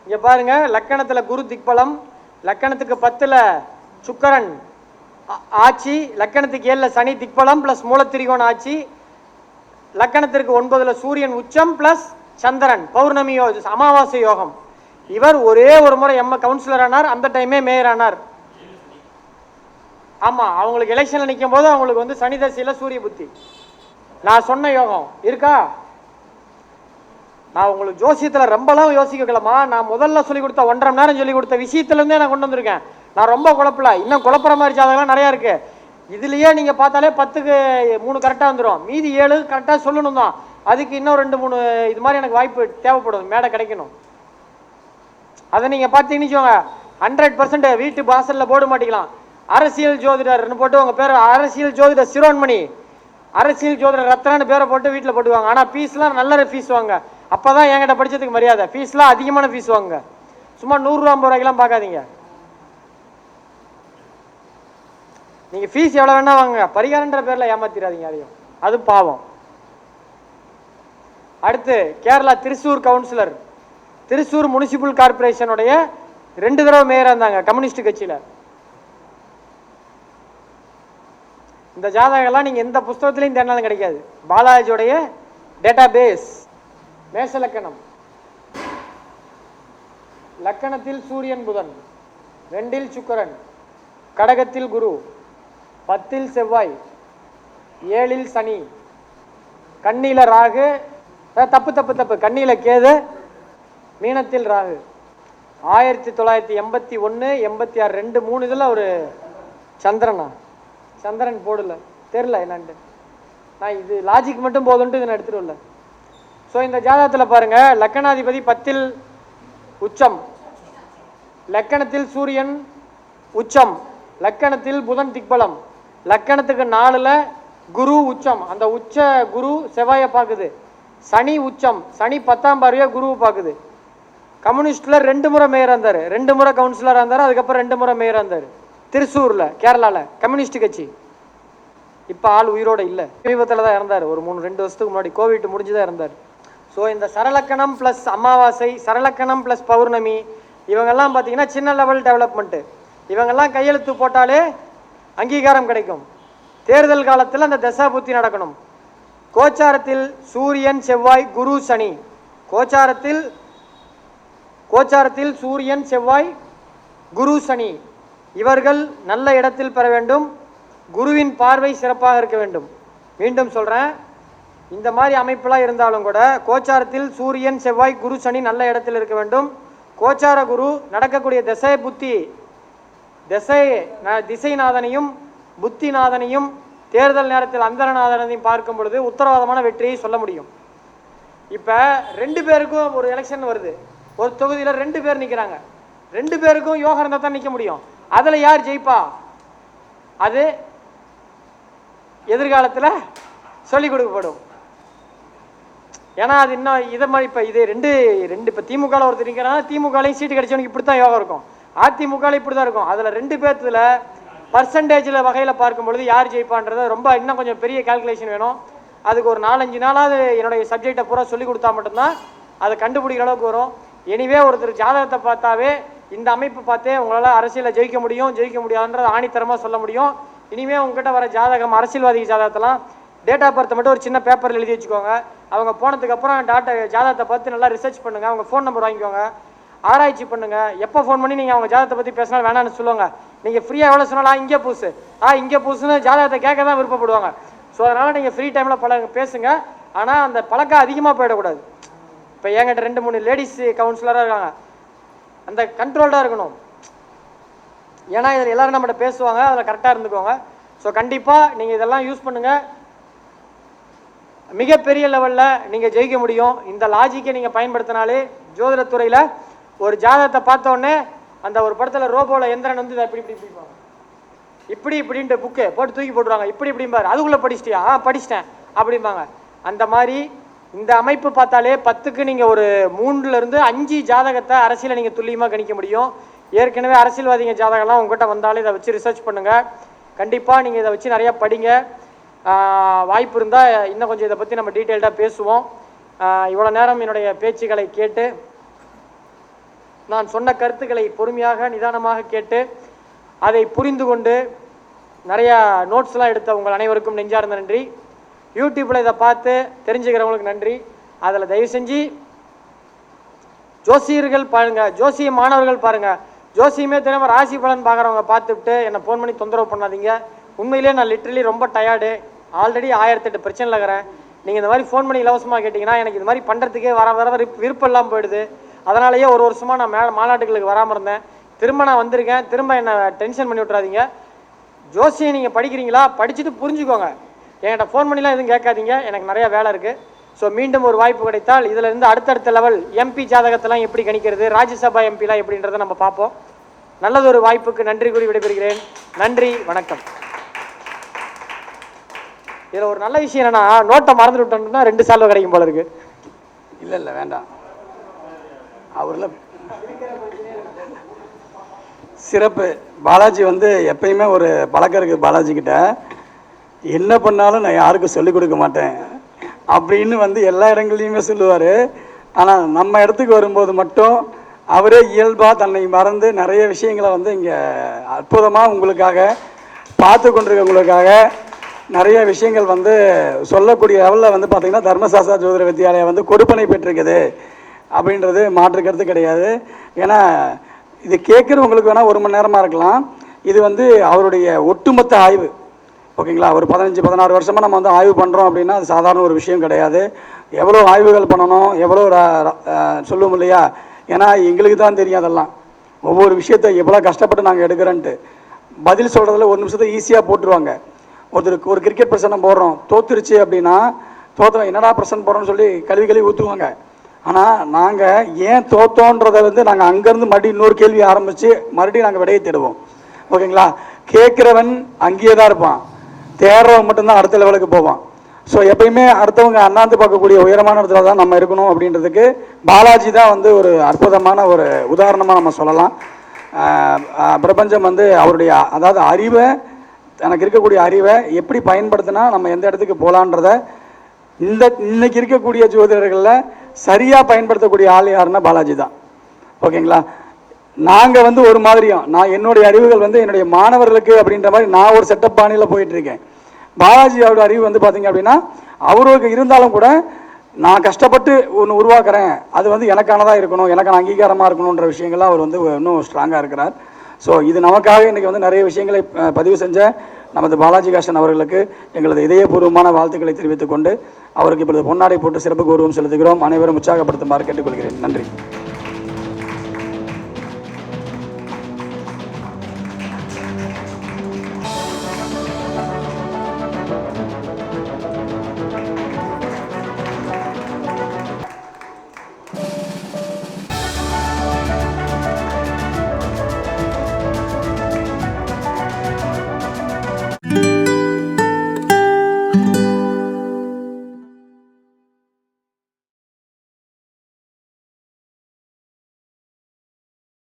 இங்க பாருங்க, லக்கணத்துல குரு திக்பலம், லக்கணத்துக்கு 10ல் சுக்கிரன் ஆட்சி, லக்கணத்துக்கு 7ல் சனி திக்பலம் பிளஸ் மூலத்திரிகோண ஆட்சி, லக்கணத்திற்கு 9ல் சூரியன் உச்சம் பிளஸ் சந்திரன் பௌர்ணமி அமாவாசை யோகம். இவர் ஒரே ஒரு முறை கவுன்சிலர் ஆனார், அந்த டைமே மேயர் ஆனார். ஆமா, அவங்களுக்கு எலெக்ஷன்ல நிற்கும் போது அவங்களுக்கு வந்து சனி தசையில சூரிய புத்தி. நான் சொன்ன யோகம் இருக்கா? நான் உங்களுக்கு ஜோசியத்தில் ரொம்பலாம் யோசிக்க வைக்கலாமா? நான் முதல்ல சொல்லி கொடுத்த 1.5 மணி நேரம் சொல்லி கொடுத்த விஷயத்துலேருந்தே நான் கொண்டு வந்திருக்கேன். நான் ரொம்ப குழப்பல, இன்னும் குழப்பற மாதிரி ஜாதகம்லாம் நிறையா இருக்கு. இதுலேயே நீங்கள் பார்த்தாலே 10க்கு 3 கரெக்டாக வந்துடும், மீதி 7 கரெக்டாக சொல்லணும் தான். அதுக்கு இன்னும் 2-3 இது மாதிரி எனக்கு வாய்ப்பு தேவைப்படும், மேடை கிடைக்கணும். அதை நீங்கள் பார்த்தீங்கன்னு வச்சுக்கோங்க, 100% வீட்டு வாசலில் போர்டு மாட்டிக்கலாம். அரசியல் ஜோதிடர்னு போட்டு உங்கள் பேர் அரசியல் ஜோதிடர் சிரோன்மணி, அரசியல் ஜோதிடர் ரத்னான்னு பேரை போட்டு வீட்டில் போட்டுவாங்க. ஆனால் ஃபீஸ்லாம் நல்ல ஃபீஸ் வாங்க, அப்போ தான் என்கிட்ட படித்ததுக்கு மரியாதை. ஃபீஸ்லாம் அதிகமான ஃபீஸ் வாங்க, சும்மா 100 ரூபா 50 ரூபாய்க்கெல்லாம் பார்க்காதீங்க. நீங்கள் ஃபீஸ் எவ்வளோ வேணா வாங்க, பரிகாரன்ற பேரில் ஏமாத்திராதீங்க அதையும், அது பாவம். அடுத்து கேரளா திருச்சூர் கவுன்சிலர், திருச்சூர் முனிசிபல் கார்பரேஷனுடைய 2 தடவை மேயராக இருந்தாங்க கம்யூனிஸ்ட் கட்சியில். இந்த ஜாதகம்லாம் நீங்கள் எந்த புஸ்தகத்திலையும் தேடினாலும் கிடைக்காது. பாலாஜியோடைய டேட்டா பேஸ். மேஷ லக்கணம், லக்கணத்தில் சூரியன் புதன், 2இல் சுக்கிரன், கடகத்தில் குரு, 10இல் செவ்வாய், 7இல் சனி, கன்னியில ராகு, தப்பு கன்னியில கேது, மீனத்தில் ராகு. 1981, 86, 2-3 இதில் ஒரு சந்திரனா, சந்திரன் போடல, தெரில என்னன்ட்டு. நான் இது லாஜிக் மட்டும் போதுன்ட்டு இதை எடுத்துட்டு வரல. ஸோ இந்த ஜாதகத்தில் பாருங்க, லக்கணாதிபதி 10இல் உச்சம், லக்கணத்தில் சூரியன் உச்சம், லக்கணத்தில் புதன் திக்பலம், லக்கணத்துக்கு 4ல் குரு உச்சம், அந்த உச்ச குரு செவ்வாயை பார்க்குது, சனி உச்சம், சனி 10ஆம் பார்வையாக குருவை பார்க்குது. கம்யூனிஸ்டில் 2 முறை மேயராக இருந்தார், 2 முறை கவுன்சிலராக இருந்தார், அதுக்கப்புறம் 2 முறை மேயராக இருந்தார். திருச்சூரில் கேரளாவில் கம்யூனிஸ்ட் கட்சி. இப்போ ஆள் உயிரோடு இல்லை, சமீபத்தில் தான் இறந்தார். ஒரு 2 வருஷத்துக்கு முன்னாடி கோவிட் முடிஞ்சு தான் இறந்தார். ஸோ இந்த சரலக்கணம் ப்ளஸ் அமாவாசை, சரலக்கணம் ப்ளஸ் பௌர்ணமி, இவங்கெல்லாம் பார்த்தீங்கன்னா சின்ன லெவல் டெவலப்மெண்ட்டு. இவங்கெல்லாம் கையெழுத்து போட்டாலே அங்கீகாரம் கிடைக்கும். தேர்தல் காலத்தில் அந்த தசா புத்தி நடக்கணும். கோச்சாரத்தில் சூரியன் செவ்வாய் குரு சனி, கோச்சாரத்தில் சூரியன் செவ்வாய் குரு சனி இவர்கள் நல்ல இடத்தில் பெற வேண்டும். குருவின் பார்வை சிறப்பாக இருக்க வேண்டும். மீண்டும் சொல்கிறேன், இந்த மாதிரி அமைப்பெல்லாம் இருந்தாலும் கூட கோச்சாரத்தில் சூரியன் செவ்வாய் குரு சனி நல்ல இடத்தில் இருக்க வேண்டும். கோச்சார குரு நடக்கக்கூடிய திசைநாதனையும் புத்திநாதனையும் தேர்தல் நேரத்தில் அந்தரநாதனையும் பார்க்கும் பொழுது உத்தரவாதமான வெற்றியை சொல்ல முடியும். இப்போ 2 பேருக்கும் ஒரு எலெக்ஷன் வருது, ஒரு தொகுதியில் 2 பேர் நிற்கிறாங்க. 2 பேருக்கும் யோகம் இருந்தால் தான் நிற்க முடியும். அதில் யார் ஜெயிப்பா? அது எதிர்காலத்தில் சொல்லிக் கொடுக்கப்படும். ஏன்னா அது இன்னும் இதை மாதிரி இப்போ இது ரெண்டு இப்போ திமுகவில் ஒருத்தர் நிற்கிறாங்க, திமுகலையும் சீட்டு கிடைச்சவனுக்கு இப்படி தான் யோகம் இருக்கும், அதிமுகவில் இப்படி தான் இருக்கும். அதில் 2 பேர்த்துல பர்சன்டேஜில் வகையில் பார்க்கும்பொழுது யார் ஜெயிப்பான்றதை ரொம்ப இன்னும் கொஞ்சம் பெரிய கால்குலேஷன் வேணும். அதுக்கு ஒரு 4-5 நாளாவது என்னுடைய சப்ஜெக்டை பூரா சொல்லி கொடுத்தா மட்டும்தான் அதை கண்டுபிடிக்கிற அளவுக்கு வரும். எனிவே ஒருத்தர் ஜாதகத்தை பார்த்தாவே இந்த அமைப்பு பார்த்தே உங்களால் அரசியலில் ஜெயிக்க முடியாதுன்றதை ஆணித்தரமாக சொல்ல முடியும். இனிமேல் உங்ககிட்ட வர ஜாதகம், அரசியல்வாதி ஜாதகத்தெல்லாம் டேட் ஆஃப் பர்த்தை மட்டும் ஒரு சின்ன பேப்பரில் எழுதி வச்சுக்கோங்க. அவங்க போனதுக்கப்புறம் ஜாதகத்தை பார்த்து நல்லா ரிசர்ச் பண்ணுங்கள். அவங்க ஃபோன் நம்பர் வாங்கிக்கோங்க, ஆராய்ச்சி பண்ணுங்கள். எப்போ ஃபோன் பண்ணி நீங்கள் அவங்க ஜாதகத்தை பற்றி பேசினாலும் வேணான்னு சொல்லுவாங்க. நீங்கள் ஃப்ரீயாக எவ்வளோ சொன்னாலும் இங்கே புதுசுன்னு ஜாதகத்தை கேட்க தான் விருப்பப்படுவாங்க. ஸோ அதனால் நீங்கள் ஃப்ரீ டைமில் பேசுங்க. ஆனால் அந்த பழக்கம் அதிகமாக போயிடக்கூடாது. இப்போ என்கிட்ட 2-3 லேடிஸ் கவுன்சிலராக இருக்காங்க, அந்த கண்ட்ரோல்டாக இருக்கணும். ஏன்னா இதில் எல்லோரும் நம்மகிட்ட பேசுவாங்க, அதில் கரெக்டாக இருந்துக்கோங்க. ஸோ கண்டிப்பாக நீங்கள் இதெல்லாம் யூஸ் பண்ணுங்கள். மிகப்பெரிய லெவலில் நீங்கள் ஜெயிக்க முடியும். இந்த லாஜிக்கை நீங்கள் பயன்படுத்தினாலே ஜோதிடத்துறையில் ஒரு ஜாதகத்தை பார்த்தோன்னே அந்த ஒரு படத்தில் ரோபோவில் எந்திரன் வந்து இதை இப்படின்ட்டு புக்கு போட்டு தூக்கி போட்டுருவாங்க. இப்படிம்பாரு, அதுக்குள்ளே படிச்சிட்டியா? படிச்சிட்டேன் அப்படிம்பாங்க. அந்த மாதிரி இந்த அமைப்பு பார்த்தாலே 10க்கு நீங்கள் ஒரு 3லேருந்து 5 ஜாதகத்தை அரசியலை நீங்கள் துல்லியமாக கணிக்க முடியும். ஏற்கனவே அரசியல்வாதிங்க ஜாதகம்லாம் உங்கள்கிட்ட வந்தாலே இதை வச்சு ரிசர்ச் பண்ணுங்கள். கண்டிப்பாக நீங்கள் இதை வச்சு நிறையா படிங்க. வாய்ப்பு இருந்தால் இன்னும் கொஞ்சம் இதை பற்றி நம்ம டீட்டெயில்டாக பேசுவோம். இவ்வளோ நேரம் என்னுடைய பேச்சுக்களை கேட்டு நான் சொன்ன கருத்துக்களை பொறுமையாக நிதானமாக கேட்டு அதை புரிந்து கொண்டு நிறையா நோட்ஸ்லாம் எடுத்த உங்கள் அனைவருக்கும் நெஞ்சார்ந்த நன்றி. யூடியூப்பில் இதை பார்த்து தெரிஞ்சுக்கிறவங்களுக்கு நன்றி. அதில் தயவு செஞ்சு ஜோசியர்கள் பாருங்கள், ஜோசிய மாணவர்கள் பாருங்கள். ஜோசியமே தெரியாமல் ராசி பலன் பார்க்குறவங்க பார்த்துட்டு என்னை ஃபோன் பண்ணி தொந்தரவு பண்ணாதீங்க. உண்மையிலே நான் லிட்ரலி ரொம்ப டயர்டு, ஆல்ரெடி 1008 பிரச்சனையில் இருக்கிறேன். நீங்கள் இந்த மாதிரி ஃபோன் பண்ணி இலவசமாக கேட்டிங்கன்னா எனக்கு இது மாதிரி பண்ணுறதுக்கே வர விருப்பம் இல்லாமல் போயிடுது. அதனாலேயே ஒரு வருஷமாக நான் மாநாட்டுகளுக்கு வராமல் இருந்தேன். திரும்ப நான் வந்திருக்கேன். திரும்ப என்னை டென்ஷன் பண்ணி விட்றாதீங்க. ஜோசியை நீங்கள் படிக்கிறீங்களா, படிச்சுட்டு புரிஞ்சுக்கோங்க. என்கிட்ட ஃபோன் பண்ணிலாம் எதுவும் கேட்காதீங்க, எனக்கு நிறையா வேலை இருக்குது. ஸோ மீண்டும் ஒரு வாய்ப்பு கிடைத்தால் இதிலிருந்து அடுத்தடுத்த லெவல் எம்பி ஜாதகத்தெல்லாம் எப்படி கணிக்கிறது, ராஜ்யசபா எம்பிலாம் எப்படின்றத நம்ம பார்ப்போம். நல்லதொரு வாய்ப்புக்கு நன்றி கூறி விடைபெறுகிறேன். நன்றி, வணக்கம். இதில் ஒரு நல்ல விஷயம் என்னன்னா, நோட்டை மறந்து விட்டோம்னா 2 சால்வை கிடைக்கும் போல இருக்கு. இல்லை வேண்டாம், அவரில் சிறப்பு. பாலாஜி வந்து எப்பயுமே ஒரு பழக்கம் இருக்குது. பாலாஜி கிட்ட என்ன பண்ணாலும் நான் யாருக்கும் சொல்லிக் கொடுக்க மாட்டேன் அப்படின்னு வந்து எல்லா இடங்கள்லையுமே சொல்லுவார். ஆனால் நம்ம இடத்துக்கு வரும்போது மட்டும் அவரே இயல்பாக தன்னை மறந்து நிறைய விஷயங்களை வந்து இங்கே அற்புதமாக உங்களுக்காக பார்த்து கொண்டிருக்கவங்களுக்காக நிறைய விஷயங்கள் வந்து சொல்லக்கூடிய லெவலில் வந்து பார்த்திங்கன்னா தர்மசாஸ்திரா ஜோதிட வித்யாலயம் வந்து கொடுப்பனை பெற்றிருக்குது அப்படின்றது மாற்று கருத்து கிடையாது. ஏன்னா இது கேட்குறவங்களுக்கு வேணால் 1 மணி நேரமாக இருக்கலாம். இது வந்து அவருடைய ஒட்டுமொத்த ஆய்வு, ஓகேங்களா? ஒரு 15-16 வருஷமாக நம்ம வந்து ஆய்வு பண்ணுறோம் அப்படின்னா அது சாதாரண ஒரு விஷயம் கிடையாது. எவ்வளோ ஆய்வுகள் பண்ணணும், எவ்வளோ சொல்லுவோம் இல்லையா? ஏன்னா எங்களுக்கு தான் தெரியும் அதெல்லாம், ஒவ்வொரு விஷயத்தை எவ்வளோ கஷ்டப்பட்டு நாங்கள் எடுக்கிறோன்ட்டு. பதில் சொல்கிறதுல 1 நிமிஷத்தை ஈஸியாக போட்டுருவாங்க. ஒருத்தருக்கு ஒரு கிரிக்கெட் பிரச்சனை போடுறோம், தோத்துருச்சு அப்படின்னா தோற்றுறோம், என்னடா பிரச்சனை போடுறோன்னு சொல்லி கழுவி ஊற்றுவாங்க. ஆனால் நாங்கள் ஏன் தோத்தோன்றதை வந்து நாங்கள் அங்கேருந்து மறுபடியும் இன்னொரு கேள்வி ஆரம்பித்து மறுபடியும் நாங்கள் விடையை தேடுவோம், ஓகேங்களா? கேட்குறவன் அங்கேயே தான் இருப்பான், தேடுறவன் மட்டும்தான் அடுத்த லெவலுக்கு போவான். ஸோ எப்பயுமே அடுத்தவங்க அண்ணாந்து பார்க்கக்கூடிய உயரமான இடத்துல தான் நம்ம இருக்கணும் அப்படின்றதுக்கு பாலாஜி தான் வந்து ஒரு அற்புதமான ஒரு உதாரணமாக நம்ம சொல்லலாம். பிரபஞ்சம் வந்து அவருடைய அதாவது அறிவை, எனக்கு இருக்கக்கூடிய அறிவை எப்படி பயன்படுத்தினா நம்ம எந்த இடத்துக்கு போகலான்றத இன்னைக்கு இருக்கக்கூடிய ஜோதிடர்களில் சரியாக பயன்படுத்தக்கூடிய ஆள் யாருன்னா பாலாஜி தான். ஓகேங்களா? நாங்கள் வந்து ஒரு மாதிரியும் என்னுடைய அறிவுகள் வந்து என்னுடைய மாணவர்களுக்கு அப்படின்ற மாதிரி நான் ஒரு செட்டப் பாணியில் போயிட்டுருக்கேன். பாலாஜி அவரோட அறிவு வந்து பார்த்தீங்க அப்படின்னா அவருக்கு இருந்தாலும் கூட நான் கஷ்டப்பட்டு ஒன்று உருவாக்குறேன், அது வந்து எனக்கானதாக இருக்கணும், எனக்கான அங்கீகாரமாக இருக்கணுன்ற விஷயங்கள்லாம் அவர் வந்து இன்னும் ஸ்ட்ராங்காக இருக்கிறார். ஸோ இது நமக்காக இன்றைக்கி வந்து நிறைய விஷயங்களை பதிவு செஞ்ச நமது பாலாஜி காசன் அவர்களுக்கு எங்களது இதயபூர்வமான வாழ்த்துக்களை தெரிவித்துக் கொண்டு அவருக்கு இப்பொழுது பொன்னாடை போட்டு சிறப்பு கௌரவம் செலுத்துகிறோம். அனைவரும் உற்சாகப்படுத்துமாறு கேட்டுக்கொள்கிறேன். நன்றி.